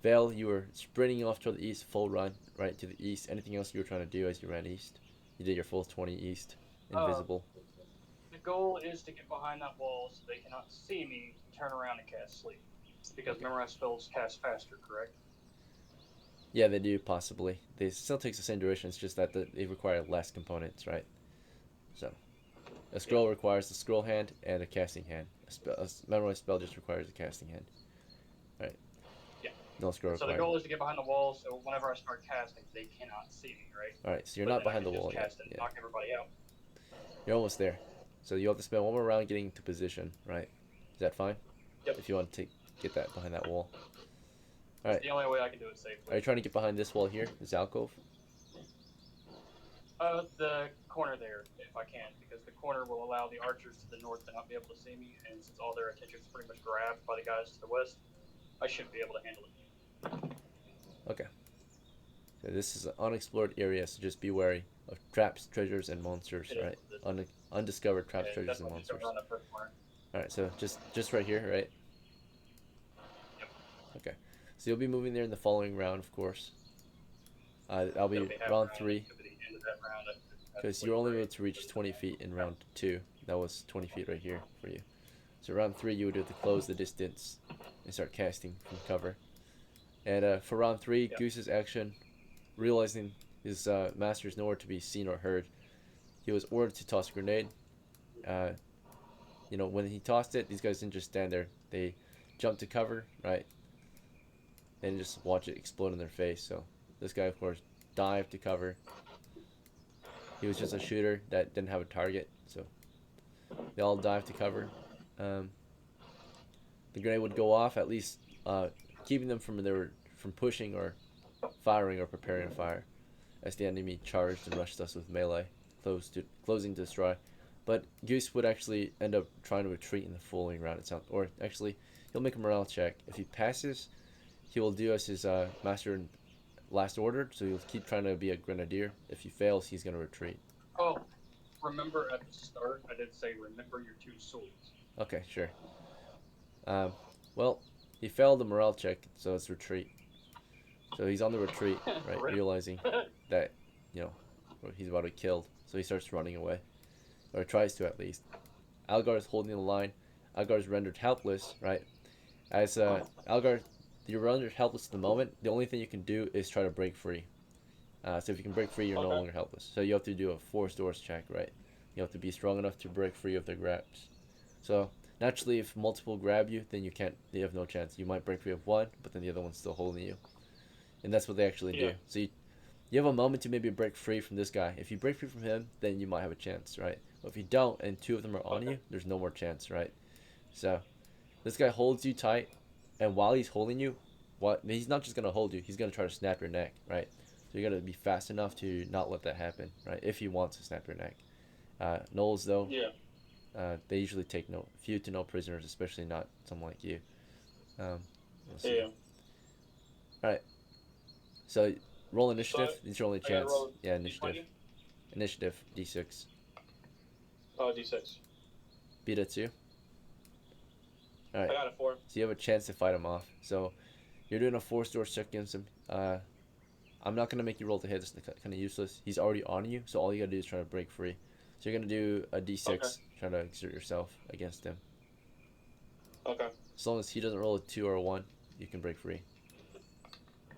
Vale, you were sprinting off toward the east, full run, right to the east. Anything else you were trying to do as you ran east? You did your full 20 east, invisible. The goal is to get behind that wall so they cannot see me, turn around and cast sleep. Because memorize spells cast faster, correct? Yeah, they do, possibly. They still take the same duration, it's just that they require less components, right? So, a scroll requires a scroll hand and a casting hand. A memorize spell just requires a casting hand. Right. Yeah. No scroll So required. the goal is to get behind the wall, so whenever I start casting, they cannot see me, right? Alright, so you're not behind the wall yet. Yeah. Knock everybody out. You're almost there. So you have to spend one more round getting into position, right? Is that fine? Yep. If you want to get that behind that wall. Alright. The only way I can do it safely. Are you trying to get behind this wall here? This alcove? The corner there, if I can, because the corner will allow the archers to the north to not be able to see me, and since all their attention is pretty much grabbed by the guys to the west, I should be able to handle it. Okay. So this is an unexplored area, so just be wary of traps, treasures, and monsters, right? Undiscovered traps, treasures, and monsters. Alright, so just right here, right? Yep. Okay. So you'll be moving there in the following round, of course. I'll be round 3. Because you're only able to reach 20 feet in round 2. That was 20 feet right here for you. So round 3, you would have to close the distance and start casting from cover. And for round 3, Goose's action, realizing his master is nowhere to be seen or heard, he was ordered to toss a grenade. When he tossed it, these guys didn't just stand there. They jumped to cover, right? And just watch it explode in their face. So this guy, of course, dived to cover. He was just a shooter that didn't have a target, so they all dived to cover. The grenade would go off, at least keeping them from pushing or firing or preparing a fire, as the enemy charged and rushed us with melee, closing to destroy. But Goose would actually end up trying to retreat in the following round itself, or actually, he'll make a morale check. If he passes, he will do as his master last ordered, so he'll keep trying to be a grenadier. If he fails, he's going to retreat. Oh, remember at the start, I did say remember your 2 swords. Okay, sure. Well, he failed the morale check, so it's retreat. So he's on the retreat, right, realizing that, he's about to be killed, so he starts running away. Or tries to, at least. Algar is holding the line. Algar is rendered helpless, right? As Algar, you're rendered helpless at the moment. The only thing you can do is try to break free. So if you can break free, you're no longer helpless. So you have to do a force doors check, right? You have to be strong enough to break free of their grabs. So naturally, if multiple grab you, then you have no chance. You might break free of one, but then the other one's still holding you. And that's what they actually do. So you have a moment to maybe break free from this guy. If you break free from him, then you might have a chance, right? But if you don't, and 2 of them are on you, there's no more chance, right? So this guy holds you tight, and while he's holding you, he's not just going to hold you, he's going to try to snap your neck, right? So you got to be fast enough to not let that happen, right? If he wants to snap your neck. Gnolls, though, they usually take few to no prisoners, especially not someone like you. Let's see. Alright. So roll initiative. It's your only chance. Yeah, initiative. D20? Initiative, D6. Oh, D6. Beat it 2. Alright. I got a 4. So you have a chance to fight him off. So you're doing a force door check against him. I'm not going to make you roll to hit. It's kind of useless. He's already on you, so all you got to do is try to break free. So you're going to do a D6, trying to exert yourself against him. Okay. As long as he doesn't roll a 2 or a 1, you can break free.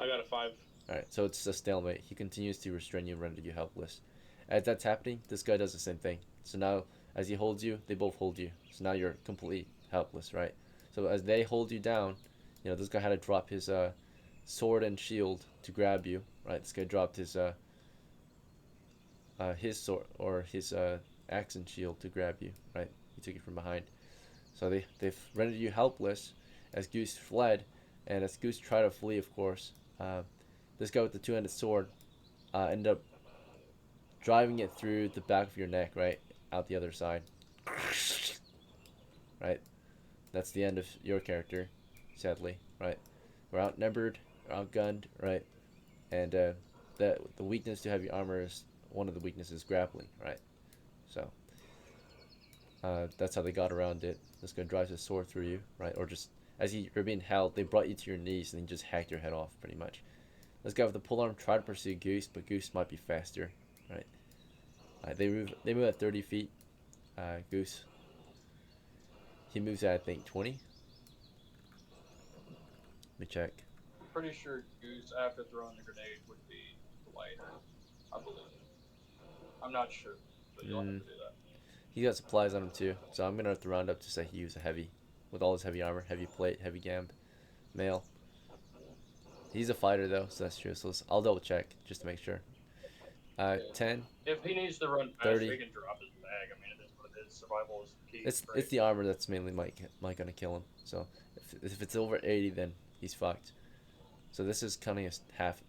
I got a 5. Alright, so it's a stalemate. He continues to restrain you and render you helpless. As that's happening, this guy does the same thing. So now, as he holds you, they both hold you. So now you're completely helpless, right? So as they hold you down, you know, this guy had to drop his sword and shield to grab you, right? This guy dropped his sword or his axe and shield to grab you, right? He took it from behind. So they've rendered you helpless as Goose fled, and as Goose tried to flee, of course, this guy with the two-handed sword ended up driving it through the back of your neck, right? Out the other side. Right? That's the end of your character, sadly, right? We're outnumbered, outgunned, right? And the weakness to heavy armor is one of the weaknesses grappling, right? So that's how they got around it. This guy drives his sword through you, right? Or just as you're being held, they brought you to your knees and then just hacked your head off, pretty much. This guy with the polearm tried to pursue Goose, but Goose might be faster, right? They move at 30 feet. Goose, he moves at I think 20. Let me check. I'm pretty sure Goose, after throwing the grenade, would be lighter. I believe. I'm not sure, but you'll have to do that. He got supplies on him too, so I'm gonna have to round up to say he was a heavy, with all his heavy armor, heavy plate, heavy gamb, male. He's a fighter though, so that's true. So I'll double check just to make sure. 10, If he needs to run faster, 30. he can drop his bag. I mean, it is what it is. Survival is key. It's the armor that's mainly might gonna kill him. So if it's over 80, then he's fucked. So this is counting as half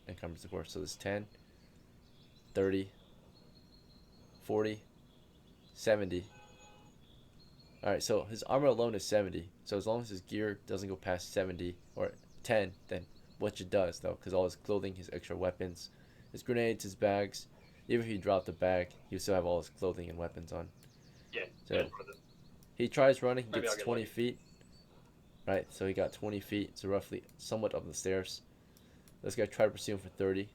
encumbrance, of course. So this 10, 30, 40, 70. Alright, so his armor alone is 70. So as long as his gear doesn't go past 70 or 10, then which it does though, because all his clothing, his extra weapons, his grenades, his bags, even if he dropped the bag, he would still have all his clothing and weapons on. Yeah. So he tries running, Maybe gets I'll get 20 lucky. feet. Right, so he got 20 feet, so roughly somewhat up the stairs. This guy tried to pursue him for 30.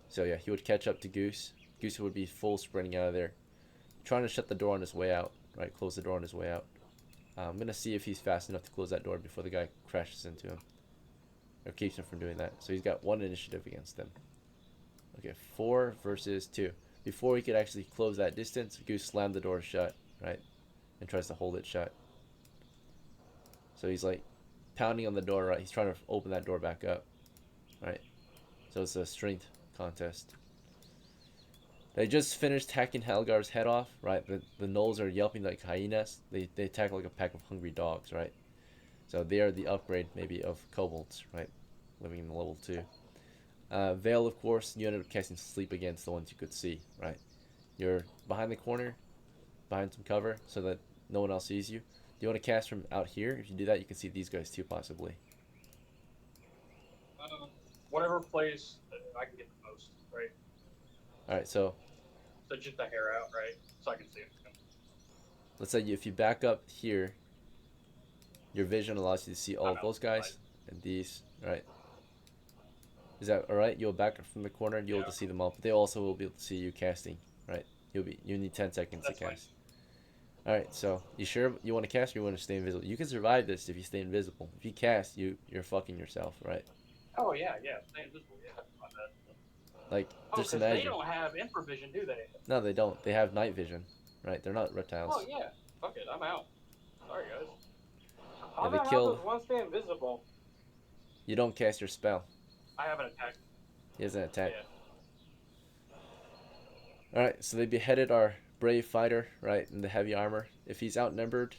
So yeah, he would catch up to Goose. Goose would be full sprinting out of there, trying to shut the door on his way out. Right, close the door on his way out. I'm gonna see if he's fast enough to close that door before the guy crashes into him, or keeps him from doing that. So he's got one initiative against them. Okay, 4 versus 2. Before he could actually close that distance, Goose slammed the door shut, right, and tries to hold it shut. So he's like pounding on the door, right? He's trying to open that door back up, right? So it's a strength contest. They just finished hacking Helgar's head off, right? The Gnolls are yelping like hyenas. They attack like a pack of hungry dogs, right? So they are the upgrade, maybe, of kobolds, right? Living in the level 2. Veil, of course, you ended up casting Sleep against the ones you could see, right? You're behind the corner, behind some cover, so that no one else sees you. Do you want to cast from out here? If you do that, you can see these guys too, possibly. Whatever place I can get the most, right? Alright, so just the hair out, right? So I can see him. let's say if you back up here, your vision allows you to see all of those guys and these, right? Is that alright? You'll back up from the corner and you'll be able to see them all, but they also will be able to see you casting, right? You need 10 seconds to cast. Alright, so you sure you want to cast or you want to stay invisible? You can survive this if you stay invisible. If you cast, you're fucking yourself, right? Oh yeah, stay invisible, yeah. My bad. Like, just because imagine. they don't have infravision, do they? No, they don't. They have night vision, right? They're not reptiles. Oh yeah. Fuck it, I'm out. Sorry guys. How they the hell kill- does one stay invisible? You don't cast your spell. I have an attack. He has an attack. Yeah. Alright, so they beheaded our brave fighter, right, in the heavy armor. If he's outnumbered,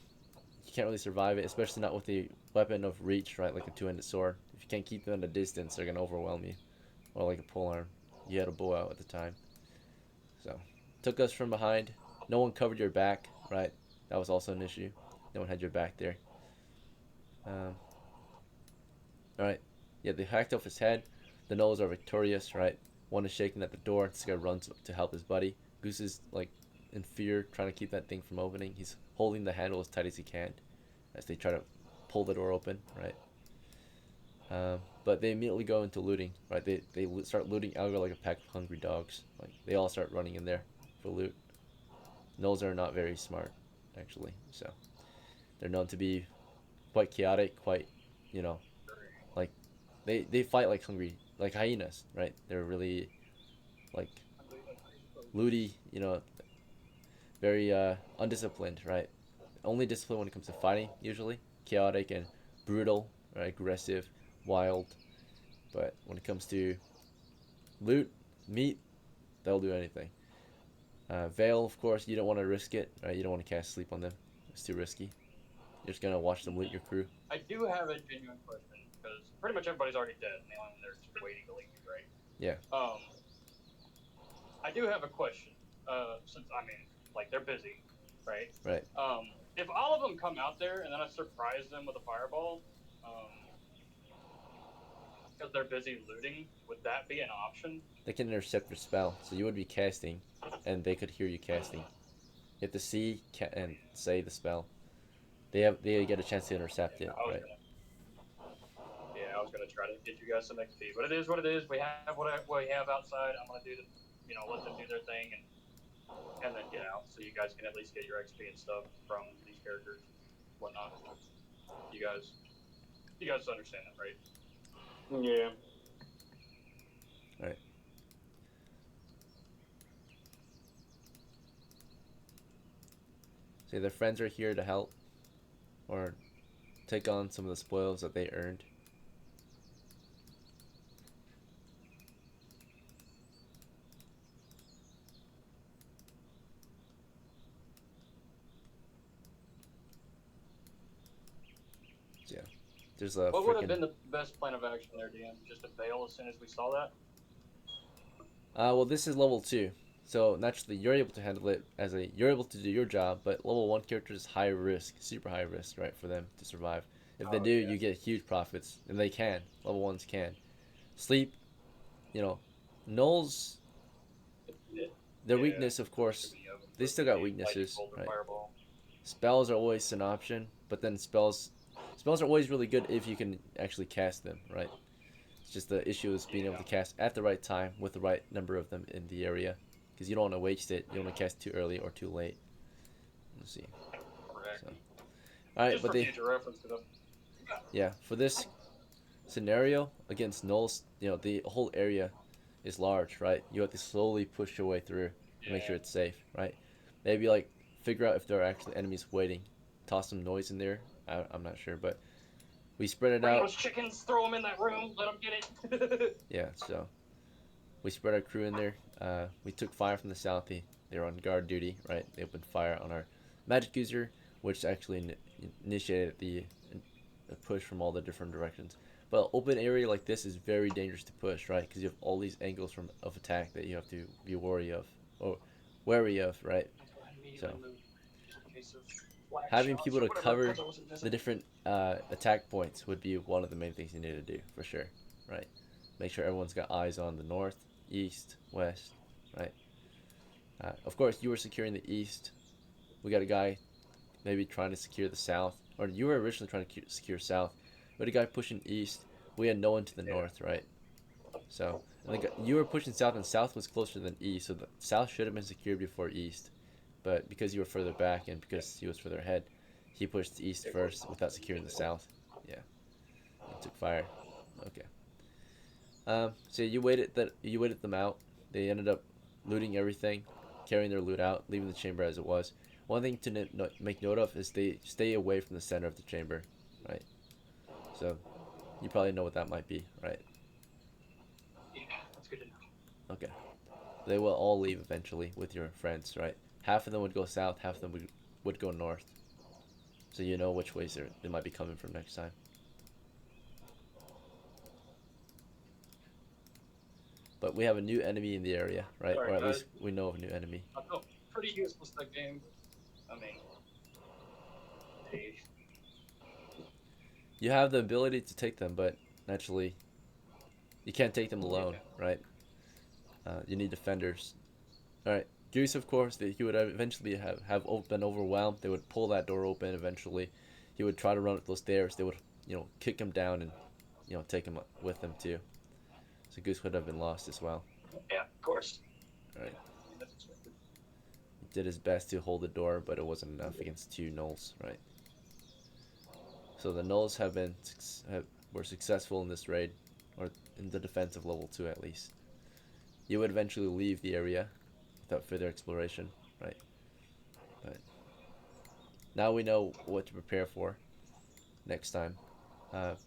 you can't really survive it, especially not with a weapon of reach, right, like a two-handed sword. If you can't keep them at a distance, they're gonna overwhelm you. Or like a polearm. You had a bow out at the time. So, took us from behind. No one covered your back, right? That was also an issue. No one had your back there. Alright. Yeah, they hacked off his head. The Gnolls are victorious, right? One is shaking at the door. This guy runs to help his buddy. Goose is, like, in fear, trying to keep that thing from opening. He's holding the handle as tight as he can as they try to pull the door open, right? But they immediately go into looting, right? They start looting Algar like a pack of hungry dogs. Like, they all start running in there for loot. Gnolls are not very smart, actually. So, they're known to be quite chaotic, quite, you know, like, They fight like hungry, like hyenas, right? They're really like looty, very undisciplined, right? Only discipline when it comes to fighting, usually chaotic and brutal, right? Aggressive, wild. But when it comes to loot, meat, they'll do anything. Veil, of course, you don't want to risk it, right? You don't want to cast sleep on them. It's too risky. You're just gonna watch them loot your crew. I do have a genuine question because pretty much everybody's already dead, and they're just waiting to leave, right? Yeah. I do have a question. Since I mean, like they're busy, right? Right. If all of them come out there and then I surprise them with a fireball, because they're busy looting, would that be an option? They can intercept your spell, so you would be casting, and they could hear you casting. You have to see and say the spell. They get a chance to intercept it, right? I was gonna try to get you guys some XP, but it is what it is. We have what we have outside. I'm gonna do the, let them do their thing and then get out, so you guys can at least get your XP and stuff from these characters, whatnot. You guys understand that, right? Yeah. Right. So their friends are here to help, or take on some of the spoils that they earned. So, yeah, there's a. What would have been the best plan of action there, DM? Just a bail as soon as we saw that? Well, this is level 2, so naturally you're able to handle it you're able to do your job, but level 1 characters high risk, super high risk, right, for them to survive. If they do, you get huge profits, and they can. Level 1s can. Sleep, Gnolls, their weakness, of course, they still got weaknesses, right? Spells are always an option, but then spells are always really good if you can actually cast them, right? It's just the issue is being able to cast at the right time with the right number of them in the area, because you don't want to waste it. You don't want to cast too early or too late. Let's see. Correct. So, all right, just but for future reference to them. Yeah, for this scenario against Gnolls, the whole area is large, right? You have to slowly push your way through to make sure it's safe, right? Maybe like figure out if there are actually enemies waiting. Toss some noise in there. I'm not sure, but we spread it Bring out. those chickens, throw them in that room, let them get it. Yeah, so we spread our crew in there. We took fire from the south. They were on guard duty, right? They opened fire on our magic user, which actually initiated the push from all the different directions. But open area like this is very dangerous to push, right? Because you have all these angles of attack that you have to be wary of, right? So having people to cover the different attack points would be one of the main things you need to do for sure, right? Make sure everyone's got eyes on the north, east, west, right? Of course, you were securing the east. We got a guy maybe trying to secure the south, or you were originally trying to secure south. We had a guy pushing east. We had no one to the north, right? So you were pushing south, and south was closer than east, so the south should have been secured before east. But because you were further back and because he was further ahead, he pushed east first without securing the south. Yeah, and took fire. Okay. So you waited them out. They ended up looting everything, carrying their loot out, leaving the chamber as it was. One thing to make note of is they stay away from the center of the chamber, right? So you probably know what that might be, right? Yeah, that's good to know. Okay. They will all leave eventually with your friends, right? Half of them would go south, half of them would go north. So you know which ways they might be coming from next time. But we have a new enemy in the area, right? Sorry, or at least we know of a new enemy. I felt pretty useless that game. I mean, You have the ability to take them, but naturally, you can't take them alone, right? You need defenders. All right, Goose, of course, he would eventually have been overwhelmed. They would pull that door open eventually. He would try to run up those stairs. They would, kick him down and, take him with them too. So Goose would have been lost as well. Yeah, of course. All right. He did his best to hold the door, but it wasn't enough against 2 Gnolls, right? So the Gnolls were successful in this raid. in the defense of level 2 at least. You would eventually leave the area without further exploration, right? But now we know what to prepare for next time.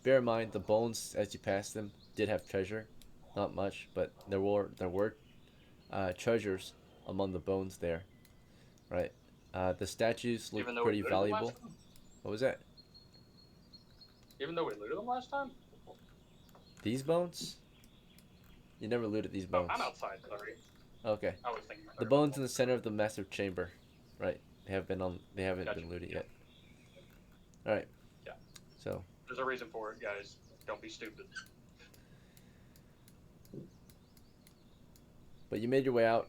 Bear in mind the bones as you pass them did have treasure, not much, but there were treasures among the bones there, right? The statues look Even though we pretty looted them last valuable. time? What was that? Even though we looted them last time? These bones? You never looted these Oh, bones. I'm outside, sorry. Okay. I was thinking The bones in the center of the massive chamber, right? They haven't Gotcha. been looted Yeah. yet. All right. Yeah. So There's a reason for it, guys. Don't be stupid. but you made your way out.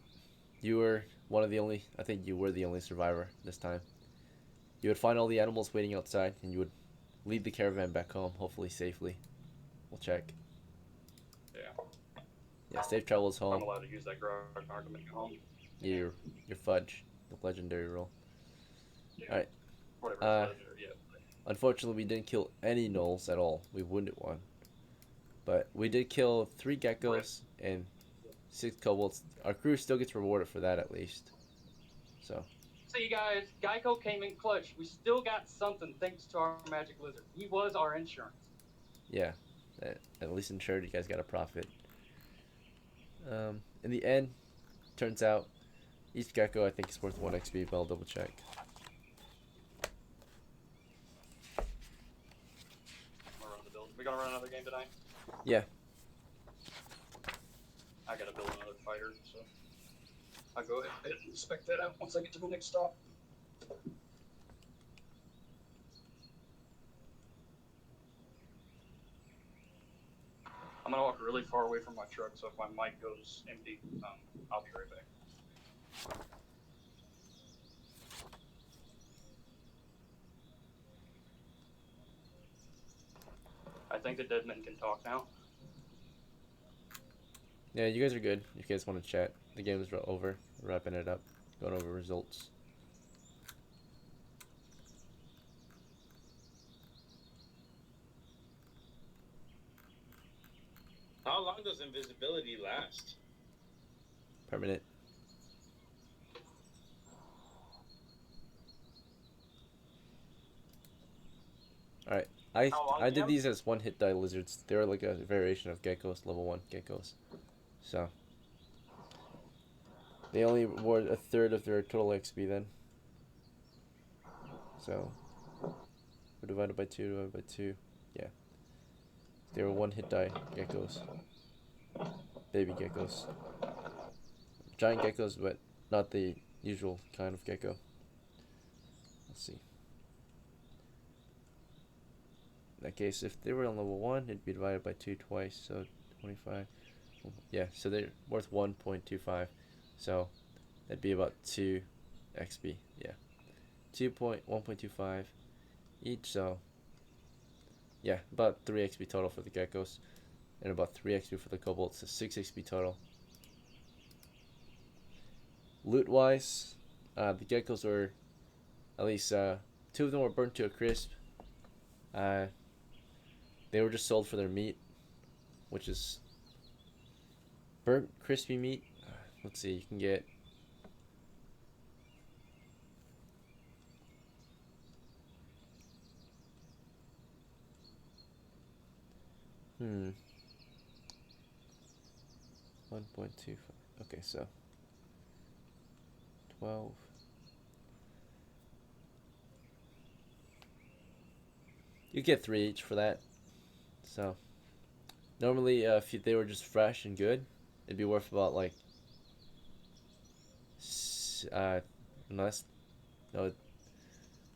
You were one of the only. I think you were the only survivor this time. You would find all the animals waiting outside, and you would lead the caravan back home, hopefully safely. We'll check. Yeah. Yeah, safe travels I'm home. allowed to use that grog argument at home. Your fudge, the legendary roll. Yeah. All right. Whatever. Yeah. Unfortunately, we didn't kill any gnolls at all. We wounded one, but we did kill 3 geckos and 6 kobolds. Our crew still gets rewarded for that at least. So. See, guys, Geico came in clutch. We still got something thanks to our magic lizard. He was our insurance. Yeah, at least insured. You guys got a profit. In the end, turns out each gecko I think is worth 1 XP, but I'll double check. We gonna run another game tonight? Yeah. I gotta build another fighter, so I'll go ahead and inspect that out once I get to the next stop. I'm gonna walk really far away from my truck, so if my mic goes empty, I'll be right back. I think the dead men can talk now. Yeah, you guys are good. If you guys want to chat, the game is over. Wrapping it up, going over results. How long does invisibility last? Permanent. Alright, I did these as 1 hit die lizards. They were like a variation of geckos, level 1 geckos. So they only reward a third of their total XP then. So we're divided by 2, yeah. They were 1 hit die geckos. Baby geckos. Giant geckos, but not the usual kind of gecko. Let's see. In that case, if they were on level 1, it'd be divided by 2 twice, so 25. Yeah, so they're worth 1.25. So that'd be about 2 XP. Yeah. 1.25 each, so yeah, about 3 XP total for the geckos. And about 3 XP for the kobolds, so 6 XP total. Loot wise, the geckos were at least 2 of them were burnt to a crisp. They were just sold for their meat, which is burnt crispy meat. Let's see, you can get Hmm. 1.25. Okay, so 12. You get 3 each for that. So normally, if they were just fresh and good, it'd be worth about like unless no,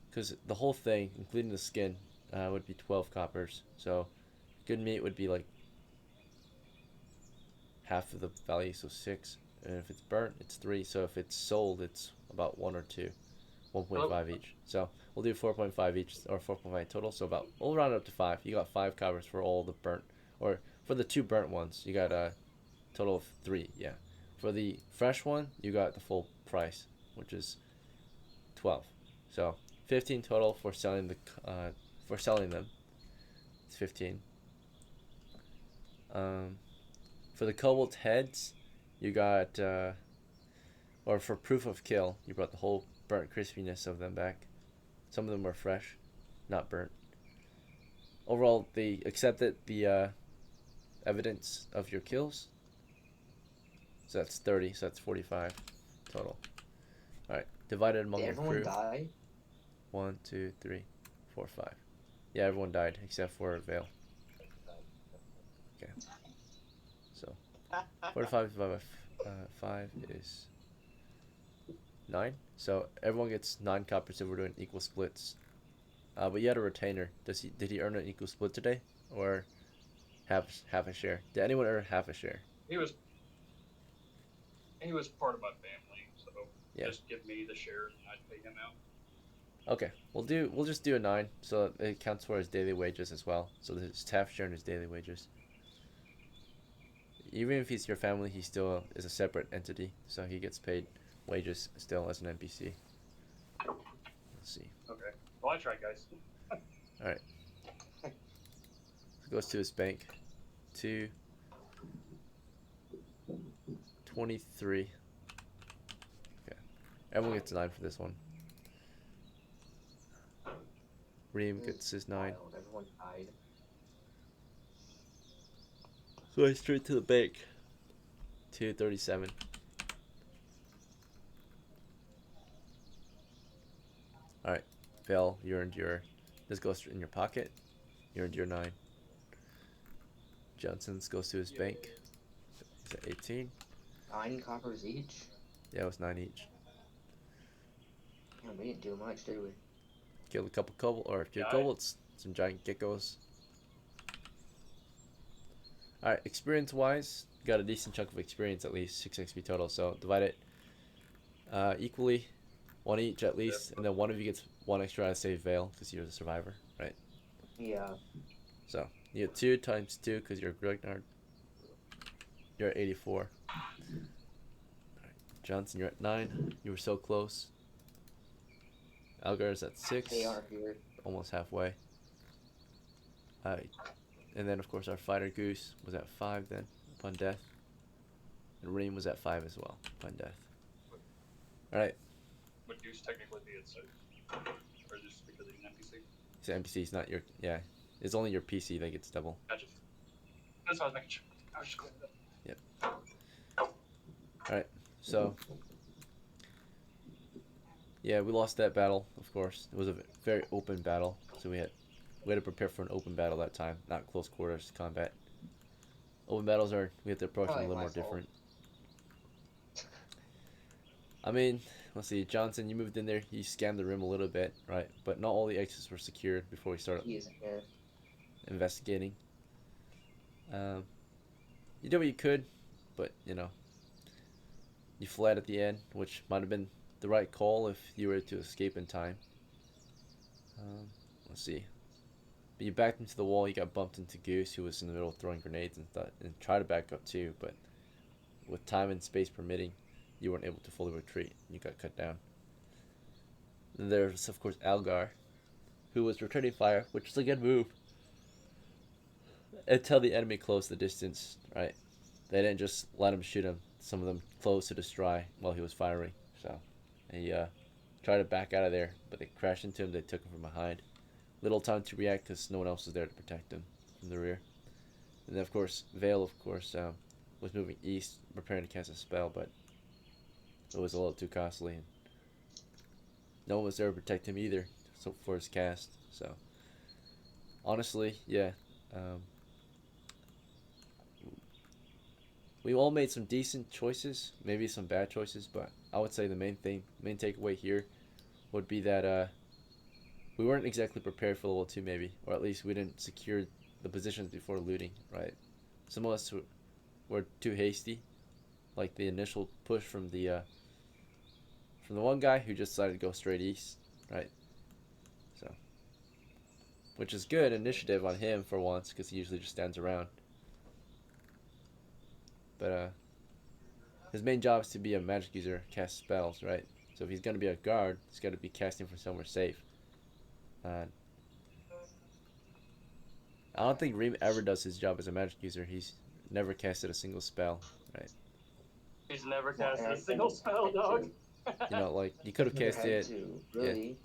because the whole thing, including the skin, would be 12 coppers. So good meat would be like half of the value, so 6. And if it's burnt, it's 3. So if it's sold, it's about 1 or 2, 1.5 each. So we'll do 4.5 each, or 4.5 total. So about we'll round it up to 5. You got 5 coppers for all the burnt, or for the 2 burnt ones, you got a total of 3. Yeah. For the fresh one, you got the full price, which is 12. So 15 total for selling them. It's 15. For the cobalt heads, you got, or for proof of kill, you brought the whole burnt crispiness of them back. Some of them were fresh, not burnt. Overall, they accepted the evidence of your kills. So that's 30, so that's 45 total. Alright, divided among Did your everyone crew. die? 1, 2, 3, 4, 5. Yeah, everyone died except for Vale. Okay. So 45 divided by 5 is 9. So everyone gets 9 coppers if we're doing equal splits. But you had a retainer. Did he earn an equal split today, or half a share? Did anyone earn half a share? He was part of my family, so Yeah. just give me the shares and I'd pay him out. Okay, we'll just do a 9, so it counts for his daily wages as well. So there's half share in his daily wages. Even if he's your family, he still is a separate entity, so he gets paid wages still as an NPC. Let's see. Okay. Well, I tried, guys. All right. So it goes to his bank. 2, 23. Okay. Everyone gets a 9 for this one. Reem gets his 9. Wild. Everyone died. Going straight to the bank. 237. Alright. Phil, you earned your. This goes in your pocket. You earned your 9. Johnson's goes to his bank. He's at 18. 9 coppers each? Yeah, it was 9 each. Yeah, we didn't do much, did we? Killed a couple cobalt, or killed Yeah, kobolds, some giant geckos. Alright, experience wise, got a decent chunk of experience, at least 6 XP total, so divide it equally, 1 each at least, and then one of you gets 1 extra out of save Veil, because you're the survivor, right? Yeah. So, you get 2 times 2, because you're Gregnard. You're at 84. Alright, Johnson, you're at 9, you were so close. Algar's at 6. They are here. Almost halfway. And then of course our fighter Goose was at 5 then upon death, and Reem was at 5 as well upon death. All right. Would Goose technically be at 6, or just because he's an NPC? So NPC's not your It's only your PC that gets double. Gotcha. That's what I was making sure. I was just clearing it up. Yep. All right. So yeah, we lost that battle. Of course, it was a very open battle, so we had to prepare for an open battle that time, not close quarters combat. Open battles we have to approach them a Probably little my more fault. different. I mean, let's see, Johnson, you moved in there, you scanned the room a little bit, right? But not all the exits were secured before we started He isn't here. investigating. You did what you could, but you fled at the end, which might have been the right call if you were to escape in time. Let's see. But you backed into the wall, you got bumped into Goose, who was in the middle of throwing grenades and tried to back up too, but with time and space permitting, you weren't able to fully retreat. You got cut down. And there's, of course, Algar, who was returning fire, which is a good move. Until the enemy closed the distance, right? They didn't just let him shoot him. Some of them closed to destroy while he was firing. So he tried to back out of there, but they crashed into him. They took him from behind. Little time to react because no one else was there to protect him from the rear. And then, of course, Vale, was moving east, preparing to cast a spell, but it was a little too costly. And no one was there to protect him either, so for his cast. So, honestly, yeah. We all made some decent choices, maybe some bad choices, but I would say the main takeaway here would be that we weren't exactly prepared for level 2 maybe, or at least we didn't secure the positions before looting, right? Some of us were too hasty, like the initial push from the one guy who just decided to go straight east, right? So, which is good initiative on him for once, because he usually just stands around. But his main job is to be a magic user, cast spells, right? So if he's gonna be a guard, he's got to be casting from somewhere safe. I don't think Reem ever does his job as a magic user. He's never casted a single spell, right? He's never Well, casted and a single never spell, had dog. to. You know, like you could have Never had casted. to, Yeah, really.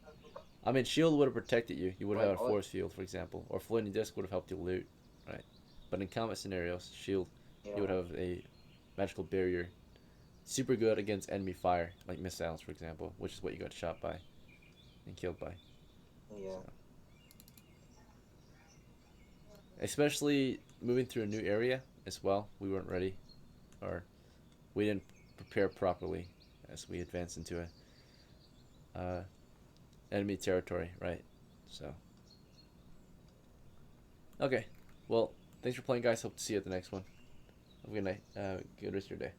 I mean, shield would have protected you. You would have Like, had a force field, for example, or floating disc would have helped you loot, right? But in combat scenarios, shield, you would yeah, have a magical barrier, super good against enemy fire, like missiles, for example, which is what you got shot by and killed by. yeah. So, especially moving through a new area as well, we weren't ready, or we didn't prepare properly as we advanced into enemy territory, right? So, okay, well, thanks for playing, guys. Hope to see you at the next one. Have a good night. Good rest of your day.